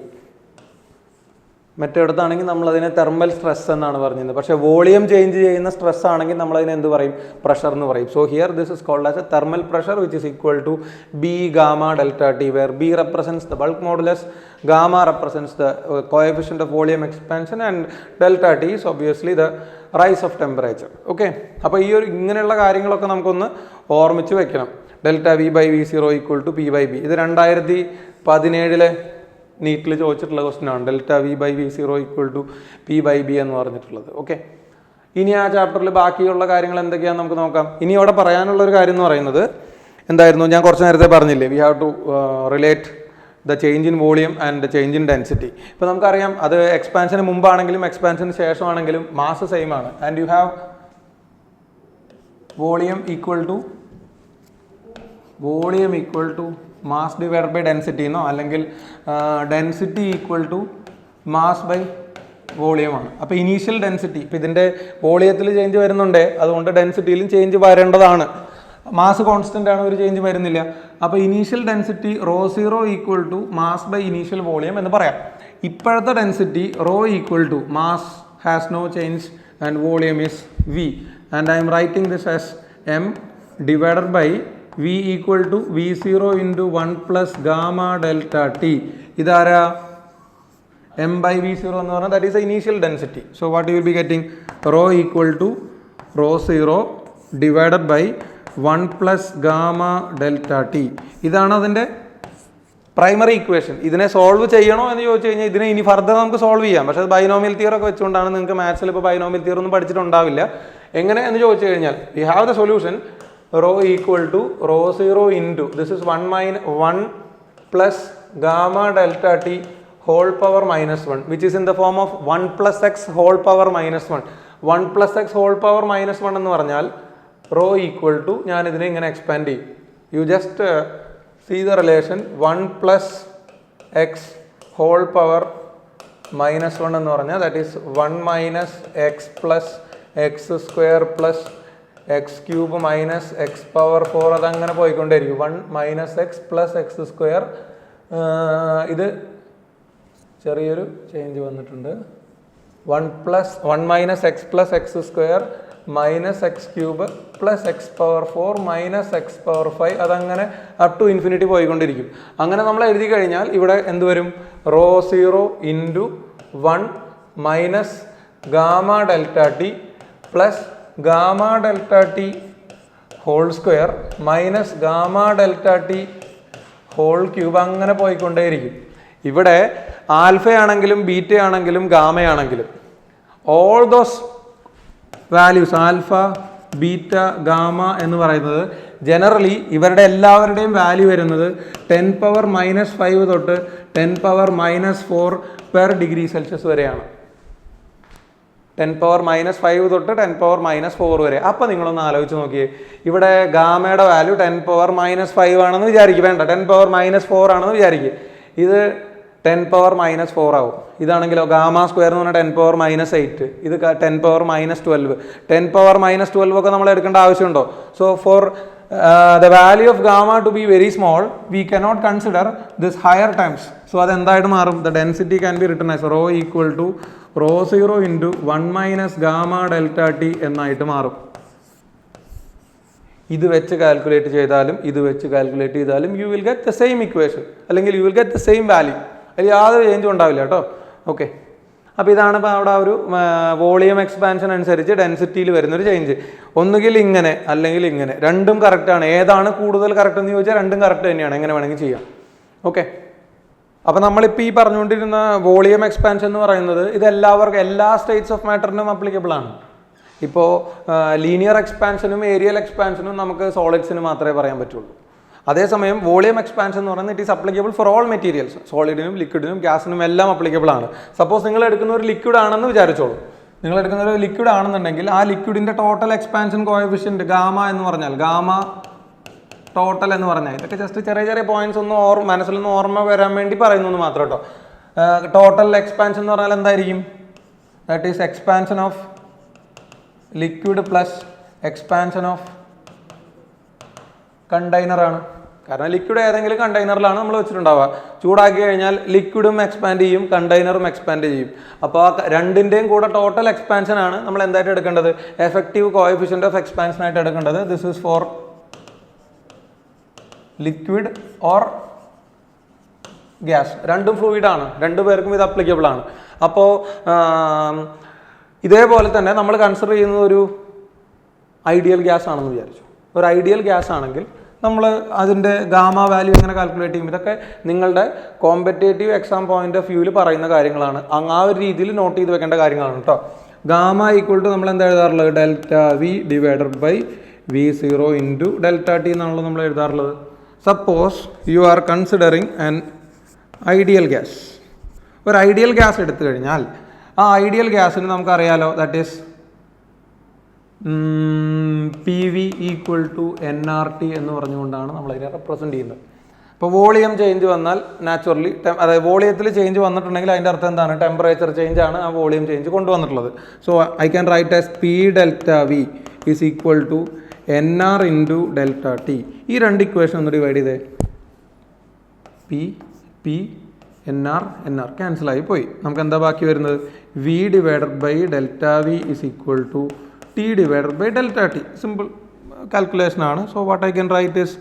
മറ്റെടുത്താണെങ്കിൽ നമ്മളതിനെ thermal stress എന്നാണ് പറഞ്ഞത്. പക്ഷേ volume change ചെയ്യുന്ന stress ആണെങ്കിൽ നമ്മളതിനെ എന്ത് പറയും, പ്രഷർ എന്ന് പറയും. So here this is called as a thermal pressure which is equal to B gamma delta T, where B represents the bulk modulus, gamma represents the coefficient of volume expansion and delta T is obviously the rise of temperature. Okay, അപ്പോൾ ഈ ഒരു ഇങ്ങനെയുള്ള കാര്യങ്ങളൊക്കെ നമുക്കൊന്ന് ഓർമ്മിച്ച് വെക്കണം. Delta V by V zero equal to P by B. ഇത് 2017 നീറ്റിൽ ചോദിച്ചിട്ടുള്ള ക്വസ്റ്റ്യൻ ആണ്. Delta V by V zero equal to P by B എന്ന് പറഞ്ഞിട്ടുള്ളത്. ഓക്കെ, ഇനി ആ ചാപ്റ്ററിൽ ബാക്കിയുള്ള കാര്യങ്ങൾ എന്തൊക്കെയാണെന്ന് നമുക്ക് നോക്കാം. ഇനി അവിടെ പറയാനുള്ളൊരു കാര്യം എന്ന് പറയുന്നത് എന്തായിരുന്നു, ഞാൻ കുറച്ച് നേരത്തെ പറഞ്ഞില്ലേ, we have to relate the change in volume and change in density. ഇപ്പോൾ നമുക്കറിയാം അത് എക്സ്പാൻഷന് മുമ്പാണെങ്കിലും എക്സ്പാൻഷന് ശേഷമാണെങ്കിലും മാസ് സെയിം ആണ്. And you have volume equal to mass divide by density എന്നോ അല്ലെങ്കിൽ density equal to mass by വോളിയമാണ്. അപ്പോൾ ഇനീഷ്യൽ ഡെൻസിറ്റി, ഇപ്പോൾ ഇതിൻ്റെ വോളിയത്തിൽ ചേഞ്ച് വരുന്നുണ്ട്, അതുകൊണ്ട് ഡെൻസിറ്റിയിലും ചേഞ്ച് വരേണ്ടതാണ്. മാസ് കോൺസ്റ്റൻ്റ് ആണ്, ഒരു ചേഞ്ച് വരുന്നില്ല. അപ്പോൾ initial density rho zero equal to mass by initial volume എന്ന് പറയാം. ഇപ്പോഴത്തെ density rho equal to mass has no change and volume is V, and I am writing this as M divided by V equal to V0 into 1 plus gamma delta T. ഇതാരാ, M by V0 എന്ന് പറഞ്ഞാൽ that is the initial density. So what you will be getting, rho equal to rho 0 divided by 1 plus gamma delta T. ഇതാണ് അതിൻ്റെ primary equation. ഇതിനെ solve ചെയ്യണോ എന്ന് ചോദിച്ചു കഴിഞ്ഞാൽ ഇതിനെ ഇനി ഫർദർ നമുക്ക് സോൾവ് ചെയ്യാം. പക്ഷേ അത് ബൈനോമിയൽ തിയറി ഒക്കെ വെച്ചുകൊണ്ടാണ്. നിങ്ങൾക്ക് മാത്സിൽ ഇപ്പോൾ ബൈനോമിയൽ തിയറി ഒന്നും പഠിച്ചിട്ടുണ്ടാവില്ല. എങ്ങനെ എന്ന് ചോദിച്ചു കഴിഞ്ഞാൽ we have the solution rho equal to rho 0 into this is 1 plus gamma delta t whole power minus 1, which is in the form of 1 plus x whole power minus 1. 1 plus x whole power minus 1 എന്ന് പറഞ്ഞാൽ rho equal to, ഞാൻ ഇതിനെ ഇങ്ങനെ expand ചെയ്യും. You just see the relation 1 plus x whole power minus 1 എന്ന് പറഞ്ഞാൽ that is 1 minus x plus x square plus X cube minus X power 4, അതങ്ങനെ പോയിക്കൊണ്ടേയിരിക്കും. 1 minus X plus X square. ഇത് ചെറിയൊരു change വന്നിട്ടുണ്ട്. 1 minus X plus X square minus X cube plus X power 4 minus X power 5, അതങ്ങനെ up to infinity പോയിക്കൊണ്ടിരിക്കും. അങ്ങനെ നമ്മൾ എഴുതി കഴിഞ്ഞാൽ ഇവിടെ എന്ത് വരും, rho 0 into 1 minus gamma delta T plus gamma delta T whole square minus gamma delta T whole cube, അങ്ങനെ പോയിക്കൊണ്ടേയിരിക്കും. ഇവിടെ ആൽഫയാണെങ്കിലും ബീറ്റയാണെങ്കിലും ഗാമയാണെങ്കിലും all those values alpha beta gamma എന്ന് പറയുന്നത് ജനറലി ഇവരുടെ എല്ലാവരുടെയും വാല്യൂ വരുന്നത് 10⁻⁻5 തൊട്ട് 10⁻⁻4 പെർ ഡിഗ്രി സെൽഷ്യസ് വരെയാണ്. 10⁻⁻5 തൊട്ട് 10⁻⁻4 വരെ. അപ്പം നിങ്ങളൊന്ന് ആലോചിച്ച് നോക്കിയേ, ഇവിടെ ഗാമയുടെ വാല്യൂ 10⁻⁻5 ആണെന്ന് വിചാരിക്കുക, വേണ്ട 10⁻⁻4 ആണെന്ന് വിചാരിക്കുക. ഇത് 10⁻⁻4 ആവും. ഇതാണെങ്കിലോ ഗാമ സ്ക്വയർ എന്ന് പറഞ്ഞാൽ 10⁻⁻8, ഇത് 10⁻⁻12. 10⁻⁻12 ഒക്കെ നമ്മൾ എടുക്കേണ്ട ആവശ്യമുണ്ടോ? So for the value of gamma to be very small, we cannot consider this higher terms. So അതെന്തായിട്ട് മാറും? The density can be written as rho equal to ρ0 into 1 minus gamma delta t എന്നായിട്ട് മാറും. ഇത് വെച്ച് calculate ചെയ്താലും ഇത് വെച്ച് calculate ചെയ്താലും you will get the same equation, അല്ലെങ്കിൽ you will get the same value. അതിൽ യാതൊരു ചേഞ്ചും ഉണ്ടാവില്ല കേട്ടോ. ഓക്കെ, അപ്പോൾ ഇതാണ് ഇപ്പോൾ അവിടെ ഒരു വോളിയം എക്സ്പാൻഷൻ അനുസരിച്ച് ഡെൻസിറ്റിയിൽ വരുന്നൊരു ചേഞ്ച്. ഒന്നുകിൽ ഇങ്ങനെ അല്ലെങ്കിൽ ഇങ്ങനെ, രണ്ടും കറക്റ്റാണ്. ഏതാണ് കൂടുതൽ കറക്റ്റ് എന്ന് ചോദിച്ചാൽ രണ്ടും കറക്റ്റ് തന്നെയാണ്, എങ്ങനെ വേണമെങ്കിൽ ചെയ്യാം. ഓക്കെ, അപ്പോൾ നമ്മളിപ്പോൾ ഈ പറഞ്ഞുകൊണ്ടിരുന്ന വോളിയം എക്സ്പാൻഷൻ എന്ന് പറയുന്നത് ഇത് എല്ലാവർക്കും എല്ലാ സ്റ്റേറ്റ്സ് ഓഫ് മാറ്ററിനും അപ്ലിക്കബിൾ ആണ്. ഇപ്പോൾ ലീനിയർ എക്സ്പാൻഷനും ഏരിയൽ എക്സ്പാൻഷനും നമുക്ക് സോളിഡ്സിന് മാത്രമേ പറയാൻ പറ്റുള്ളൂ. അതേസമയം വോളിയം എക്സ്പാൻഷൻ എന്ന് പറയുന്നത് it is applicable for all materials. സോളിഡിനും ലിക്വിഡിനും ഗ്യാസിനും എല്ലാം അപ്ലിക്കബിൾ ആണ്. സപ്പോസ് നിങ്ങൾ എടുക്കുന്ന ഒരു ലിക്വിഡ് ആണെന്ന് വിചാരിച്ചോളൂ. നിങ്ങൾ എടുക്കുന്ന ഒരു ലിക്വിഡ് ആണെന്നുണ്ടെങ്കിൽ ആ ലിക്വിഡിൻ്റെ ടോട്ടൽ എക്സ്പാൻഷൻ കോഎഫിഷ്യൻറ്റ് ഗാമ എന്ന് പറഞ്ഞാൽ, ഗാമ ടോട്ടൽ എന്ന് പറഞ്ഞാൽ, ഇതൊക്കെ ജസ്റ്റ് ചെറിയ ചെറിയ പോയിന്റ്സ് ഒന്ന് മനസ്സിലൊന്ന് ഓർമ്മ വരാൻ വേണ്ടി പറയുന്നു മാത്രം കേട്ടോ. ടോട്ടൽ എക്സ്പാൻഷൻ എന്ന് പറഞ്ഞാൽ എന്തായിരിക്കും? That is expansion of liquid plus expansion of കണ്ടെയ്നറാണ്. കാരണം ലിക്വിഡ് ഏതെങ്കിലും കണ്ടെയ്നറിലാണ് നമ്മൾ വെച്ചിട്ടുണ്ടാവുക. ചൂടാക്കി കഴിഞ്ഞാൽ ലിക്വിഡും എക്സ്പാൻഡ് ചെയ്യും, കണ്ടെയ്നറും എക്സ്പാൻഡ് ചെയ്യും. അപ്പോൾ ആ രണ്ടിൻ്റെയും കൂടെ ടോട്ടൽ എക്സ്പാൻഷൻ ആണ് നമ്മൾ എന്തായിട്ട് എടുക്കേണ്ടത്? എഫക്റ്റീവ് കോഎഫിഷ്യൻ്റ് ഓഫ് എക്സ്പാൻഷൻ ആയിട്ട് എടുക്കേണ്ടത്. This is for liquid or gas. രണ്ടും ഫ്ലൂയിഡ് ആണ്, രണ്ടു പേർക്കും ഇത് അപ്ലിക്കബിൾ ആണ്. അപ്പോൾ ഇതേപോലെ തന്നെ നമ്മൾ കൺസിഡർ ചെയ്യുന്നത് ഒരു ഐഡിയൽ ഗ്യാസ് ആണെന്ന് വിചാരിച്ചു. ഒരു ഐഡിയൽ ഗ്യാസ് ആണെങ്കിൽ നമ്മൾ അതിൻ്റെ ഗാമ വാല്യൂ എങ്ങനെ കാൽക്കുലേറ്റ് ചെയ്യും? ഇതൊക്കെ നിങ്ങളുടെ കോമ്പറ്റേറ്റീവ് എക്സാം പോയിന്റ് ഓഫ് വ്യൂവിൽ പറയുന്ന കാര്യങ്ങളാണ്. ആ ഒരു രീതിയിൽ നോട്ട് ചെയ്ത് വെക്കേണ്ട കാര്യങ്ങളാണ് കേട്ടോ. ഗാമ ഈക്വൽ ടു നമ്മൾ എന്താ എഴുതാറുള്ളത്? Delta V divided by V0 into delta T എന്നാണല്ലോ നമ്മൾ എഴുതാറുള്ളത്. Suppose you are considering an ideal gas. ഒരു ഐഡിയൽ ഗ്യാസ് എടുത്തു കഴിഞ്ഞാൽ ആ ഐഡിയൽ ഗ്യാസിന് നമുക്കറിയാലോ, that is PV equal to NRT എന്ന് പറഞ്ഞുകൊണ്ടാണ് നമ്മളതിനെ റെപ്രസെൻറ്റ് ചെയ്യുന്നത്. ഇപ്പോൾ വോളിയം ചേഞ്ച് വന്നാൽ നാച്ചുറലി, അതായത് വോളിയത്തിൽ ചേഞ്ച് വന്നിട്ടുണ്ടെങ്കിൽ അതിൻ്റെ അർത്ഥം എന്താണ്? ടെമ്പറേച്ചർ ചേഞ്ച് ആണ് ആ വോളിയം ചേഞ്ച് കൊണ്ടുവന്നിട്ടുള്ളത്. So I can write as P delta V is equal to NR into delta T. ഈ രണ്ട് ഇക്വേഷൻ ഒന്ന് ഡിവൈഡ് ചെയ്തേ. P NR ക്യാൻസലായി പോയി. നമുക്ക് എന്താ ബാക്കി വരുന്നത്? V divided by delta V is equal to T divided by delta T. Simple calculation ആണ്. So what I can write is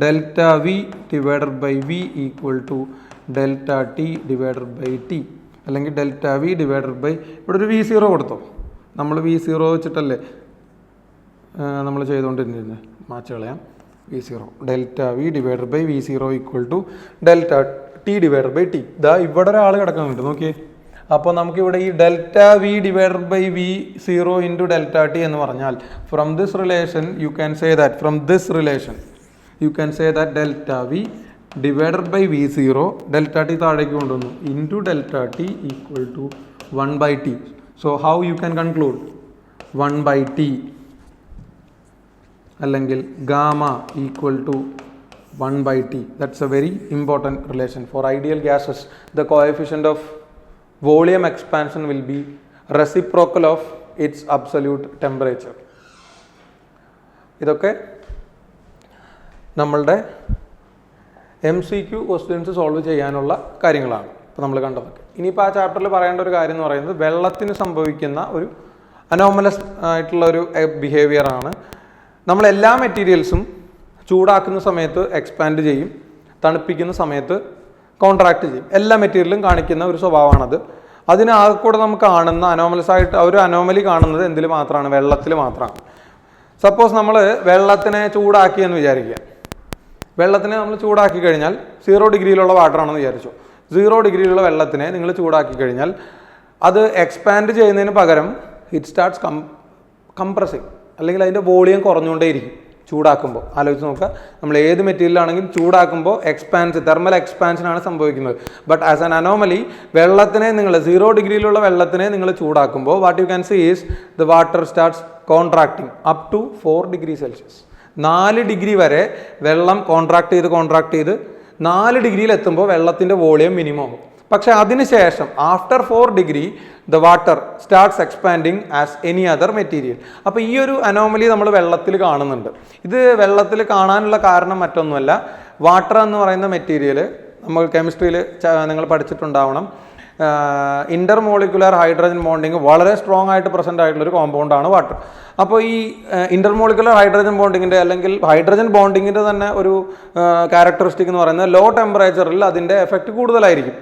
delta V divided by V equal to delta T divided by T. അല്ലെങ്കിൽ delta V divided by, ഇവിടെ ഒരു V0 കൊടുത്തോ. നമ്മൾ V0 വെച്ചിട്ടല്ലേ നമ്മൾ ചെയ്തുകൊണ്ടിരുന്നത്. Match കളയാം. V0 delta V divided by V0 equal to delta T divided by T. ഇതാ ഇവിടെ ഒരാൾ കിടക്കുന്നുണ്ട്, നോക്കിയേ. അപ്പോൾ നമുക്കിവിടെ ഈ delta V divided by V0 into delta T എന്ന് പറഞ്ഞാൽ, from this relation you can say that delta V divided by V0, delta T താഴേക്ക് കൊണ്ടുവന്നു, into delta T equal to 1/t. So how you can conclude 1/t അല്ലെങ്കിൽ gamma equal to 1/t. That's a very important relation for ideal gases. The coefficient of volume expansion will be reciprocal of its absolute temperature. ഇതൊക്കെ നമ്മളുടെ MCQ questions solve ചെയ്യാനുള്ള കാര്യങ്ങളാണ് ഇപ്പോൾ നമ്മൾ കണ്ടതൊക്കെ. ഇനിയിപ്പോൾ ആ ചാപ്റ്ററിൽ പറയേണ്ട ഒരു കാര്യം എന്ന് പറയുന്നത് വെള്ളത്തിന് സംഭവിക്കുന്ന ഒരു അനോമലസ് ആയിട്ടുള്ള ഒരു ബിഹേവിയർ ആണ്. നമ്മളെല്ലാ മെറ്റീരിയൽസും ചൂടാക്കുന്ന സമയത്ത് എക്സ്പാൻഡ് ചെയ്യും, തണുപ്പിക്കുന്ന സമയത്ത് കോൺട്രാക്ട് ചെയ്യും. എല്ലാ മെറ്റീരിയലും കാണിക്കുന്ന ഒരു സ്വഭാവമാണത്. അതിന് ആകെ കൂടെ നമുക്ക് കാണുന്ന അനോമലസ് ആയിട്ട് ഒരു അനോമലി കാണുന്നത് എന്തിൽ മാത്രമാണ്? വെള്ളത്തിൽ മാത്രമാണ്. സപ്പോസ് നമ്മൾ വെള്ളത്തിനെ ചൂടാക്കി എന്ന് വിചാരിക്കുക. വെള്ളത്തിനെ നമ്മൾ ചൂടാക്കി കഴിഞ്ഞാൽ 0 ഡിഗ്രിയിലുള്ള വാട്ടർ ആണെന്ന് വിചാരിച്ചു. 0 ഡിഗ്രിയിലുള്ള വെള്ളത്തിനെ നിങ്ങൾ ചൂടാക്കി കഴിഞ്ഞാൽ അത് എക്സ്പാൻഡ് ചെയ്യുന്നതിന് പകരം ഇറ്റ് സ്റ്റാർട്ട്സ് കംപ്രസിങ്, അല്ലെങ്കിൽ അതിൻ്റെ വോളിയം കുറഞ്ഞുകൊണ്ടേയിരിക്കും ചൂടാക്കുമ്പോൾ. ആലോചിച്ച് നോക്കുക, നമ്മൾ ഏത് മെറ്റീരിയലാണെങ്കിലും ചൂടാക്കുമ്പോൾ തെർമൽ എക്സ്പാൻഷനാണ് സംഭവിക്കുന്നത്. ബട്ട് ആസ് ആൻ അനോമലി വെള്ളത്തിനെ നിങ്ങൾ 0 ഡിഗ്രിയിലുള്ള വെള്ളത്തിനെ നിങ്ങൾ ചൂടാക്കുമ്പോൾ what you can see is the water starts contracting up to 4 degree celsius. 4 degree വരെ വെള്ളം കോൺട്രാക്ട് ചെയ്ത് 4 ഡിഗ്രിയിൽ എത്തുമ്പോൾ വെള്ളത്തിൻ്റെ വോളിയം മിനിമം ആകും. പക്ഷെ അതിനുശേഷം after 4 degree the water starts expanding as any other material. അപ്പോൾ ഈ ഒരു അനോമലി നമ്മൾ വെള്ളത്തിൽ കാണുന്നുണ്ട്. ഇത് വെള്ളത്തിൽ കാണാനുള്ള കാരണം മറ്റൊന്നുമല്ല, വാട്ടർ എന്ന് പറയുന്ന മെറ്റീരിയൽ നമ്മൾ കെമിസ്ട്രിയിൽ നിങ്ങൾ പഠിച്ചിട്ടുണ്ടാവണം. ഇന്റർമോളിക്കുലർ ഹൈഡ്രജൻ ബോണ്ടിങ് വളരെ സ്ട്രോങ് ആയിട്ട് പ്രസന്റ് ആയിട്ടുള്ള ഒരു കോമ്പൗണ്ടാണ് വാട്ടർ. അപ്പോൾ ഈ ഇന്റർമോളിക്കുലർ ഹൈഡ്രജൻ ബോണ്ടിങ്ങിന്റെ അല്ലെങ്കിൽ ഹൈഡ്രജൻ ബോണ്ടിങ്ങിന്റെ തന്നെ ഒരു ക്യാരക്ടറിസ്റ്റിക് എന്ന് പറയുന്നത് ലോ ടെമ്പറേച്ചറിൽ അതിന്റെ എഫക്റ്റ് കൂടുതലായിരിക്കും.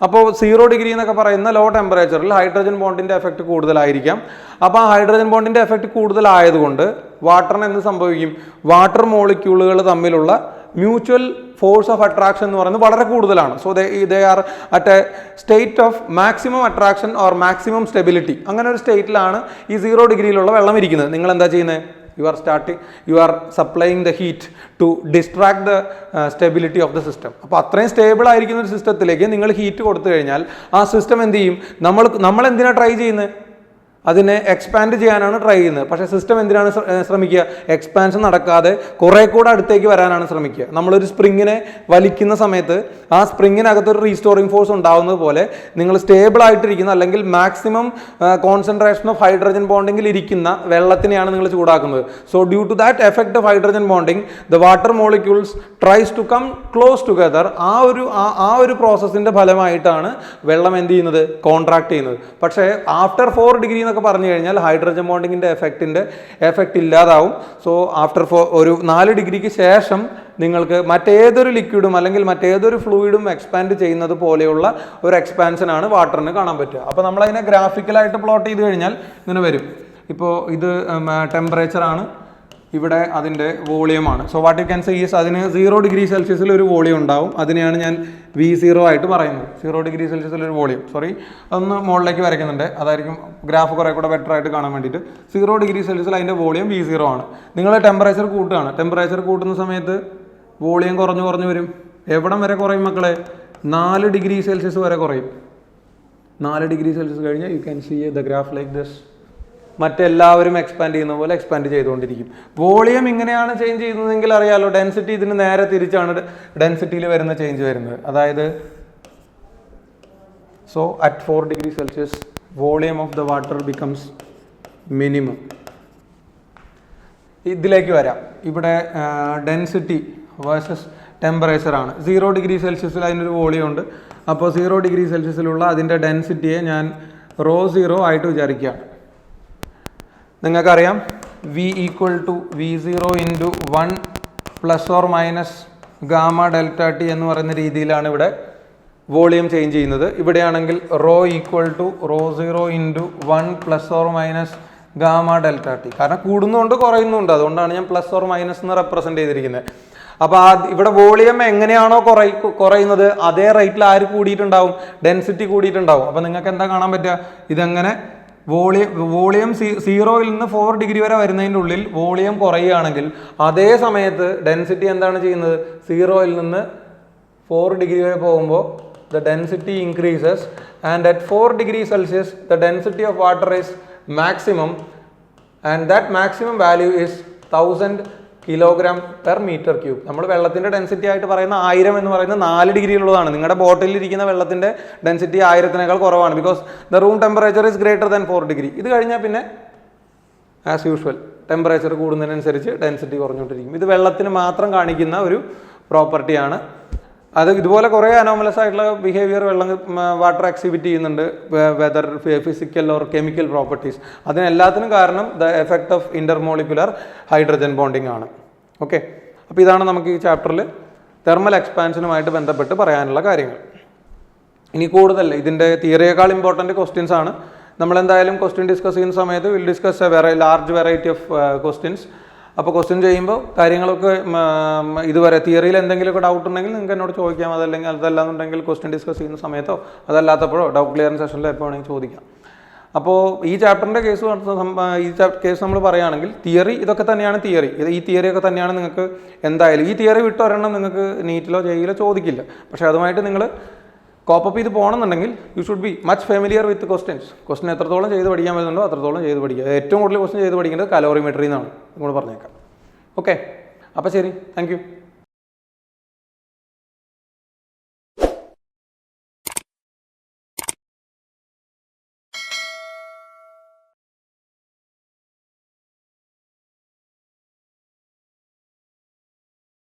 അപ്പോൾ 0 ഡിഗ്രി എന്നൊക്കെ പറയുന്ന ലോ ടെമ്പറേച്ചറിൽ ഹൈഡ്രജൻ ബോണ്ടിന്റെ എഫക്റ്റ് കൂടുതലായിരിക്കാം. അപ്പോൾ ആ ഹൈഡ്രജൻ ബോണ്ടിന്റെ എഫക്റ്റ് കൂടുതലായതുകൊണ്ട് വാട്ടറിന് എന്ത് സംഭവിക്കും? വാട്ടർ മോളിക്യൂളുകൾ തമ്മിലുള്ള മ്യൂച്വൽ ഫോഴ്സ് ഓഫ് അട്രാക്ഷൻ എന്ന് പറയുന്നത് വളരെ കൂടുതലാണ്. So they are at A state of maximum attraction or maximum stability. അങ്ങനെ ഒരു സ്റ്റേറ്റിലാണ് ഈ 0 ഡിഗ്രിയിലുള്ള വെള്ളം ഇരിക്കുന്നത്. നിങ്ങൾ എന്താ ചെയ്യുന്നത്? you are supplying the heat to distract the stability of the system. അപ്പോൾ അത്രയും സ്റ്റേബിൾ ആയിരിക്കുന്ന ഒരു സിസ്റ്റത്തിലേക്ക് നിങ്ങൾ ഹീറ്റ് കൊടുത്തു കഴിഞ്ഞാൽ ആ സിസ്റ്റം എന്ത് ചെയ്യും? നമ്മൾ എന്തിനാണ് ട്രൈ ചെയ്യുന്നത്? അതിനെ എക്സ്പാൻഡ് ചെയ്യാനാണ് ട്രൈ ചെയ്യുന്നത്. പക്ഷേ സിസ്റ്റം എന്തിനാണ് ശ്രമിക്കുക? എക്സ്പാൻഷൻ നടക്കാതെ കുറേ കൂടെ അടുത്തേക്ക് വരാനാണ് ശ്രമിക്കുക. നമ്മളൊരു സ്പ്രിങ്ങിനെ വലിക്കുന്ന സമയത്ത് ആ സ്പ്രിങ്ങിനകത്തൊരു റീസ്റ്റോറിംഗ് ഫോഴ്സ് ഉണ്ടാവുന്നത് പോലെ നിങ്ങൾ സ്റ്റേബിൾ ആയിട്ടിരിക്കുന്ന അല്ലെങ്കിൽ മാക്സിമം കോൺസെൻട്രേഷൻ ഓഫ് ഹൈഡ്രജൻ ബോണ്ടിങ്ങിൽ ഇരിക്കുന്ന വെള്ളത്തിനെയാണ് നിങ്ങൾ ചൂടാക്കുന്നത്. So due to that effect of hydrogen bonding the water molecules tries to come close together. ആ ഒരു പ്രോസസ്സിന്റെ ഫലമായിട്ടാണ് വെള്ളം എന്ത് ചെയ്യുന്നത്? കോൺട്രാക്ട് ചെയ്യുന്നത്. പക്ഷേ ആഫ്റ്റർ 4 ഡിഗ്രി എന്നൊക്കെ പറഞ്ഞു കഴിഞ്ഞാൽ ഹൈഡ്രജൻ ബോണ്ടിങ്ങിന്റെ എഫക്റ്റ് ഇല്ലാതാവും. സോ ആഫ്റ്റർ ഒരു 4 ഡിഗ്രിക്ക് ശേഷം നിങ്ങൾക്ക് മറ്റേതൊരു ലിക്വിഡും അല്ലെങ്കിൽ മറ്റേതൊരു ഫ്ലൂയിഡും എക്സ്പാൻഡ് ചെയ്യുന്നത് പോലെയുള്ള ഒരു എക്സ്പാൻഷനാണ് വാട്ടറിന് കാണാൻ പറ്റുക. അപ്പോൾ നമ്മളതിനെ ഗ്രാഫിക്കലായിട്ട് പ്ലോട്ട് ചെയ്ത് കഴിഞ്ഞാൽ ഇങ്ങനെ വരും. ഇപ്പോൾ ഇത് ടെമ്പറേച്ചറാണ്, ഇവിടെ അതിൻ്റെ വോളിയമാണ്. So what you can say is അതിന് 0 ഡിഗ്രി സെൽഷ്യസിൽ ഒരു വോളിയം ഉണ്ടാവും. അതിനെയാണ് ഞാൻ V0 ആയിട്ട് പറയുന്നത്. 0 ഡിഗ്രി സെൽഷ്യസിൽ ഒരു വോളിയം. അതൊന്ന് മുകളിലേക്ക് വരയ്ക്കുന്നുണ്ട്, അതായിരിക്കും ഗ്രാഫ് കുറേ കൂടെ ബെറ്റർ ആയിട്ട് കാണാൻ വേണ്ടിയിട്ട്. 0 ഡിഗ്രി സെൽഷ്യസിൽ അതിൻ്റെ വോളിയം V0 ആണ്. നിങ്ങൾ ടെമ്പറേച്ചർ കൂട്ടുകയാണ്. ടെമ്പറേച്ചർ കൂട്ടുന്ന സമയത്ത് വോളിയം കുറഞ്ഞു വരും. എവിടം വരെ കുറയും മക്കളെ? 4 ഡിഗ്രി സെൽഷ്യസ് വരെ കുറയും. 4 ഡിഗ്രി സെൽഷ്യസ് കഴിഞ്ഞാൽ you can see the graph like this. മറ്റെല്ലാവരും എക്സ്പാൻഡ് ചെയ്യുന്ന പോലെ എക്സ്പാൻഡ് ചെയ്തുകൊണ്ടിരിക്കും. വോളിയം ഇങ്ങനെയാണ് ചേഞ്ച് ചെയ്യുന്നതെങ്കിൽ അറിയാലോ, ഡെൻസിറ്റി ഇതിന് നേരെ തിരിച്ചാണ് ഡെൻസിറ്റിയിൽ വരുന്ന ചേഞ്ച് വരുന്നത്. അതായത് so at 4 degree Celsius volume of the water becomes minimum. ഇതിലേക്ക് വരാം. ഇവിടെ ഡെൻസിറ്റി വേഴ്സസ് ടെമ്പറേച്ചർ ആണ്. 0 ഡിഗ്രി സെൽഷ്യസിൽ അതിനൊരു വോളിയം ഉണ്ട്. അപ്പോൾ 0 ഡിഗ്രി സെൽഷ്യസിലുള്ള അതിൻ്റെ ഡെൻസിറ്റിയെ ഞാൻ ρ0 ആയിട്ട് വിചാരിക്കുകയാണ്. നിങ്ങൾക്കറിയാം V equal to V0 into 1 plus or minus gamma delta T എന്ന് പറയുന്ന രീതിയിലാണ് ഇവിടെ വോളിയം ചേഞ്ച് ചെയ്യുന്നത്. ഇവിടെയാണെങ്കിൽ rho equal to ρ0 into 1 plus or minus gamma delta T. കാരണം കൂടുന്നുണ്ട് കുറയുന്നുണ്ട്, അതുകൊണ്ടാണ് ഞാൻ പ്ലസ് ഓർ മൈനസ് എന്ന് റെപ്രസെൻറ്റ് ചെയ്തിരിക്കുന്നത്. അപ്പോൾ ഇവിടെ വോളിയം എങ്ങനെയാണോ കുറയുന്നത് അതേ റേറ്റിൽ ആര് കൂടിയിട്ടുണ്ടാവും? ഡെൻസിറ്റി കൂടിയിട്ടുണ്ടാവും. അപ്പോൾ നിങ്ങൾക്ക് എന്താ കാണാൻ പറ്റുക? ഇതെങ്ങനെ വോളിയം 0യിൽ നിന്ന് 4 ഡിഗ്രി വരെ വരുന്നതിൻ്റെ ഉള്ളിൽ വോളിയം കുറയുകയാണെങ്കിൽ അതേ സമയത്ത് ഡെൻസിറ്റി എന്താണ് ചെയ്യുന്നത്? 0യിൽ നിന്ന് 4 ഡിഗ്രി വരെ പോകുമ്പോൾ the density increases and at 4 degrees Celsius the density of water is maximum and that maximum value is 1000 kilogram per metre cube. നമ്മൾ വെള്ളത്തിൻ്റെ ഡെൻസിറ്റി ആയിട്ട് പറയുന്ന 1000 എന്ന് പറയുന്നത് 4 ഡിഗ്രിയിലുള്ളതാണ്. നിങ്ങളുടെ ബോട്ടിലിൽ ഇരിക്കുന്ന വെള്ളത്തിൻ്റെ ഡെൻസിറ്റി 1000-നേക്കാൾ കുറവാണ്. Because the room temperature is greater than 4 degree. ഇത് കഴിഞ്ഞാൽ പിന്നെ ആസ് യൂഷ്വൽ ടെമ്പറേച്ചർ കൂടുന്നതിനനുസരിച്ച് ഡെൻസിറ്റി കുറഞ്ഞുകൊണ്ടിരിക്കും. ഇത് വെള്ളത്തിന് മാത്രം കാണിക്കുന്ന ഒരു പ്രോപ്പർട്ടിയാണ്. അത് ഇതുപോലെ കുറേ അനോമലസ് ആയിട്ടുള്ള ബിഹേവിയർ വാട്ടർ എക്സിബിറ്റ് ചെയ്യുന്നുണ്ട്, whether physical or chemical properties. അതിനെല്ലാത്തിനും കാരണം the effect of intermolecular hydrogen bonding ആണ്. ഓക്കെ, അപ്പോൾ ഇതാണ് നമുക്ക് ഈ ചാപ്റ്ററിൽ തെർമൽ എക്സ്പാൻഷനുമായിട്ട് ബന്ധപ്പെട്ട് പറയാനുള്ള കാര്യങ്ങൾ. ഇനി കൂടുതൽ ഇതിൻ്റെ തിയറിയേക്കാൾ ഇമ്പോർട്ടൻറ്റ് ക്വസ്റ്റ്യൻസ് ആണ്. നമ്മളെന്തായാലും ക്വസ്റ്റ്യൻ ഡിസ്കസ് ചെയ്യുന്ന സമയത്ത് will discuss A large variety of questions. അപ്പോൾ ക്വസ്റ്റ്യൻ ചെയ്യുമ്പോൾ കാര്യങ്ങളൊക്കെ ഇതുവരെ തിയറിയിൽ എന്തെങ്കിലുമൊക്കെ ഡൗട്ട് ഉണ്ടെങ്കിൽ നിങ്ങൾക്ക് എന്നോട് ചോദിക്കാം. അതല്ലാന്നുണ്ടെങ്കിൽ ക്വസ്റ്റ്യൻ ഡിസ്കസ് ചെയ്യുന്ന സമയത്തോ അതല്ലാത്തപ്പോഴോ ഡൗട്ട് ക്ലിയറിംഗ് സെഷനിലോ എപ്പോൾ വേണമെങ്കിൽ ചോദിക്കാം. അപ്പോൾ ഈ ചാപ്റ്ററിൻ്റെ കേസ് കേസ് നമ്മൾ പറയുകയാണെങ്കിൽ തിയറി ഇതൊക്കെ തന്നെയാണ് തിയറി. ഈ തിയറിയൊക്കെ തന്നെയാണ് നിങ്ങൾക്ക് എന്തായാലും ഈ തിയറി വിട്ടൊരെണ്ണം നിങ്ങൾക്ക് നീറ്റിലോ ജെയിലോ ചോദിക്കില്ല. പക്ഷേ അതുമായിട്ട് നിങ്ങൾ കോപ്പപ്പ് ചെയ്ത് പോകണമെന്നുണ്ടെങ്കിൽ you should be much familiar with question എത്രത്തോളം ചെയ്ത് പഠിക്കാൻ പറ്റുന്നുണ്ടോ അത്രത്തോളം ചെയ്ത് പഠിക്കുക. ഏറ്റവും കൂടുതൽ ക്വസ്റ്റ്യൻ ചെയ്ത് പഠിക്കേണ്ടത് കലോറിമെട്രി എന്നാണ് നിങ്ങൾ പറഞ്ഞേക്കാം. ഓക്കെ, അപ്പോൾ ശരി, താങ്ക് യു.